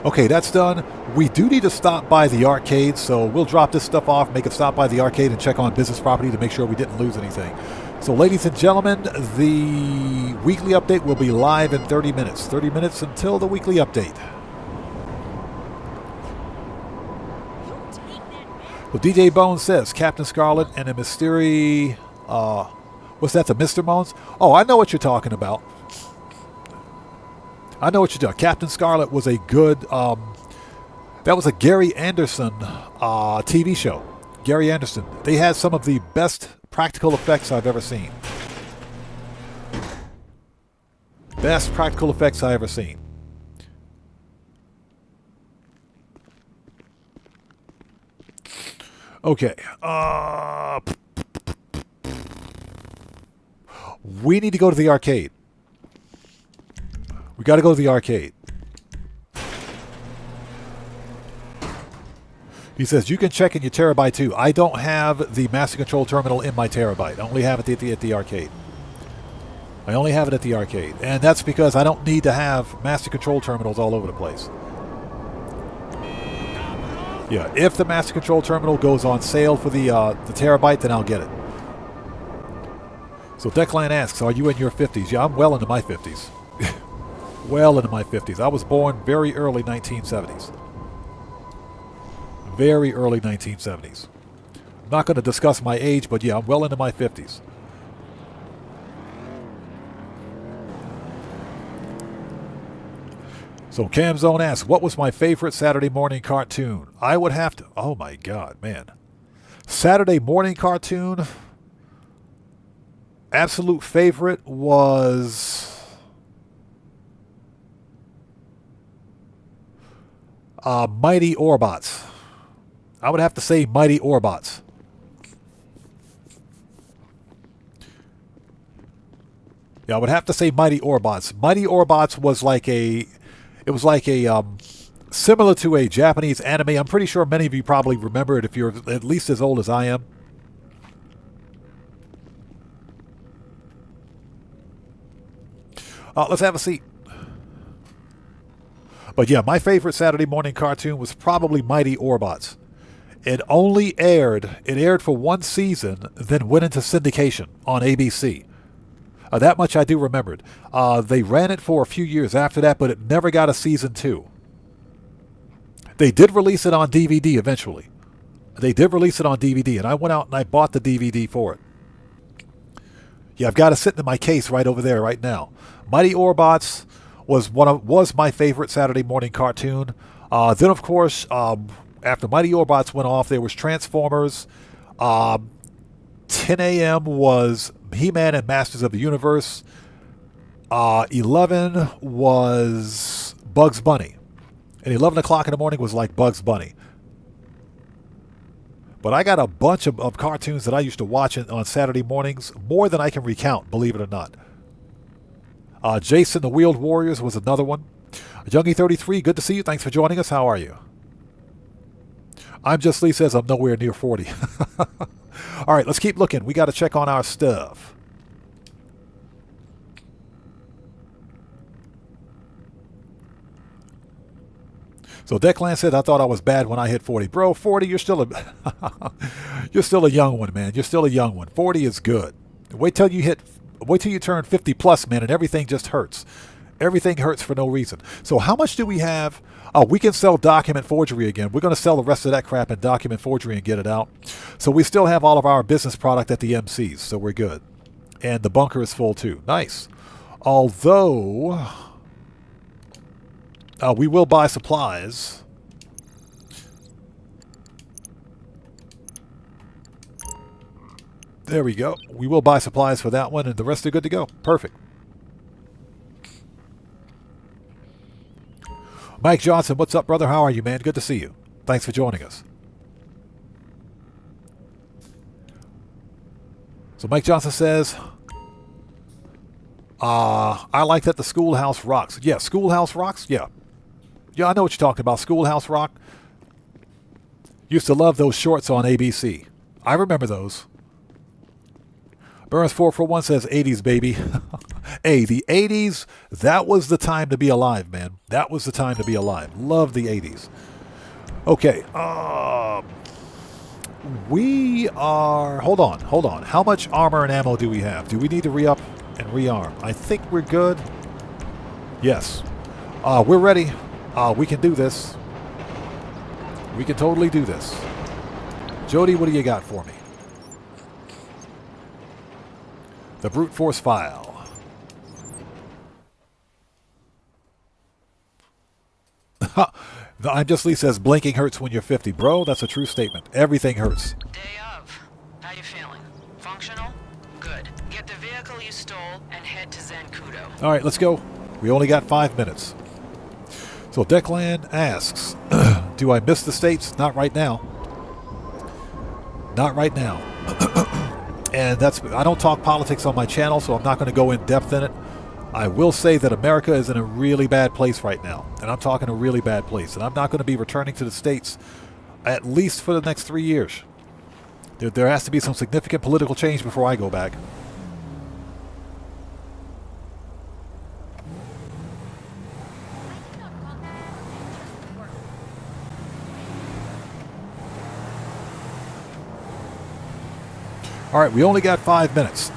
Okay, that's done. We do need to stop by the arcade, so we'll drop this stuff off, make a stop by the arcade, and check on business property to make sure we didn't lose anything. So, ladies and gentlemen, the weekly update will be live in 30 minutes. 30 minutes until the weekly update. Well, DJ Bones says, Captain Scarlet and a mystery... what's that, the Mr. Bones? Oh, I know what you're talking about. I know what you're doing. Captain Scarlet was a good, that was a Gary Anderson TV show. Gary Anderson. They had some of the best practical effects I've ever seen. Best practical effects I ever seen. Okay. We need to go to the arcade. We got to go to the arcade. He says, you can check in your terabyte too. I don't have the master control terminal in my terabyte. I only have it at the arcade. I only have it at the arcade. And that's because I don't need to have master control terminals all over the place. Yeah, if the master control terminal goes on sale for the terabyte, then I'll get it. So Declan asks, are you in your 50s? Yeah, I'm well into my 50s. Well into my 50s. I was born very early 1970s. Very early 1970s. I'm not going to discuss my age, but yeah, I'm well into my 50s. So Camzone asks, what was my favorite Saturday morning cartoon? I would have to... Oh my God, man. Saturday morning cartoon... Absolute favorite was... Mighty Orbots. I would have to say Mighty Orbots. Yeah, I would have to say Mighty Orbots. Mighty Orbots was like a... It was like a... similar to a Japanese anime. I'm pretty sure many of you probably remember it if you're at least as old as I am. Let's have a seat. But yeah, my favorite Saturday morning cartoon was probably Mighty Orbots. It aired for one season, then went into syndication on ABC. That much I do remember. They ran it for a few years after that, but it never got a season 2. They did release it on DVD eventually. They did release it on DVD, and I went out and I bought the DVD for it. Yeah, I've got it sitting in my case right over there right now. Mighty Orbots was my favorite Saturday morning cartoon. Then, of course, after Mighty Orbots went off, there was Transformers. 10 a.m. was He-Man and Masters of the Universe. 11 was Bugs Bunny. And 11 o'clock in the morning was like Bugs Bunny. But I got a bunch of cartoons that I used to watch on Saturday mornings, more than I can recount, believe it or not. Jason the Wheeled Warriors was another one. Youngie33, good to see you. Thanks for joining us. How are you? I'm Just Lee says I'm nowhere near 40. All right, let's keep looking. We got to check on our stuff. So Declan said, I thought I was bad when I hit 40. Bro, 40, you're still a young one, man. You're still a young one. 40 is good. Wait till you turn 50 plus, man, and everything just hurts. Everything hurts for no reason. So how much do we have? We can sell document forgery again. We're going to sell the rest of that crap in document forgery and get it out. So we still have all of our business product at the MCs, so we're good. And the bunker is full too. Nice. Although... we will buy supplies. There we go. We will buy supplies for that one, and the rest are good to go. Perfect. Mike Johnson, what's up, brother? How are you, man? Good to see you. Thanks for joining us. So Mike Johnson says, I like that the Schoolhouse rocks. Yeah, Schoolhouse rocks? Yeah. Yeah, I know what you're talking about. Schoolhouse Rock. Used to love those shorts on ABC. I remember those. Burns441 says 80s, baby. Hey, the 80s, that was the time to be alive, man. That was the time to be alive. Love the 80s. Okay. We are... Hold on. How much armor and ammo do we have? Do we need to re-up and rearm? I think we're good. Yes. We're ready. We can do this. We can totally do this. Jody, what do you got for me? The brute force file. I'm Just Lee says blinking hurts when you're 50. Bro, that's a true statement. Everything hurts. Day of. How you feeling? Functional? Good. Get the vehicle you stole and head to Zancudo. All right, let's go. We only got 5 minutes. So Declan asks, do I miss the States? Not right now. Not right now. And I don't talk politics on my channel, so I'm not going to go in depth in it. I will say that America is in a really bad place right now. And I'm talking a really bad place. And I'm not going to be returning to the States at least for the next 3 years. There has to be some significant political change before I go back. All right, we only got 5 minutes.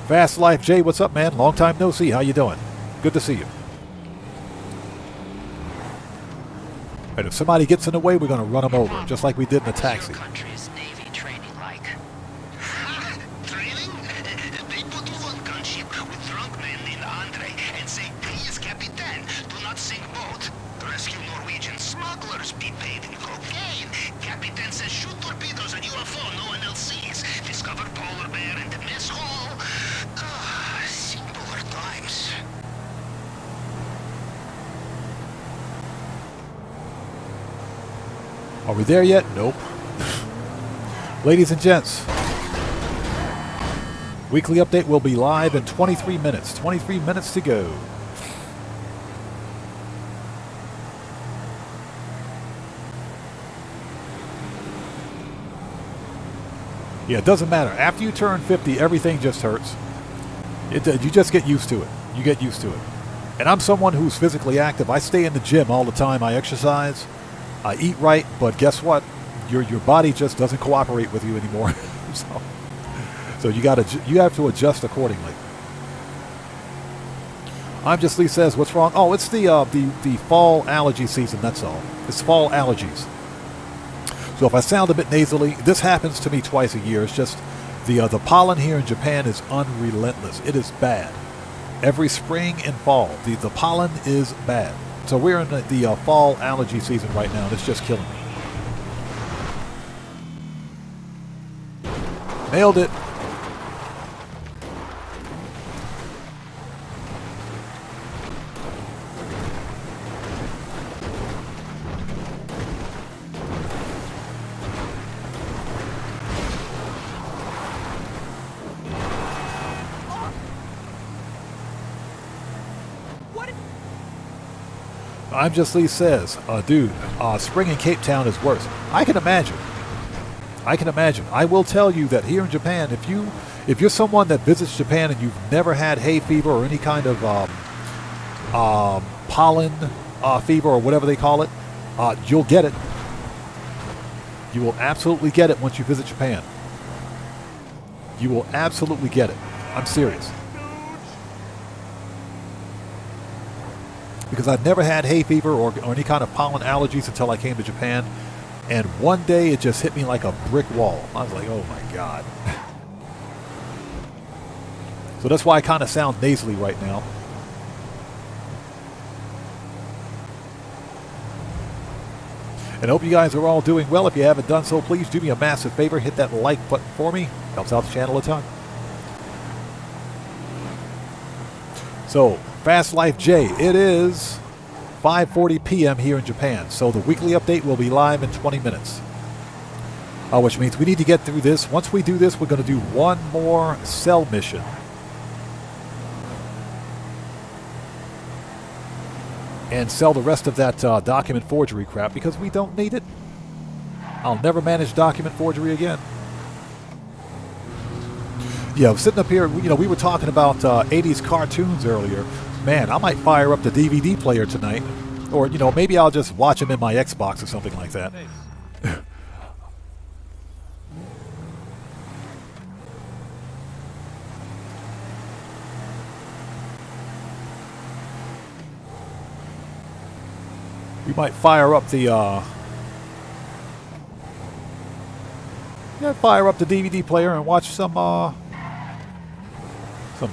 Fast Life Jay, what's up, man? Long time no see. How you doing? Good to see you. And if somebody gets in the way, we're going to run them over, just like we did in the taxi. Country's Navy training like. Training? They put one gunship Are we there yet? Nope. Ladies and gents, weekly update will be live in 23 minutes. 23 minutes to go. Yeah, it doesn't matter. After you turn 50, everything just hurts. You just get used to it. You get used to it. And I'm someone who's physically active. I stay in the gym all the time. I exercise. I eat right. But guess what? Your body just doesn't cooperate with you anymore. So you have to adjust accordingly. I'm Just Lee says, what's wrong? Oh, it's the fall allergy season. That's all. It's fall allergies. So if I sound a bit nasally, this happens to me twice a year. It's just the pollen here in Japan is unrelentless. It is bad. Every spring and fall, the pollen is bad. So we're in the fall allergy season right now, and it's just killing me. Nailed it. I'm Just Lee says, dude, spring in Cape Town is worse. I can imagine. I will tell you that here in Japan, if you're someone that visits Japan and you've never had hay fever or any kind of pollen fever or whatever they call it, you'll get it. You will absolutely get it once you visit Japan. You will absolutely get it. I'm serious. Because I've never had hay fever or any kind of pollen allergies until I came to Japan. And one day it just hit me like a brick wall. I was like, oh my God. So that's why I kind of sound nasally right now. And I hope you guys are all doing well. If you haven't done so, please do me a massive favor. Hit that like button for me. Helps out the channel a ton. So, Fast Life J, it is 5:40 p.m. here in Japan. So the weekly update will be live in 20 minutes. Which means we need to get through this. Once we do this, we're going to do one more cell mission. And sell the rest of that document forgery crap because we don't need it. I'll never manage document forgery again. Yeah, sitting up here, we were talking about 80s cartoons earlier. Man, I might fire up the DVD player tonight. Or, maybe I'll just watch them in my Xbox or something like that. We might fire up the DVD player and watch some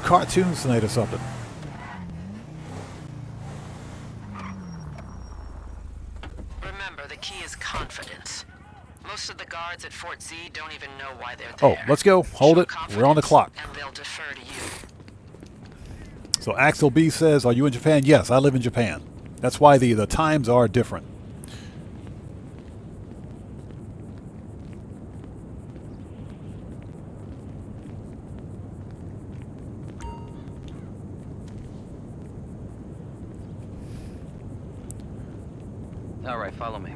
cartoons tonight or something. Remember, the key is confidence. Most of the guards at Fort Z don't even know why they're there. Oh, let's go. Hold it. We're on the clock. And they'll defer to you. So Axel B says, are you in Japan? Yes, I live in Japan. That's why the times are different. All right, follow me.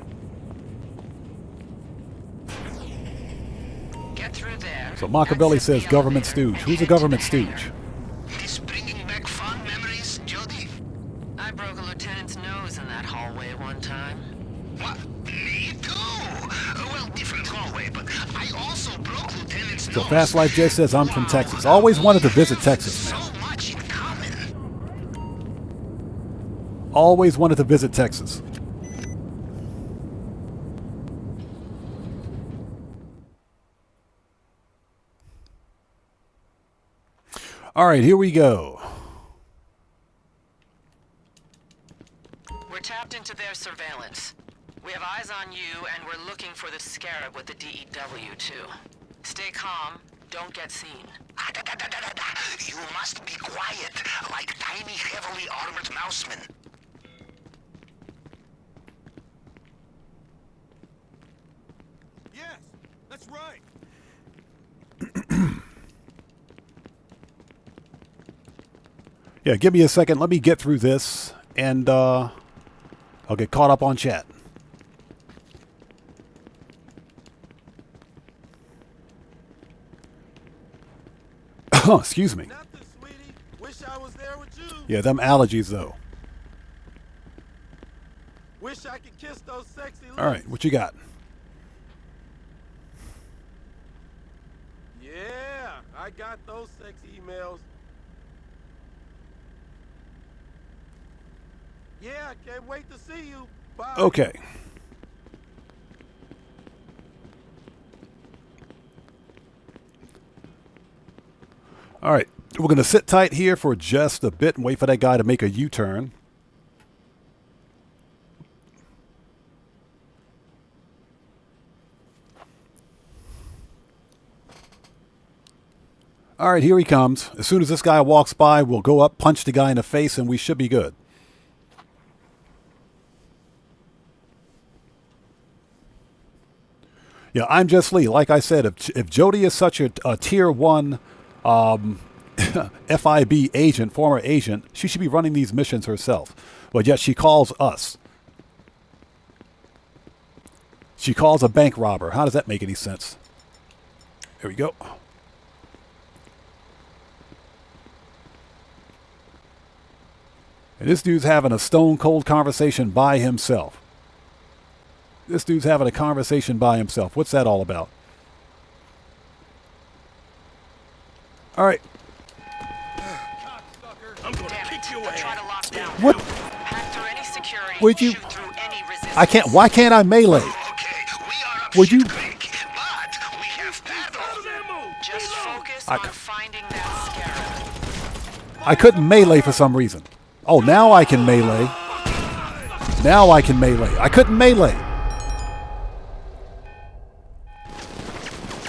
Get through there. So Machiavelli says government stooge. Who's a government stooge? This bringing back fond memories, Jody? I broke a lieutenant's nose in that hallway one time. What? Me too? Well, different hallway, but I also broke Lieutenant's nose. So Fast Life J says I'm from Texas. Always wanted to visit Texas, man. So much in common. Always wanted to visit Texas. All right, here we go. We're tapped into their surveillance. We have eyes on you, and we're looking for the scarab with the DEW, too. Stay calm. Don't get seen. You must be quiet, like tiny, heavily armored mousemen. right. Yeah, give me a second. Let me get through this, and I'll get caught up on chat. Oh, excuse me. Nothing, sweetie. Wish I was there with you. Yeah, them allergies, though. Wish I could kiss those sexy lips. All right, what you got? Yeah, I got those sexy emails. Yeah, I can't wait to see you. Bye. Okay. All right, we're going to sit tight here for just a bit and wait for that guy to make a U-turn. All right, here he comes. As soon as this guy walks by, we'll go up, punch the guy in the face, and we should be good. Yeah, I'm just Lee. Like I said, if Jody is such a tier 1 FIB agent, former agent, she should be running these missions herself. But yet she calls us. She calls a bank robber. How does that make any sense? Here we go. And this dude's having a stone cold conversation by himself. This dude's having a conversation by himself. What's that all about? All right. I'm gonna kick your ass. Try to lock down. What? Hack through any security. Would you? Shoot through any resistance. I can't. Why can't I melee? Okay, we are up Would you? quick, but we have paddles. Just focus I on c- finding that scarab. I couldn't melee for some reason. Oh, now I can melee. Now I can melee. I couldn't melee.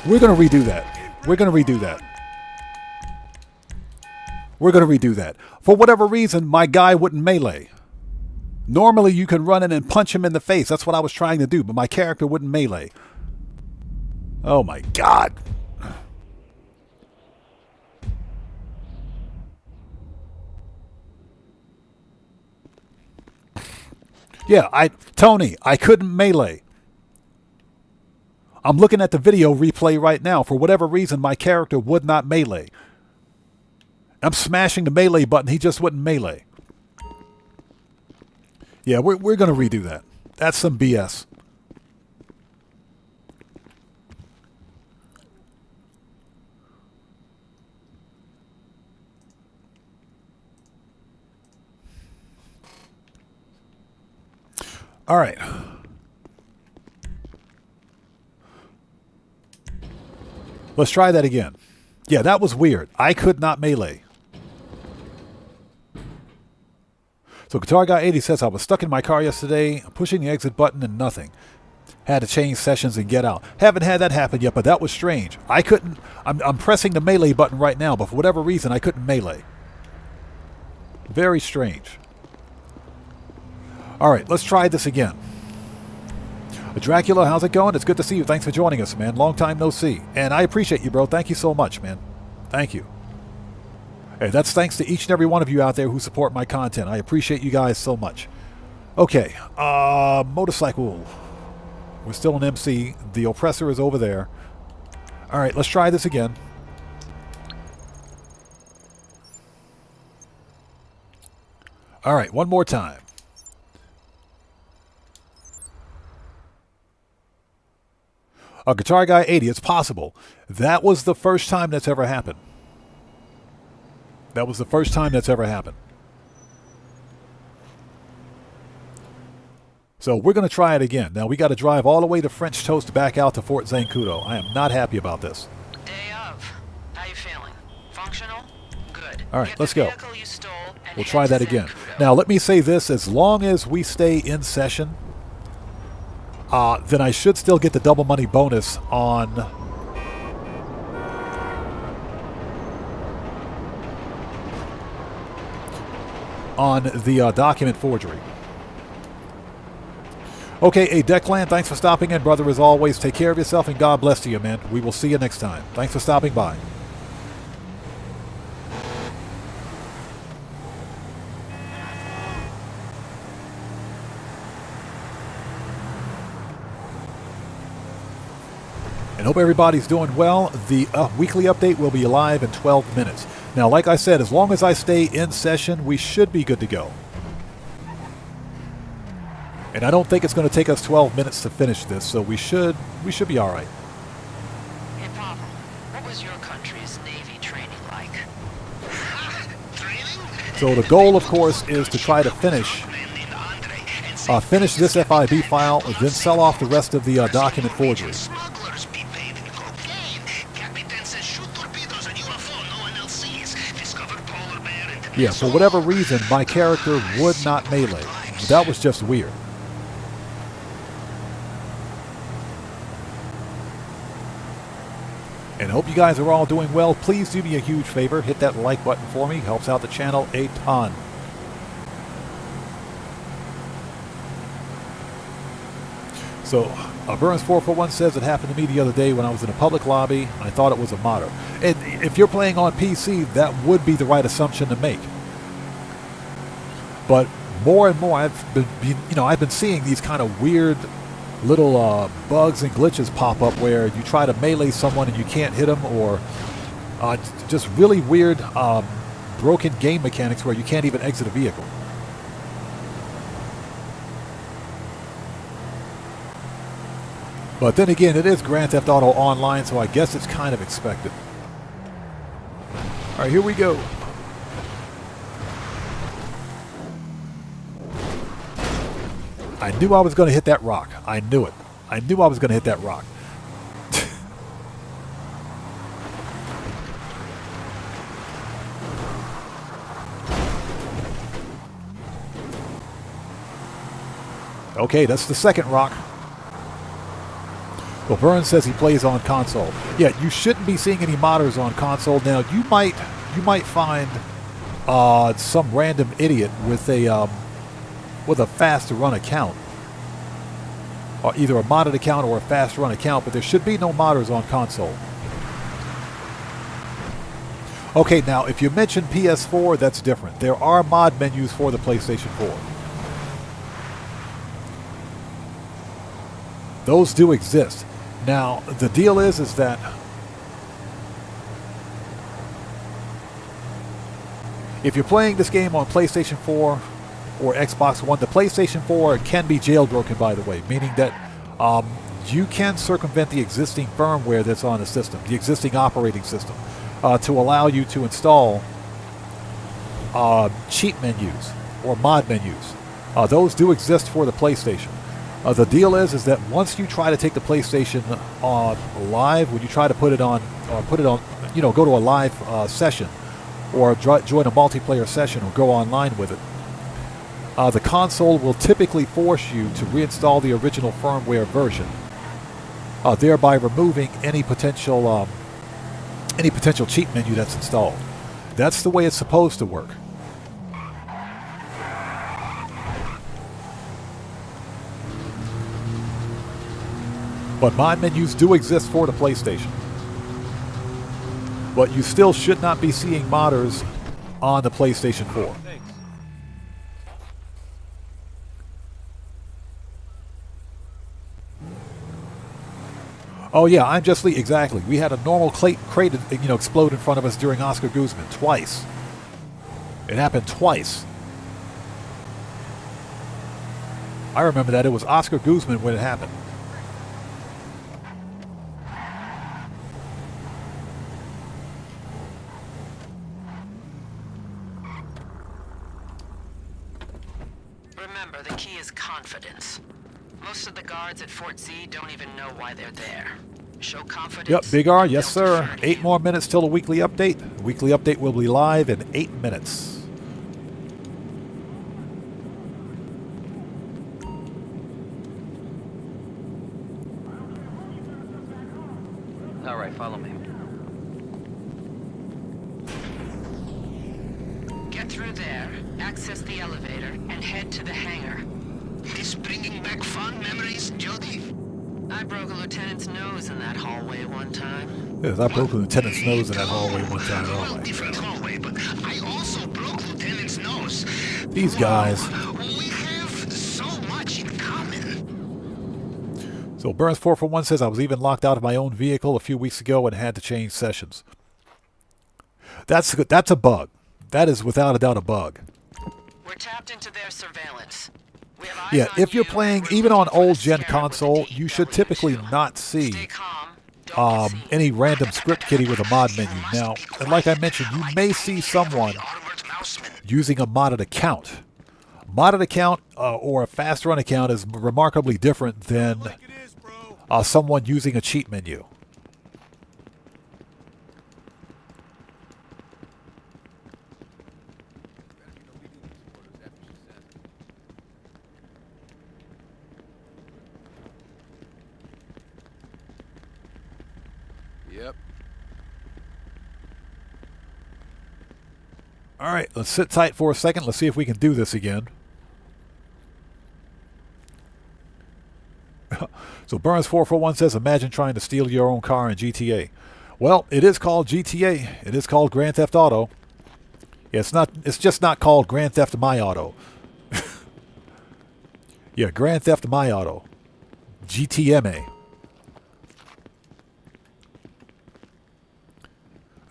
We're going to redo that. We're going to redo that. We're going to redo that. For whatever reason, my guy wouldn't melee. Normally, you can run in and punch him in the face. That's what I was trying to do, but my character wouldn't melee. Oh, my God. Yeah, Tony, I couldn't melee. I'm looking at the video replay right now. For whatever reason, my character would not melee. I'm smashing the melee button. He just wouldn't melee. Yeah, we're going to redo that. That's some BS. All right. Let's try that again. Yeah, that was weird. I could not melee. So Guitar Guy 80 says, I was stuck in my car yesterday, pushing the exit button and nothing. Had to change sessions and get out. Haven't had that happen yet, but that was strange. I couldn't, I'm pressing the melee button right now, but for whatever reason, I couldn't melee. Very strange. All right, let's try this again. Dracula, how's it going? It's good to see you. Thanks for joining us, man. Long time no see. And I appreciate you, bro. Thank you so much, man. Thank you. Hey, that's thanks to each and every one of you out there who support my content. I appreciate you guys so much. Okay, motorcycle. We're still in MC. The oppressor is over there. All right, let's try this again. All right, one more time. Guitar Guy 80, it's possible. That was the first time that's ever happened. That was the first time that's ever happened. So we're going to try it again. Now we got to drive all the way to French Toast back out to Fort Zancudo. I am not happy about this. Day of. How you feeling? Functional? Good. All right, Get let's the go. vehicle you stole and We'll head try to that again. Zancudo. Now let me say this. As long as we stay in session, then I should still get the double money bonus on the document forgery. Okay, hey, Declan, thanks for stopping in, brother, as always. Take care of yourself, and God bless you, man. We will see you next time. Thanks for stopping by. And hope everybody's doing well. The weekly update will be live in 12 minutes. Now, like I said, as long as I stay in session, we should be good to go. And I don't think it's going to take us 12 minutes to finish this, so we should be all right. Hey, Papa, what was your country's Navy training like? So the goal, of course, is to try to finish this FIB file, then sell off the rest of the document forgery. Yeah, for whatever reason, my character would not melee. That was just weird. And I hope you guys are all doing well. Please do me a huge favor. Hit that like button for me. Helps out the channel a ton. So, Burns441 says it happened to me the other day when I was in a public lobby. I thought it was a modder. And if you're playing on PC, that would be the right assumption to make. But more and more, I've been seeing these kind of weird little bugs and glitches pop up where you try to melee someone and you can't hit them, or just really weird broken game mechanics where you can't even exit a vehicle. But then again, it is Grand Theft Auto Online, so I guess it's kind of expected. All right, here we go. I knew I was going to hit that rock. I knew it. I knew I was going to hit that rock. Okay, that's the second rock. Well, Burns says he plays on console. Yeah, you shouldn't be seeing any modders on console. Now, you might find some random idiot with a fast run account, or either a modded account or a fast run account, but there should be no modders on console. Okay, now if you mention PS4, that's different. There are mod menus for the PlayStation 4. Those do exist. Now, the deal is that if you're playing this game on PlayStation 4 or Xbox One, the PlayStation 4 can be jailbroken, by the way, meaning that you can circumvent the existing firmware that's on the system, the existing operating system, to allow you to install cheat menus or mod menus. Those do exist for the PlayStation. The deal is that once you try to take the PlayStation live, when you try to put it on, go to a live session, or join a multiplayer session, or go online with it, the console will typically force you to reinstall the original firmware version, thereby removing any potential cheat menu that's installed. That's the way it's supposed to work. But mod menus do exist for the PlayStation. But you still should not be seeing modders on the PlayStation 4. Oh yeah, I'm Just Lee, exactly. We had a normal crate explode in front of us during Oscar Guzman, twice. It happened twice. I remember that. It was Oscar Guzman when it happened. Remember, the key is confidence. Most of the guards at Fort Z don't even know why they're there. Show confidence. Yep, Big R, yes sir. 8 more minutes till the weekly update. The weekly update will be live in 8 minutes. All right, follow me. Get through there, access the elevator, and head to the hangar. This bringing back fond memories, Jody? I broke a lieutenant's nose in that hallway one time. Yes, I broke the lieutenant's nose in that hallway one time. Oh Well, my different God. hallway, but I also broke Lieutenant's nose. These guys. We have so much in common. So Burns441 says, I was even locked out of my own vehicle a few weeks ago and had to change sessions. That's a bug. That is without a doubt a bug. We're tapped into their surveillance. We have eyes Yeah, on if you're you, playing and we're even on looking for the old gen scarab with the console, you should DEW2. typically not see Stay calm. Don't get seen. any random script kiddie with a mod menu. Now, and like I mentioned, you may see someone using a modded account. Modded account or a fast run account is remarkably different than someone using a cheat menu. Yep. All right, let's sit tight for a second. Let's see if we can do this again. So Burns441 says, imagine trying to steal your own car in GTA. Well, it is called GTA. It is called Grand Theft Auto. Yeah, it's just not called Grand Theft My Auto. Yeah, Grand Theft My Auto. GTMA.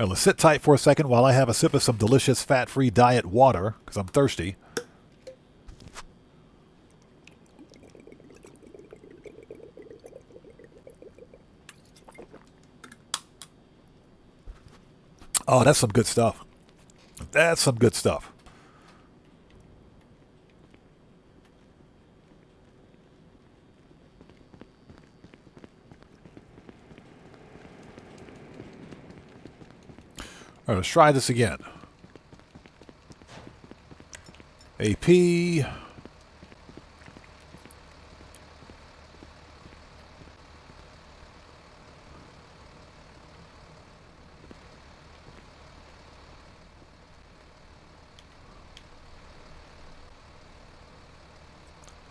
All right, let's sit tight for a second while I have a sip of some delicious fat-free diet water, because I'm thirsty. Oh, that's some good stuff. That's some good stuff. All right, let's try this again. AP.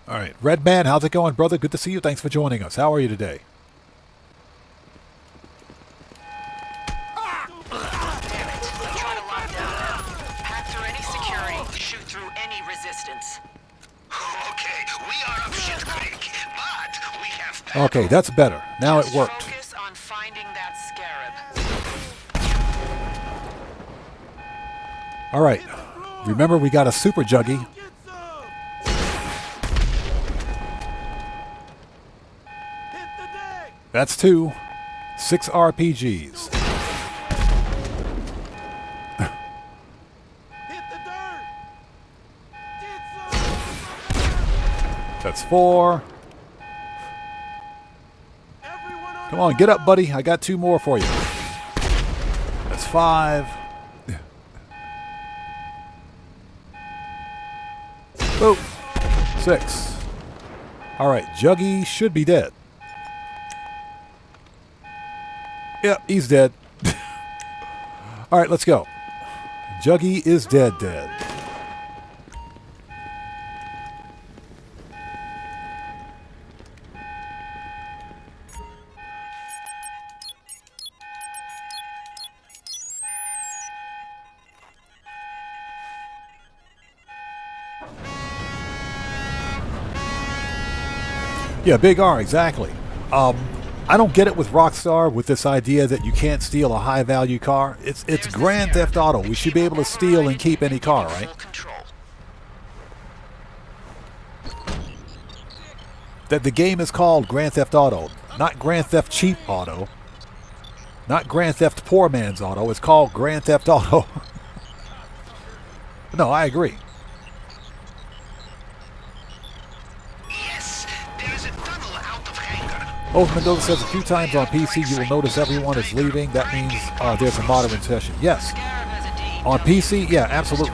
All right, Red Man, how's it going, brother? Good to see you. Thanks for joining us. How are you today? Damn it. I'm trying to lock down. Hack through any security, shoot through any resistance. Okay, we are up shit creek, but we have... Okay, that's better. Now it Just worked. focus on finding that scarab. All right. Remember, we got a super juggy. That's 2. 6 RPGs. That's 4. Come on, get up, buddy. I got 2 more for you. That's 5. Boop. 6. All right, Juggy should be dead. Yep, he's dead. All right, let's go. Juggy is dead. Yeah, Big R, exactly. I don't get it with Rockstar with this idea that you can't steal a high-value car. It's Grand Theft Auto. We should be able to steal and keep any car, right? That the game is called Grand Theft Auto, not Grand Theft Cheap Auto, not Grand Theft Poor Man's Auto. It's called Grand Theft Auto. No, I agree. Oath Mendoza says a few times on PC you will notice everyone is leaving. That means there's a modern session. Yes. On PC, yeah, absolutely.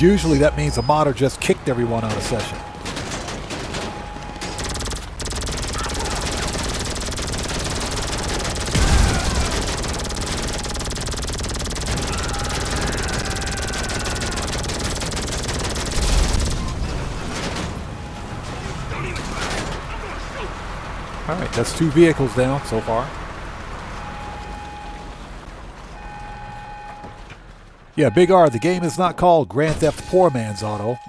Usually that means a modder just kicked everyone out of session. That's 2 vehicles down so far. Yeah, Big R, the game is not called Grand Theft Poor Man's Auto.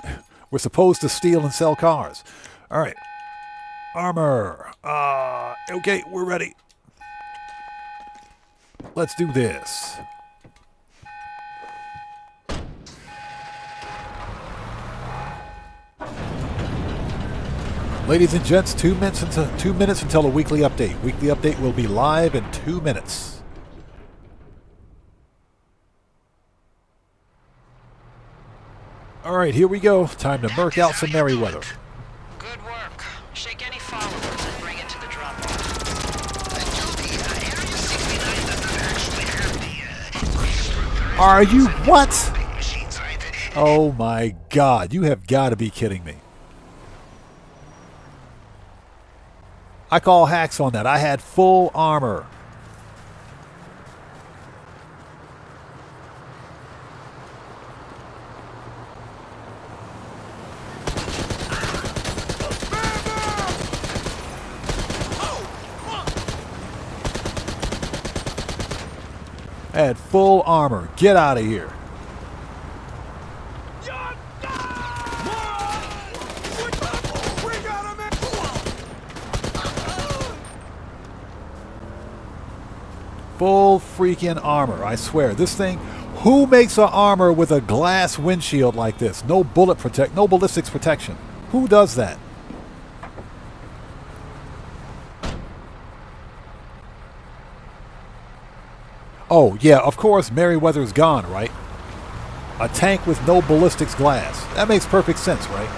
We're supposed to steal and sell cars. All right. Armor. Okay, we're ready. Let's do this. Ladies and gents, 2 minutes until a weekly update. Weekly update will be live in 2 minutes. All right, here we go. Time to murk out some Merryweather. Good work. Shake any followers and bring it to the drop-off. Are you what? Oh my God, you have got to be kidding me. I call hacks on that. I had full armor. I had full armor. Get out of here. Full freaking armor, I swear. This thing, who makes an armor with a glass windshield like this? No no ballistics protection. Who does that? Oh, yeah, of course, Merryweather's gone, right? A tank with no ballistics glass. That makes perfect sense, right?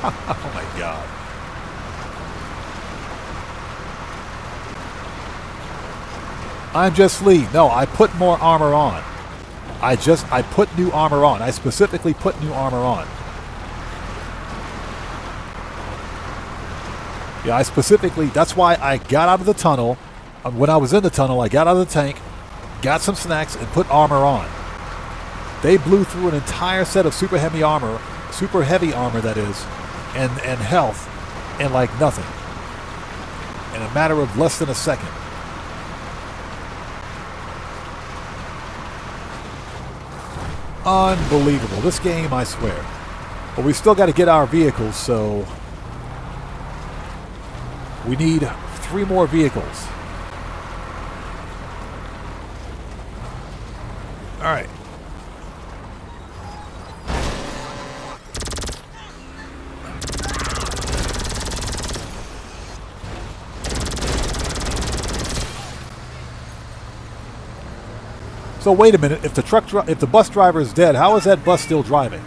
Oh my God. I'm just Lee. No, I put more armor on. I put new armor on. I specifically put new armor on. Yeah, I specifically, that's why I got out of the tunnel. When I was in the tunnel, I got out of the tank, got some snacks, and put armor on. They blew through an entire set of super heavy armor that is, and health, in like nothing. In a matter of less than a second. Unbelievable. This game, I swear. But we still got to get our vehicles, so we need 3 more vehicles. All right. So wait a minute. If the bus driver is dead, how is that bus still driving?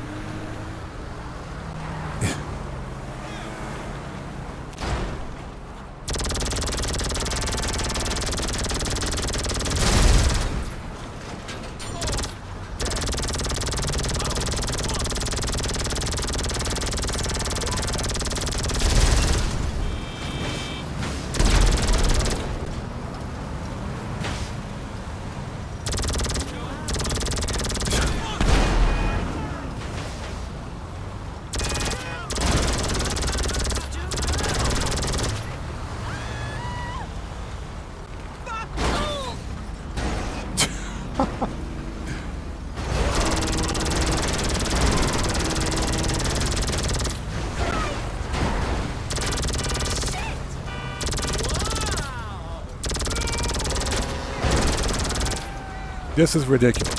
This is ridiculous.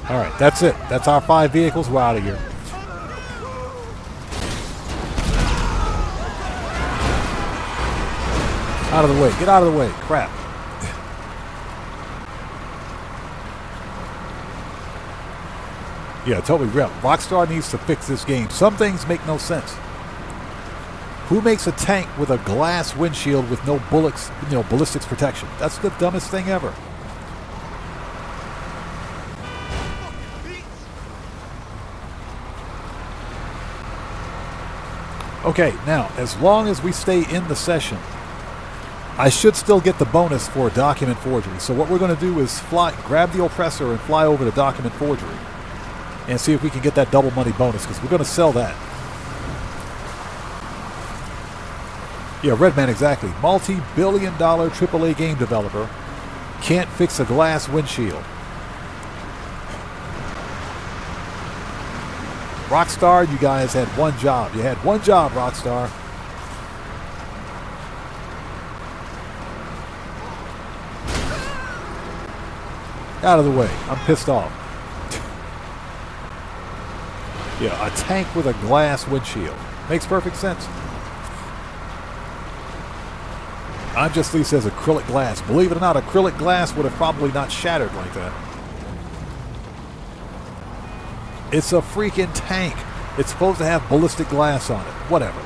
All right, that's it. That's our 5 vehicles. We're out of here. Out of the way. Get out of the way. Crap. Yeah, totally real. Rockstar needs to fix this game. Some things make no sense. Who makes a tank with a glass windshield with no bullets, ballistics protection? That's the dumbest thing ever. Okay, now, as long as we stay in the session, I should still get the bonus for document forgery. So what we're going to do is grab the oppressor and fly over to document forgery. and see if we can get that double money bonus, because we're going to sell that. Yeah, Redman, exactly. Multi-billion-dollar AAA game developer can't fix a glass windshield. Rockstar, you guys had one job. You had one job, Rockstar. Out of the way. I'm pissed off. Yeah, a tank with a glass windshield. Makes perfect sense. I'm just Lee says acrylic glass. Believe it or not, acrylic glass would have probably not shattered like that. It's a freaking tank. It's supposed to have ballistic glass on it. Whatever.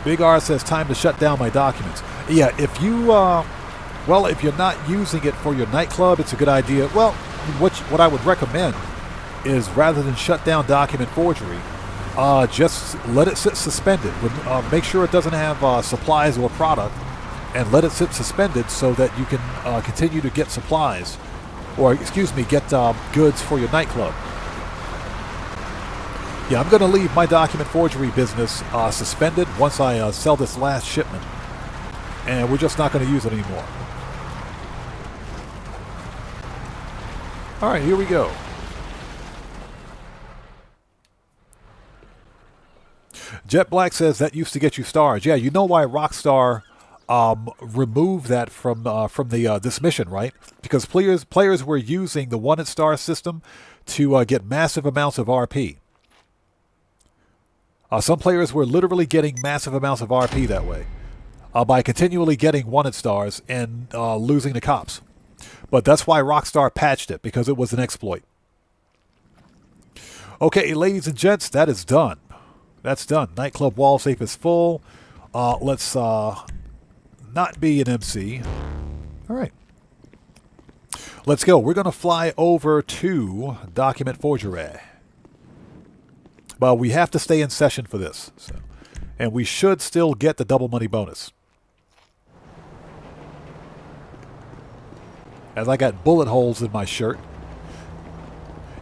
Big R says time to shut down my documents. Yeah, if you, well, if you're not using it for your nightclub, it's a good idea. Well, what I would recommend is rather than shut down document forgery, just let it sit suspended. Make sure it doesn't have supplies or product, and let it sit suspended so that you can continue to get supplies, or excuse me, get goods for your nightclub. Yeah, I'm going to leave my document forgery business suspended once I sell this last shipment, and we're just not going to use it anymore. All right, here we go. Jet Black says that used to get you stars. Yeah, you know why Rockstar removed that from this mission, right? Because players were using the wanted star system to get massive amounts of RP. Some players were literally getting massive amounts of RP that way by continually getting wanted stars and losing the cops. But that's why Rockstar patched it, because it was an exploit. Okay, ladies and gents, that is done. That's done. Nightclub wall safe is full. Let's not be an MC. All right. Let's go. We're going to fly over to document forgery. But we have to stay in session for this. So. And we should still get the double money bonus. As I got bullet holes in my shirt.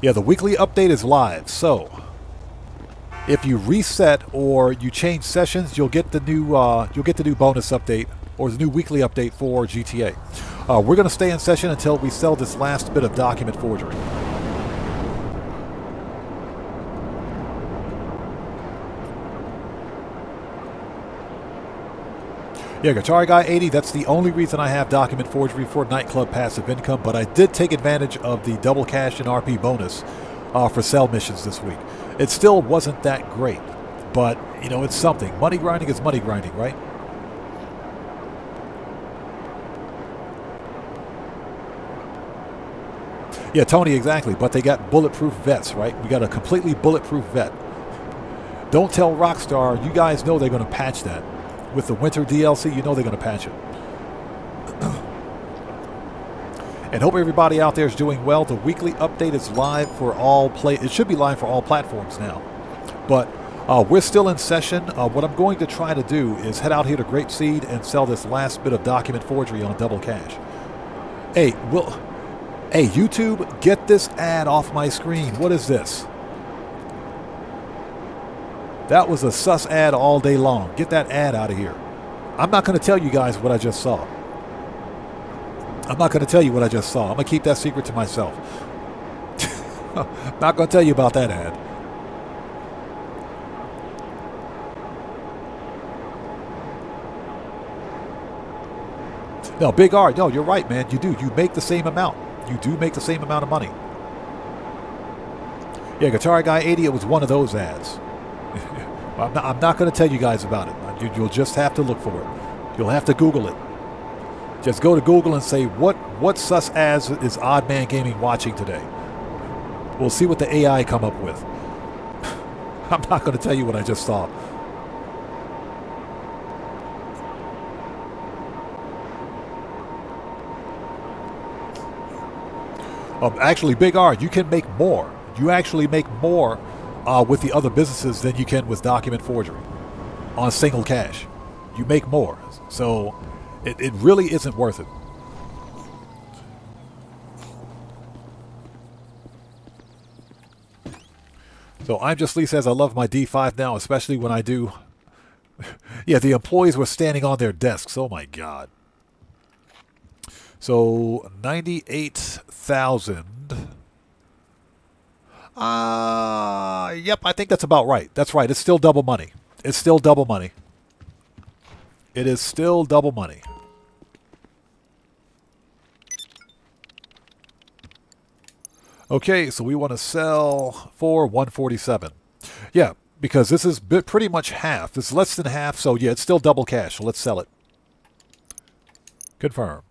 Yeah, the weekly update is live. So if you reset or you change sessions, you'll get the new bonus update, or the new weekly update for GTA. We're going to stay in session until we sell this last bit of document forgery. Yeah, Guitar Guy 80, that's the only reason I have document forgery for nightclub passive income, but I did take advantage of the double cash and RP bonus for sell missions this week. It still wasn't that great, but, you know, it's something. Money grinding is money grinding, right? Yeah, Tony, exactly, but they got bulletproof vets, right? We got a completely bulletproof vet. Don't tell Rockstar, you guys know they're going to patch that. With the winter DLC, you know they're going to patch it. And hope everybody out there is doing well. The weekly update is live for all it should be live for all platforms now. But we're still in session. What I'm going to try to do is head out here to Grape Seed and sell this last bit of document forgery on double cash. Hey, YouTube, get this ad off my screen. What is this? That was a sus ad all day long. Get that ad out of here. I'm not going to tell you guys what I just saw. I'm not going to tell you what I just saw. I'm going to keep that secret to myself. Not going to tell you about that ad. No, Big R, no, you're right, man. You do. You make the same amount. You do make the same amount of money. Yeah, Guitar Guy 80, it was one of those ads. I'm not going to tell you guys about it. You'll just have to look for it. You'll have to Google it. Just go to Google and say, what sus ads is Odd Man Gaming watching today? We'll see what the AI come up with. I'm not going to tell you what I just saw. Actually, Big R, you can make more. You actually make more with the other businesses than you can with document forgery on single cash. You make more. So it really isn't worth it. So I'm Just Lee says I love my D5 now, especially when I do. Yeah, the employees were standing on their desks. Oh my God. So 98,000. Yep, I think that's about right. That's right. It's still double money. It's still double money. It is still double money. Okay, so we want to sell for 147. Yeah, because this is pretty much half. It's less than half, so yeah, it's still double cash. So let's sell it. Confirm.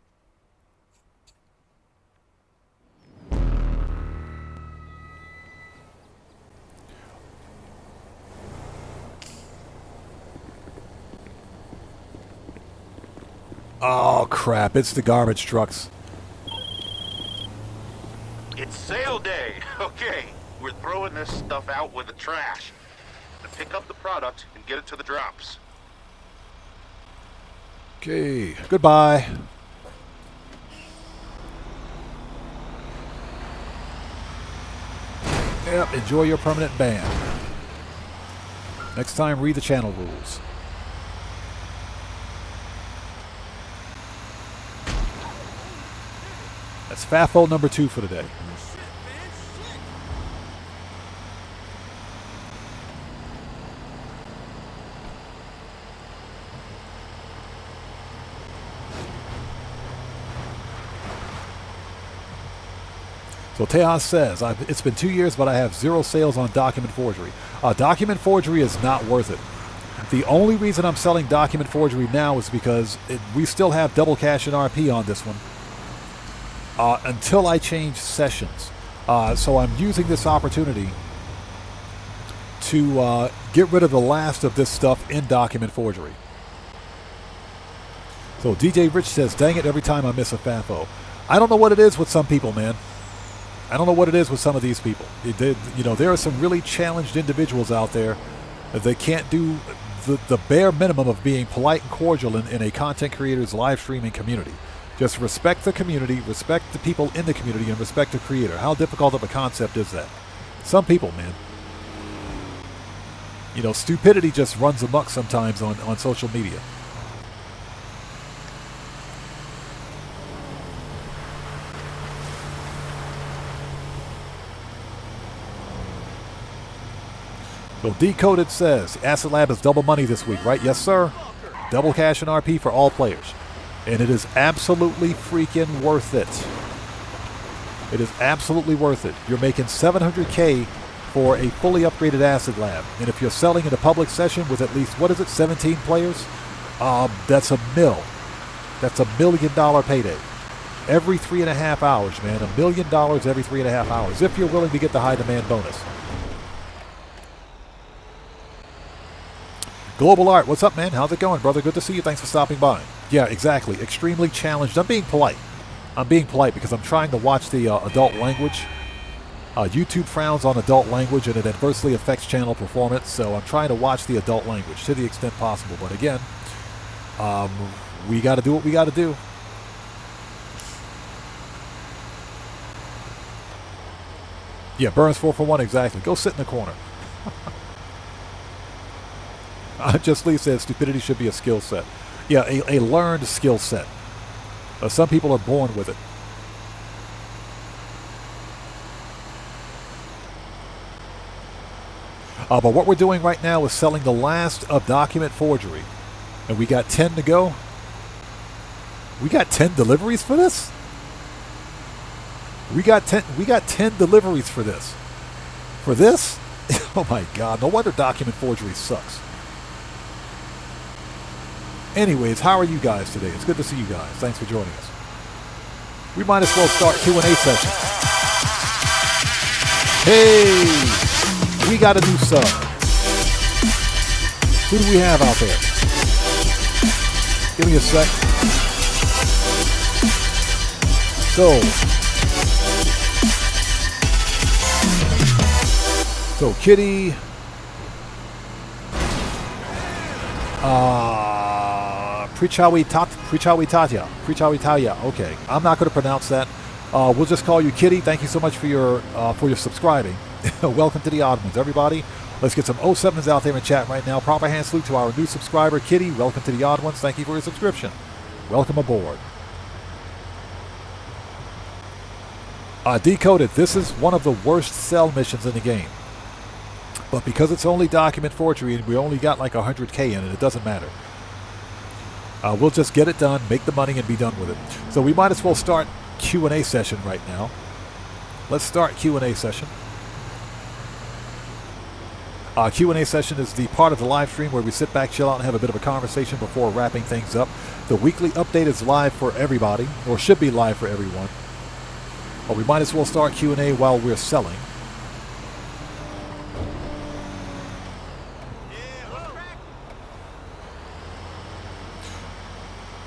Oh, crap. It's the garbage trucks. It's sale day. Okay, we're throwing this stuff out with the trash. To pick up the product and get it to the drops. Okay, goodbye. Yep, enjoy your permanent ban. Next time, read the channel rules. That's FAFO number 2 for the day. So Tejas says, it's been 2 years, but I have 0 sales on document forgery. Document forgery is not worth it. The only reason I'm selling document forgery now is because we still have double cash and RP on this one. Until I change sessions. So I'm using this opportunity to get rid of the last of this stuff in document forgery. So DJ Rich says, dang it, every time I miss a FAFO. I don't know what it is with some people, man. I don't know what it is with some of these people. There are some really challenged individuals out there that can't do the bare minimum of being polite and cordial in a content creator's live streaming community. Just respect the community, respect the people in the community, and respect the creator. How difficult of a concept is that? Some people, man. Stupidity just runs amok sometimes on social media. So Decoded says, Acid Lab is double money this week, right? Yes, sir. Double cash and RP for all players. And it is absolutely freaking worth it. It is absolutely worth it. You're making $700K for a fully upgraded Acid Lab. And if you're selling in a public session with at least, 17 players? That's a mil. That's $1 million payday. Every 3.5 hours, man. $1 million every 3.5 hours. If you're willing to get the high demand bonus. Global Art, what's up, man? How's it going, brother? Good to see you. Thanks for stopping by. Yeah, exactly. Extremely challenged. I'm being polite. I'm being polite because I'm trying to watch the adult language. YouTube frowns on adult language and it adversely affects channel performance, so I'm trying to watch the adult language to the extent possible. But again, we got to do what we got to do. Yeah, Burns 4 for 1, exactly. Go sit in the corner. Just Lee says stupidity should be a skill set. Yeah, a learned skill set. Some people are born with it. But what we're doing right now is selling the last of document forgery. And we got 10 to go. We got 10 deliveries for this? We got 10 deliveries for this. For this? Oh my God, no wonder document forgery sucks. Anyways, how are you guys today? It's good to see you guys. Thanks for joining us. We might as well start Q&A session. Hey, we got a new sub. Who do we have out there? Give me a sec. So Kitty. Prichawitaya. Okay, I'm not going to pronounce that. We'll just call you Kitty. Thank you so much for your subscribing. Welcome to the Odd Ones, everybody. Let's get some 07s out there in chat right now. Proper hand salute to our new subscriber, Kitty. Welcome to the Odd Ones. Thank you for your subscription. Welcome aboard. Decoded. This is one of the worst cell missions in the game. But because it's only document forgery and we only got like 100K in it, it doesn't matter. We'll just get it done, make the money, and be done with it. So we might as well start Q&A session right now. Let's start Q&A session. Q&A session is the part of the live stream where we sit back, chill out, and have a bit of a conversation before wrapping things up. The weekly update is live for everybody, or should be live for everyone. But we might as well start Q&A while we're selling.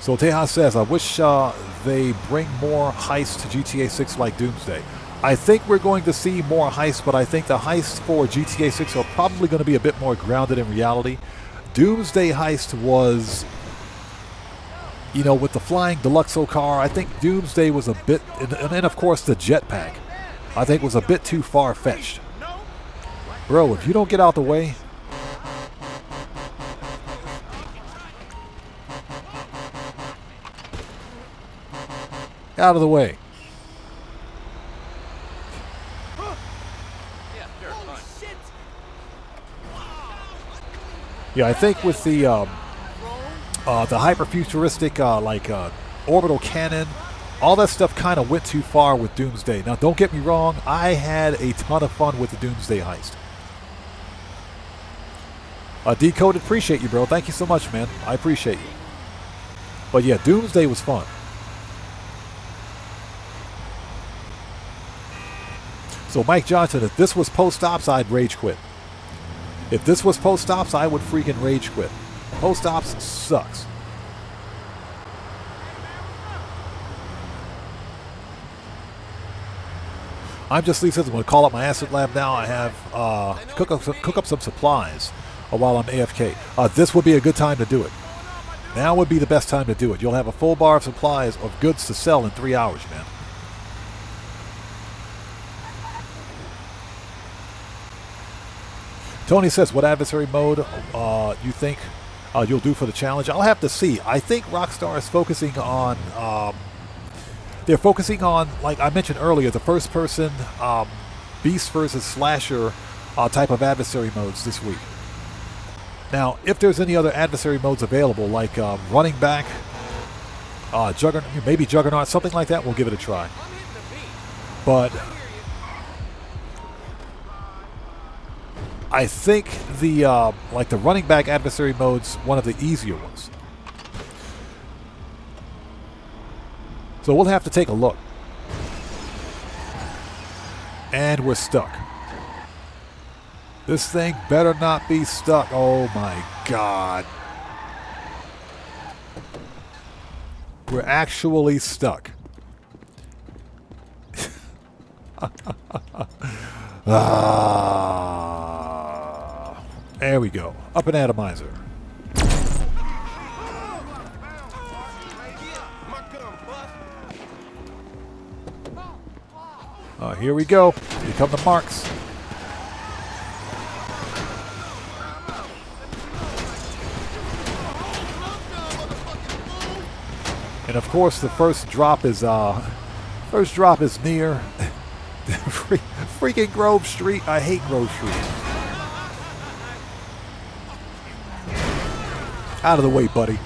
So Tejas says, I wish they bring more heists to GTA 6 like Doomsday. I think we're going to see more heists, but I think the heists for GTA 6 are probably going to be a bit more grounded in reality. Doomsday heist was, you know, with the flying Deluxo car, I think Doomsday was a bit, and then of course the jetpack, I think was a bit too far-fetched. Bro, if you don't get out the way... Out of the way. Yeah, I think with the hyper-futuristic orbital cannon, all that stuff kind of went too far with Doomsday. Now, don't get me wrong, I had a ton of fun with the Doomsday heist. Decoded, appreciate you, bro. Thank you so much, man. I appreciate you. But yeah, Doomsday was fun. So Mike Johnson, if this was post-ops, I'd rage quit. If this was post-ops, I would freaking rage quit. Post-ops sucks. I'm just Lee says I'm going to call up my acid lab now. I have cook up some supplies while I'm AFK. This would be a good time to do it. Now would be the best time to do it. You'll have a full bar of supplies of goods to sell in 3 hours, man. Tony says, what adversary mode you think you'll do for the challenge? I'll have to see. I think Rockstar is focusing on... they're focusing on, like I mentioned earlier, the first-person beast versus slasher type of adversary modes this week. Now, if there's any other adversary modes available, like running back, maybe Juggernaut, something like that, we'll give it a try. But... I think the the running back adversary mode's one of the easier ones. So we'll have to take a look. And we're stuck. This thing better not be stuck. Oh my God. We're actually stuck. There we go. Up an atomizer. Here we go. Here come the marks. And of course, the first drop is near freaking Grove Street. I hate Grove Street. Out of the way, buddy.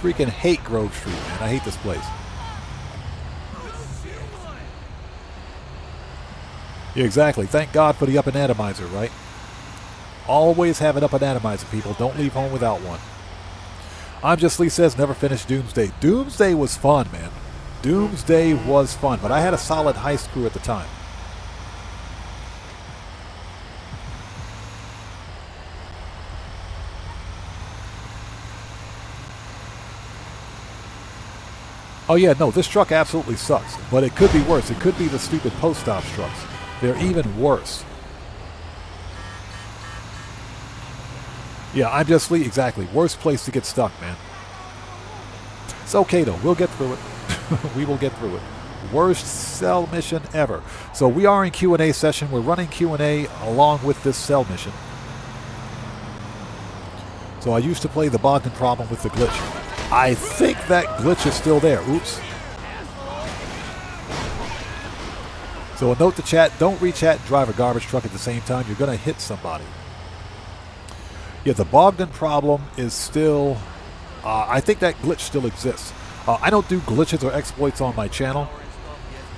Freaking hate Grove Street, man. I hate this place. Yeah, exactly. Thank God for the up and atomizer, right? Always have an up and atomizer, people. Don't leave home without one. I'm Just Lee says, never finished Doomsday. Doomsday was fun, man. Doomsday was fun, but I had a solid heist crew at the time. Oh yeah, no, this truck absolutely sucks, but it could be worse. It could be the stupid post-op trucks. They're even worse. Yeah, I'm Just Lee, exactly. Worst place to get stuck, man. It's okay though, we'll get through it. We will get through it. Worst cell mission ever. So we are in Q&A session. We're running Q&A along with this cell mission. So I used to play the Bogdan problem with the glitch. I think that glitch is still there. Oops. So a note to chat, don't rechat and drive a garbage truck at the same time. You're going to hit somebody. Yeah, the Bogdan problem is still... I think that glitch still exists. I don't do glitches or exploits on my channel,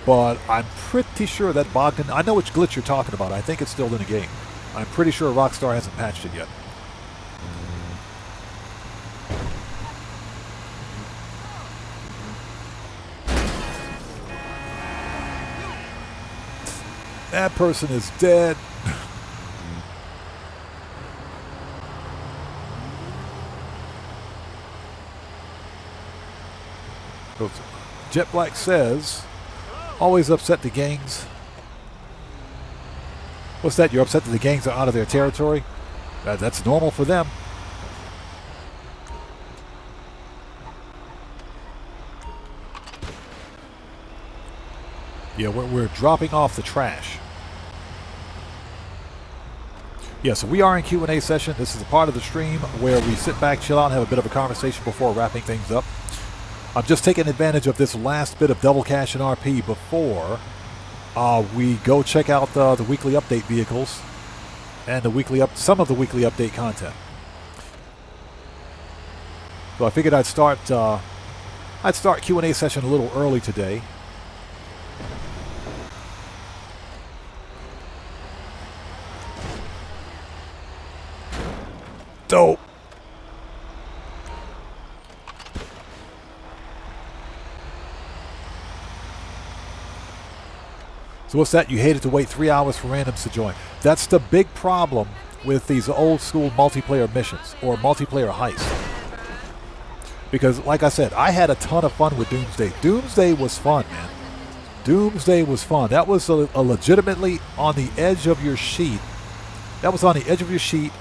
but I'm pretty sure that Bogdan... I know which glitch you're talking about. I think it's still in the game. I'm pretty sure Rockstar hasn't patched it yet. That person is dead. Jet Black says, always upset the gangs. What's that? You're upset that the gangs are out of their territory? That's normal for them. Yeah, we're dropping off the trash. Yeah, so we are in Q&A session. This is a part of the stream where we sit back, chill out, and have a bit of a conversation before wrapping things up. I'm just taking advantage of this last bit of double cash and RP before we go check out the weekly update vehicles and some of the weekly update content. So I figured I'd start Q&A session a little early today. Dope. So what's that? You hated to wait 3 hours for randoms to join. That's the big problem with these old school multiplayer missions or multiplayer heists. Because like I said, I had a ton of fun with Doomsday. Doomsday was fun, man. Doomsday was fun. That was a legitimately on the edge of your sheet. That was on the edge of your sheet.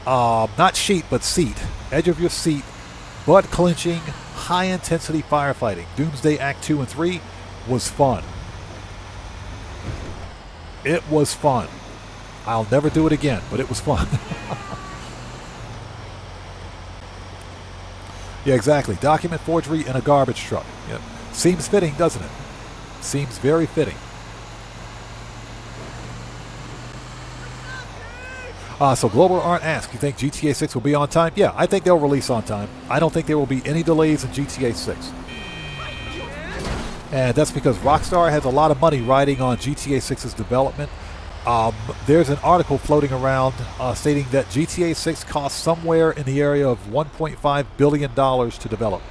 Not sheet, but seat. Edge of your seat. Butt clinching, high intensity firefighting. Doomsday Act 2 and 3 was fun. It was fun. I'll never do it again, but it was fun. Yeah, exactly. Document forgery in a garbage truck. Yep. Seems fitting, doesn't it? Seems very fitting. So Global Art asks, you think GTA 6 will be on time? Yeah, I think they'll release on time. I don't think there will be any delays in GTA 6. And that's because Rockstar has a lot of money riding on GTA 6's development. There's an article floating around stating that GTA 6 costs somewhere in the area of $1.5 billion to develop.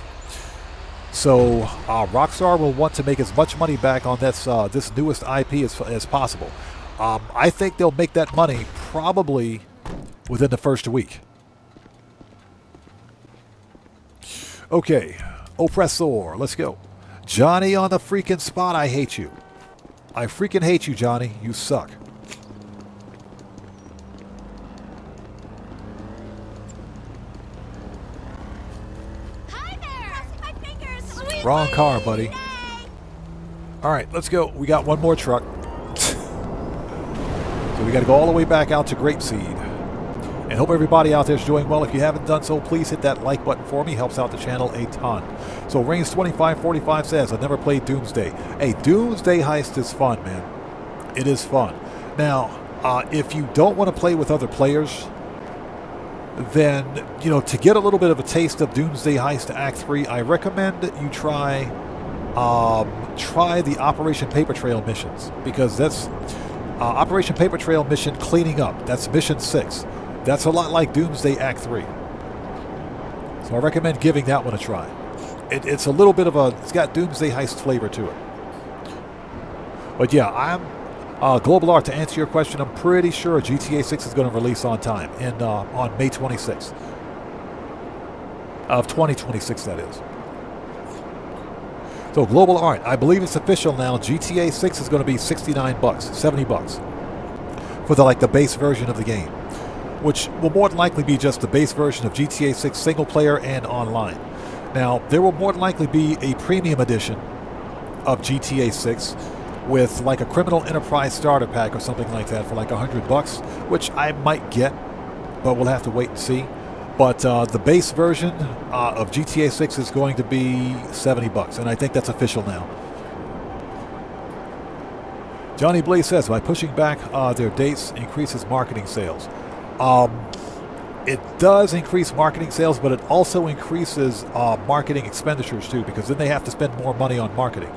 So Rockstar will want to make as much money back on this newest IP as possible. I think they'll make that money probably within the first week. Okay, Oppressor, let's go. Johnny on the freaking spot, I hate you. I freaking hate you, Johnny. You suck. Hi there! My fingers! Sweet Wrong car, buddy. Alright, let's go. We got one more truck. So we got to go all the way back out to Grapeseed. And hope everybody out there is doing well. If you haven't done so, please hit that like button for me. Helps out the channel a ton. So Reigns2545 says, I've never played Doomsday. Hey, Doomsday Heist is fun, man. It is fun. Now, if you don't want to play with other players, then, you know, to get a little bit of a taste of Doomsday Heist Act 3, I recommend that you try the Operation Paper Trail missions. Because that's Operation Paper Trail mission cleaning up. That's mission 6. That's a lot like Doomsday Act 3. So I recommend giving that one a try. It's a little bit of it's got Doomsday Heist flavor to it. But yeah, I'm Global Art, to answer your question, I'm pretty sure GTA 6 is going to release on time, on May 26th. Of 2026, that is. So Global Art, I believe it's official now. GTA 6 is going to be $69, $70 for the base version of the game, which will more than likely be just the base version of GTA 6 single player and online. Now, there will more than likely be a premium edition of GTA 6 with like a criminal enterprise starter pack or something like that for like $100, which I might get, but we'll have to wait and see. But the base version of GTA 6 is going to be $70, and I think that's official now. Johnny Blaze says, by pushing back their dates increases marketing sales. It does increase marketing sales, but it also increases marketing expenditures too, because then they have to spend more money on marketing.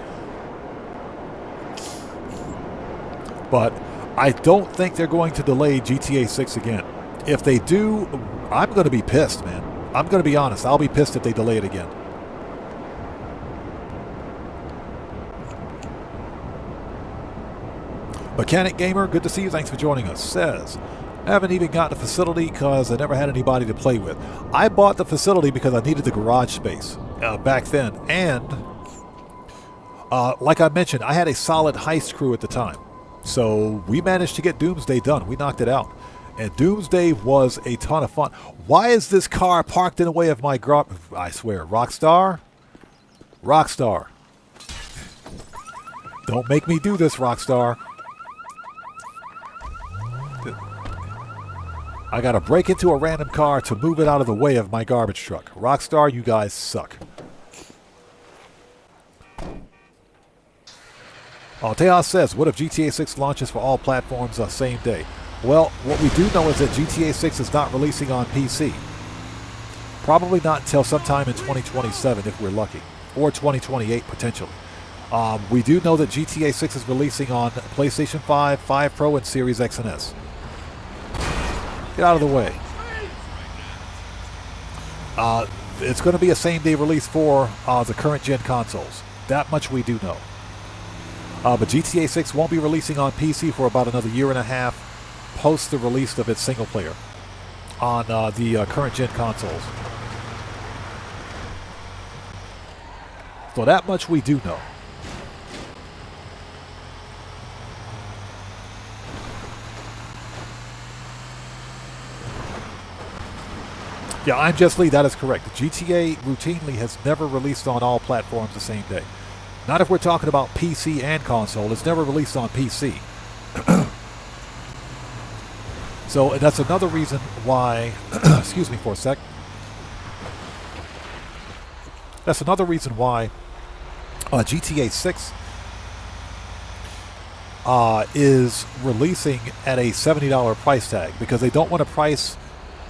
But I don't think they're going to delay GTA 6 again. If they do, I'm going to be pissed, man. I'm going to be honest. I'll be pissed if they delay it again. Mechanic Gamer, good to see you. Thanks for joining us. Says, I haven't even got the facility because I never had anybody to play with. I bought the facility because I needed the garage space back then. And like I mentioned, I had a solid heist crew at the time. So we managed to get Doomsday done. We knocked it out. And Doomsday was a ton of fun. Why is this car parked in the way of my I swear, Rockstar? Rockstar. Don't make me do this, Rockstar. I gotta break into a random car to move it out of the way of my garbage truck. Rockstar, you guys suck. Tejas says, what if GTA 6 launches for all platforms the same day? Well, what we do know is that GTA 6 is not releasing on PC. Probably not until sometime in 2027 if we're lucky. Or 2028 potentially. We do know that GTA 6 is releasing on PlayStation 5, 5 Pro, and Series X and S. Get out of the way. It's going to be a same-day release for the current-gen consoles. That much we do know. But GTA 6 won't be releasing on PC for about another year and a half post the release of its single-player on the current-gen consoles. So that much we do know. Yeah, I'm Just Lee. That is correct. GTA routinely has never released on all platforms the same day. Not if we're talking about PC and console. It's never released on PC. So that's another reason why... excuse me for a sec. That's another reason why GTA 6 is releasing at a $70 price tag, because they don't want to price...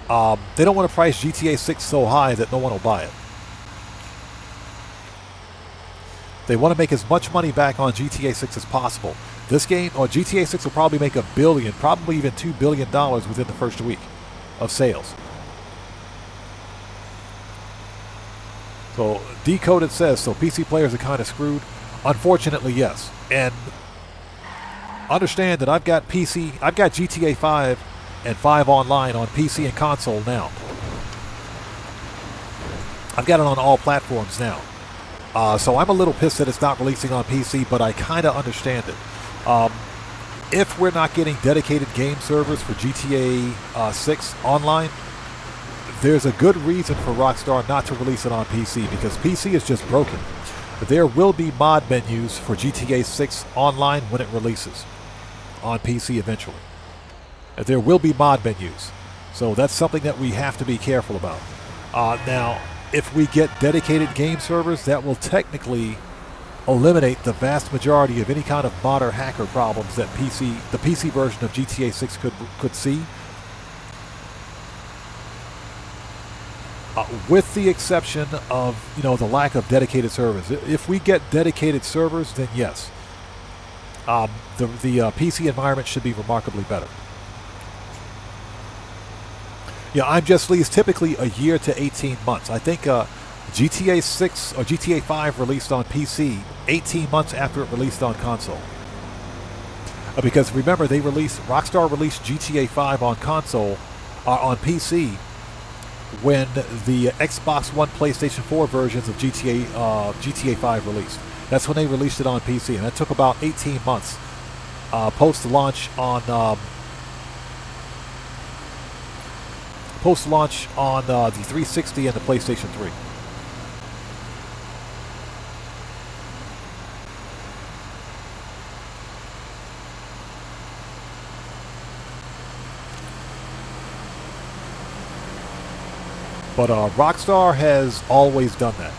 they don't want to price GTA 6 so high that no one will buy it. They want to make as much money back on GTA 6 as possible. This game, or GTA 6, will probably make $1 billion, probably even $2 billion within the first week of sales. So, Decoded says, so PC players are kind of screwed. Unfortunately, yes. And understand that I've got GTA 5 and 5 Online on PC and console now. I've got it on all platforms now. So I'm a little pissed that it's not releasing on PC, but I kind of understand it. If we're not getting dedicated game servers for GTA 6 Online, there's a good reason for Rockstar not to release it on PC, because PC is just broken. There will be mod menus for GTA 6 Online when it releases on PC eventually. There will be mod menus. So that's something that we have to be careful about. Now, if we get dedicated game servers, that will technically eliminate the vast majority of any kind of mod or hacker problems that the PC version of GTA 6 could see. With the exception of, the lack of dedicated servers. If we get dedicated servers, then yes. The PC environment should be remarkably better. Yeah, I'm Just Lee is typically a year to 18 months. I think GTA 6 or GTA 5 released on PC 18 months after it released on console. Because remember, Rockstar released GTA 5 on console, on PC, when the Xbox One, PlayStation 4 versions of GTA 5 released. That's when they released it on PC, and that took about 18 months post-launch on the 360 and the PlayStation 3. But Rockstar has always done that.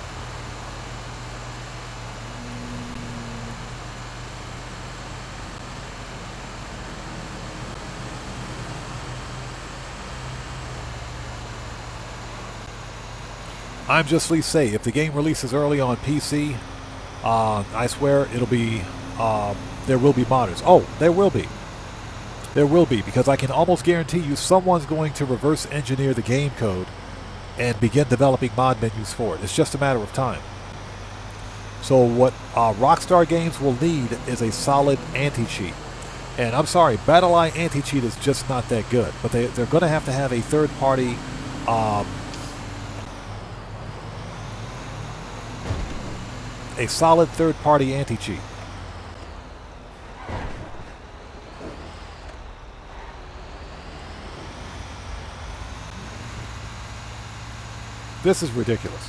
I'm just Lee say, if the game releases early on PC, I swear it'll be, there will be modders. Oh, there will be. There will be, because I can almost guarantee you someone's going to reverse engineer the game code and begin developing mod menus for it. It's just a matter of time. So what Rockstar Games will need is a solid anti-cheat. And I'm sorry, BattleEye anti-cheat is just not that good. But they're going to have a third-party a solid third-party anti-cheat. This is ridiculous.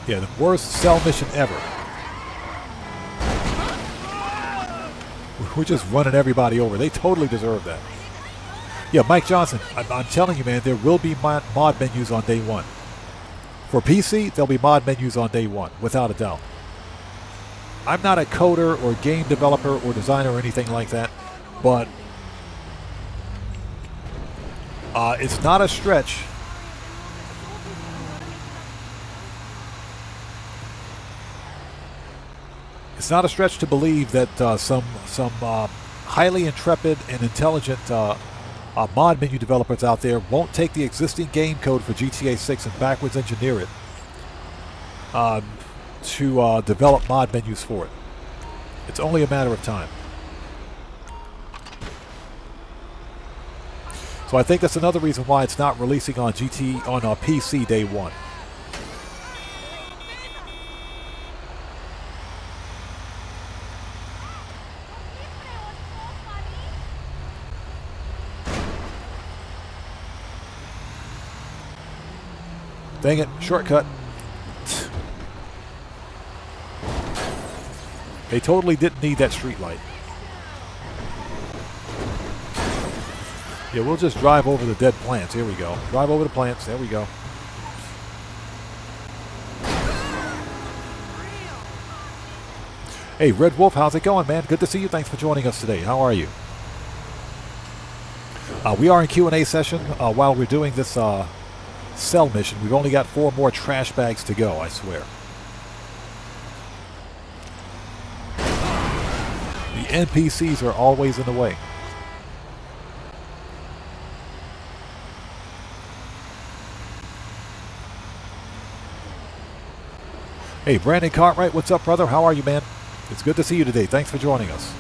Yeah, the worst cell mission ever. We're just running everybody over. They totally deserve that. Yeah, Mike Johnson, I'm telling you, man, there will be mod menus on day one. For PC, there'll be mod menus on day one, without a doubt. I'm not a coder or game developer or designer or anything like that, but it's not a stretch. It's not a stretch to believe that some highly intrepid and intelligent mod menu developers out there won't take the existing game code for GTA 6 and backwards engineer it to develop mod menus for it. It's only a matter of time. So I think that's another reason why it's not releasing on PC day one. Dang it, shortcut. They totally didn't need that street light. Yeah, we'll just drive over the dead plants. Here we go. Drive over the plants. There we go. Hey, Red Wolf, how's it going, man? Good to see you. Thanks for joining us today. How are you? We are in Q&A session while we're doing this cell mission. We've only got 4 more trash bags to go, I swear. The NPCs are always in the way. Hey, Brandon Cartwright, what's up, brother? How are you, man? It's good to see you today. Thanks for joining us.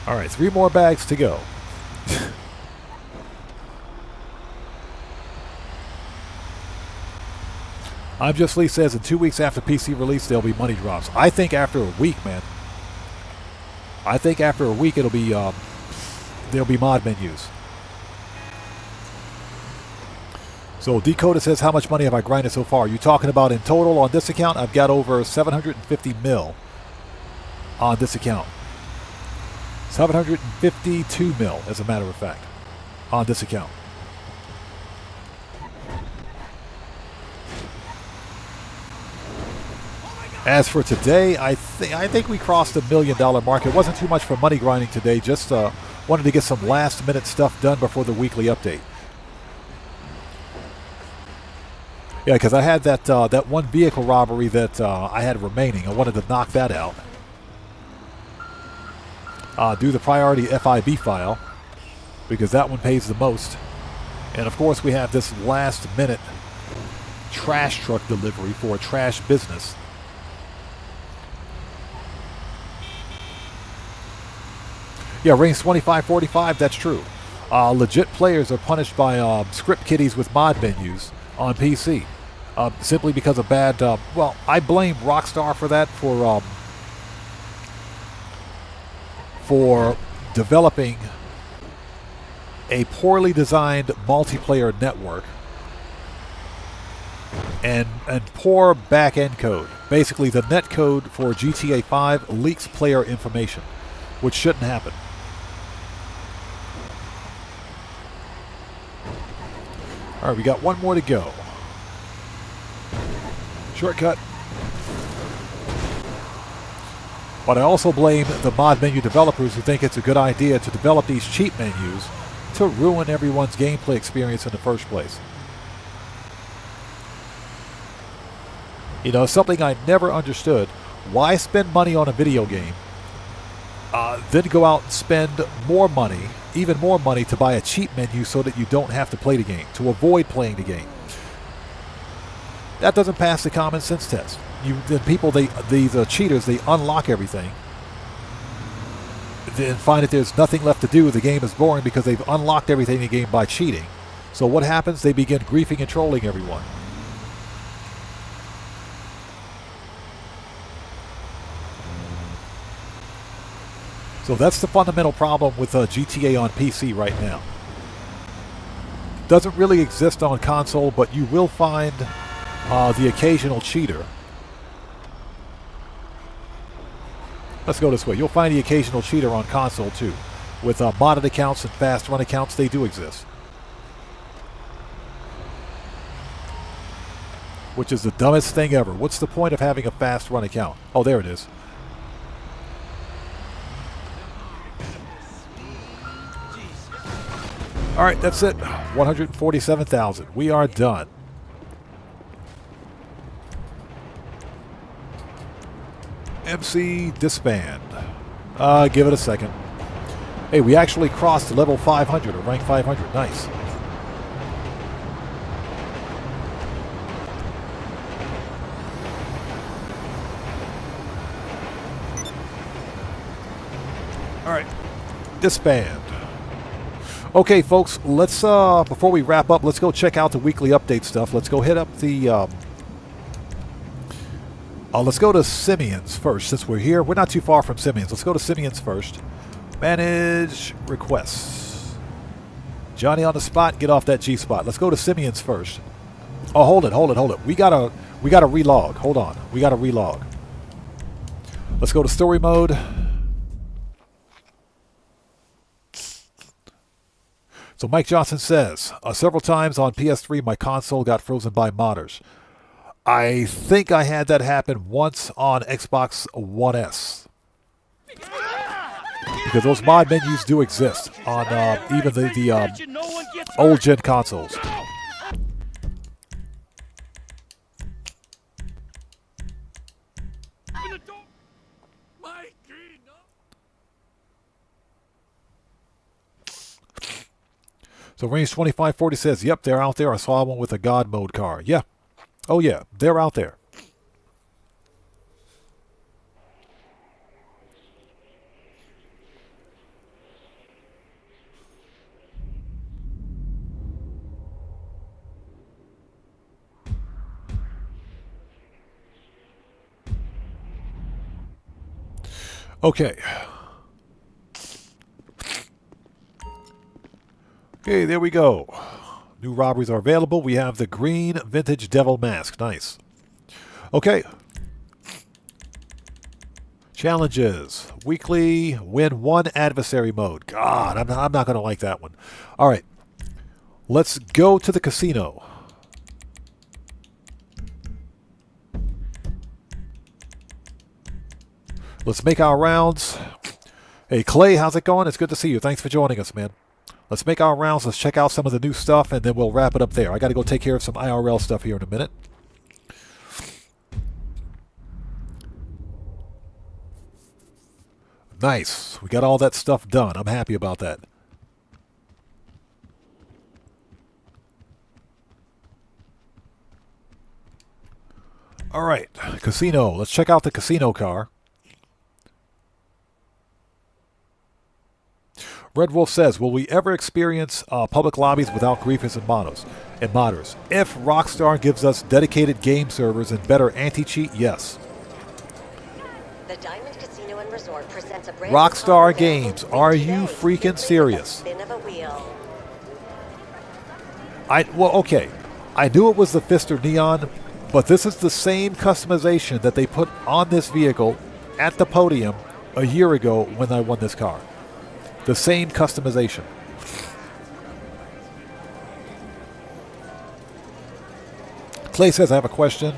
All right, 3 more bags to go. I'm Just Lee says in 2 weeks after PC release, there'll be money drops. I think after a week, man. I think after a week it'll be there'll be mod menus. So Dakota says, how much money have I grinded so far? You talking about in total on this account? I've got over 750 mil on this account. 752 mil, as a matter of fact, on this account. As for today, I think we crossed the $1 million mark. It wasn't too much for money grinding today. Just wanted to get some last-minute stuff done before the weekly update. Yeah, because I had that one vehicle robbery that I had remaining. I wanted to knock that out. Do the priority FIB file, because that one pays the most. And of course, we have this last-minute trash truck delivery for a trash business. Yeah, range 2545, that's true. legit players are punished by script kiddies with mod menus on PC simply because of bad. Well, I blame Rockstar for that for developing a poorly designed multiplayer network and poor back-end code. Basically, the net code for GTA 5 leaks player information, which shouldn't happen. All right, we got one more to go. Shortcut. But I also blame the mod menu developers who think it's a good idea to develop these cheat menus to ruin everyone's gameplay experience in the first place. You know, something I never understood. Why spend money on a video game, then go out and spend more money, even more money, to buy a cheat menu so that you don't have to play the game, to avoid playing the game? That doesn't pass the common sense test. These cheaters, they unlock everything, then find that there's nothing left to do. The game is boring because they've unlocked everything in the game by cheating. So what happens? They begin griefing and trolling everyone. So that's the fundamental problem with GTA on PC right now. Doesn't really exist on console, but you will find the occasional cheater. Let's go this way. You'll find the occasional cheater on console too. With modded accounts and fast run accounts, they do exist. Which is the dumbest thing ever. What's the point of having a fast run account? Oh, there it is. All right, that's it. 147,000. We are done. MC disband. Give it a second. Hey, we actually crossed level 500 or rank 500. Nice. All right, disband. Okay, folks, let's before we wrap up, let's go check out the weekly update stuff. Let's go hit up the let's go to Simeon's first, since we're here. We're not too far from Simeon's. Let's go to Simeon's first. Manage requests. Johnny on the spot, get off that G spot. Let's go to Simeon's first. Oh, hold it. We gotta relog. Hold on. We gotta relog. Let's go to story mode. So Mike Johnson says, several times on PS3 my console got frozen by modders. I think I had that happen once on Xbox One S. Because those mod menus do exist on even the old gen consoles. So Range 2540 says, yep, they're out there. I saw one with a God mode car. Yeah. Oh, yeah. They're out there. Okay. Okay, there we go. New robberies are available. We have the green vintage devil mask. Nice. Okay. Challenges. Weekly win one adversary mode. God, I'm not going to like that one. All right. Let's go to the casino. Let's make our rounds. Hey, Clay, how's it going? It's good to see you. Thanks for joining us, man. Let's make our rounds. Let's check out some of the new stuff, and then we'll wrap it up there. I got to go take care of some IRL stuff here in a minute. Nice. We got all that stuff done. I'm happy about that. All right. Casino. Let's check out the casino car. Red Wolf says, will we ever experience public lobbies without griefers and modders? If Rockstar gives us dedicated game servers and better anti-cheat, yes. The Diamond Casino and Resort presents a brand Rockstar Games, are you freaking serious? spin of a wheel. Well, okay. I knew it was the Fister Neon, but this is the same customization that they put on this vehicle at the podium a year ago when I won this car. The same customization. Clay says, I have a question.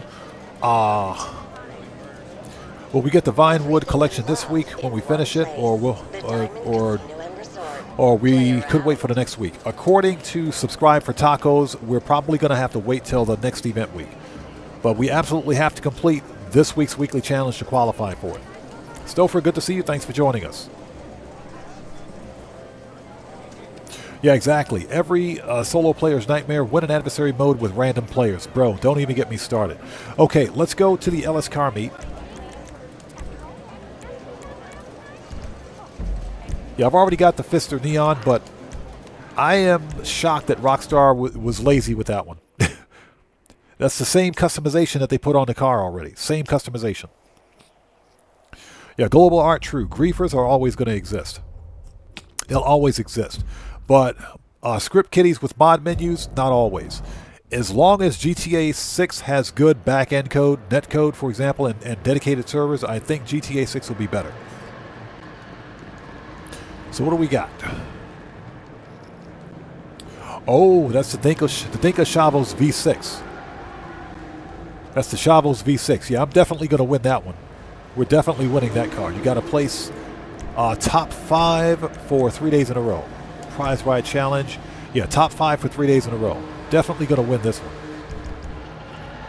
Will we get the Vinewood collection this week when we finish it, or we could wait for the next week? According to Subscribe for Tacos, we're probably going to have to wait till the next event week. But we absolutely have to complete this week's weekly challenge to qualify for it. Stouffer, good to see you. Thanks for joining us. Yeah, exactly. Every solo player's nightmare, win an adversary mode with random players. Bro, don't even get me started. Okay, let's go to the LS car meet. Yeah, I've already got the Fister Neon, but I am shocked that Rockstar was lazy with that one. That's the same customization that they put on the car already. Same customization. Yeah, global art, true. Griefers are always going to exist. They'll always exist. But script kiddies with mod menus, not always. As long as GTA 6 has good back-end code, netcode, for example, and dedicated servers, I think GTA 6 will be better. So what do we got? Oh, that's the Dinka Chavos V6. That's the Chavos V6. Yeah, I'm definitely going to win that one. We're definitely winning that car. You got to place top 5 for 3 days in a row. Prize ride challenge. Yeah, top 5 for 3 days in a row. Definitely going to win this one.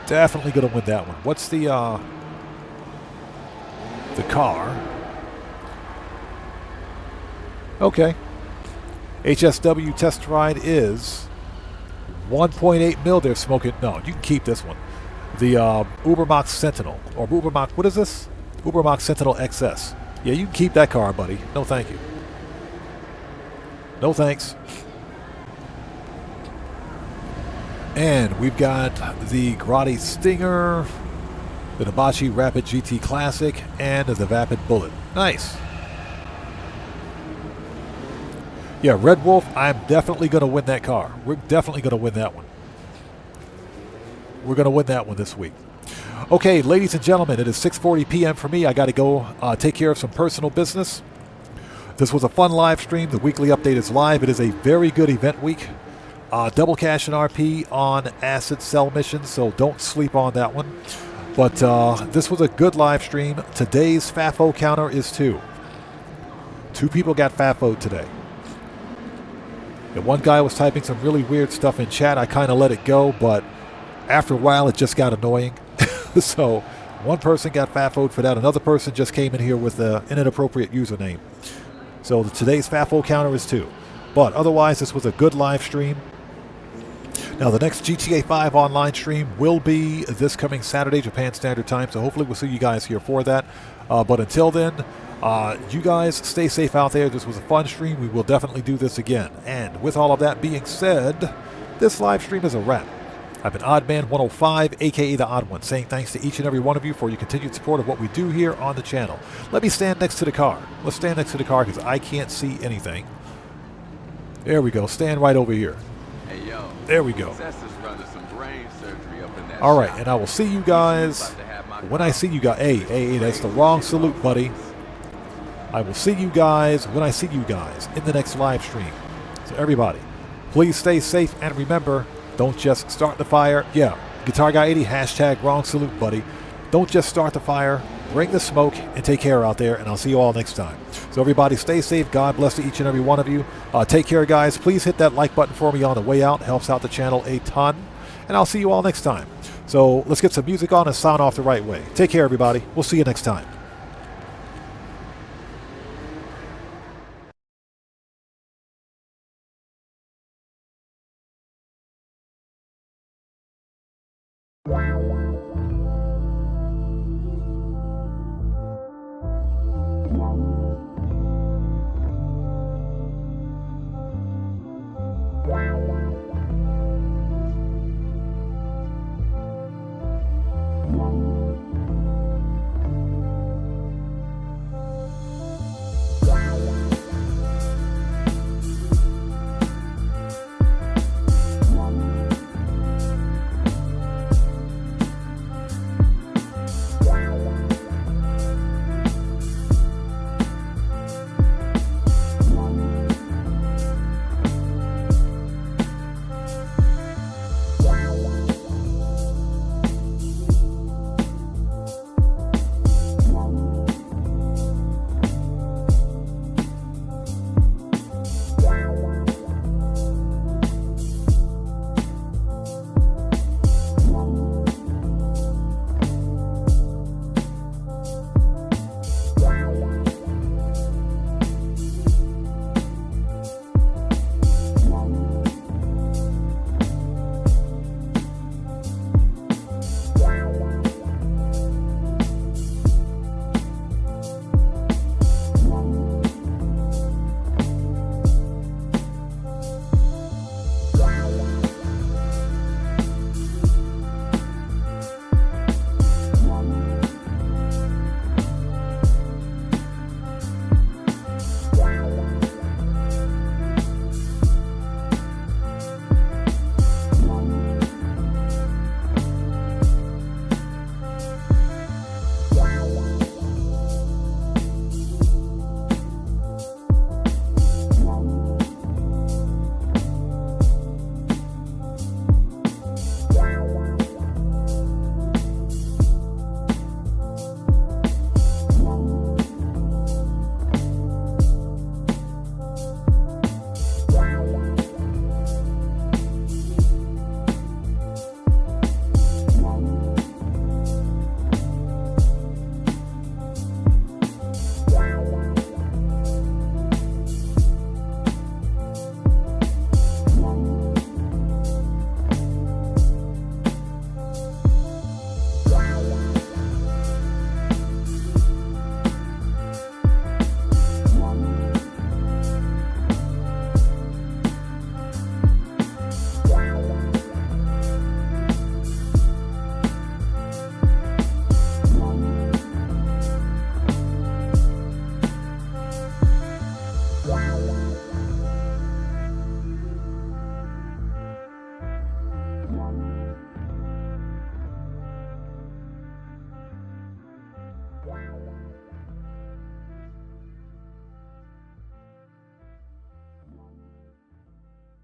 Definitely going to win that one. What's the car? Okay. HSW test ride is 1.8 mil. They're smoking. No, you can keep this one. The Ubermax Sentinel. Or Ubermax, what is this? Ubermax Sentinel XS. Yeah, you can keep that car, buddy. No thank you. No thanks. And we've got the Grotti Stinger, the Nabachi Rapid GT Classic, and the Vapid Bullet. Nice. Yeah, Red Wolf, I'm definitely going to win that car. We're definitely going to win that one. We're going to win that one this week. Okay, ladies and gentlemen, it is 6:40 p.m. for me. I got to go take care of some personal business. This was a fun live stream. The weekly update is live. It is a very good event week. Double cash and RP on acid cell missions, so don't sleep on that one. But this was a good live stream. Today's FAFO counter is 2. 2 people got FAFO'd today. And one guy was typing some really weird stuff in chat. I kind of let it go, but after a while it just got annoying. So one person got FAFO'd for that. Another person just came in here with an inappropriate username. So today's FAFO counter is 2. But otherwise, this was a good live stream. Now, the next GTA 5 online stream will be this coming Saturday, Japan Standard Time. So hopefully we'll see you guys here for that. But until then, you guys stay safe out there. This was a fun stream. We will definitely do this again. And with all of that being said, this live stream is a wrap. I've been Oddman105, a.k.a. The Odd One, saying thanks to each and every one of you for your continued support of what we do here on the channel. Let me stand next to the car. Let's stand next to the car because I can't see anything. There we go. Stand right over here. Hey, yo. There we go. Running some brain surgery up in that all right, shop. and I will see you guys when I see you guys. Hey, that's the wrong salute, buddy. I will see you guys when I see you guys in the next live stream. So everybody, please stay safe and remember, don't just start the fire. Yeah, Guitar Guy 80, hashtag wrong salute, buddy. Don't just start the fire. Bring the smoke and take care out there, and I'll see you all next time. So everybody stay safe. God bless to each and every one of you. Take care, guys. Please hit that like button for me on the way out. It helps out the channel a ton. And I'll see you all next time. So let's get some music on and sign off the right way. Take care, everybody. We'll see you next time.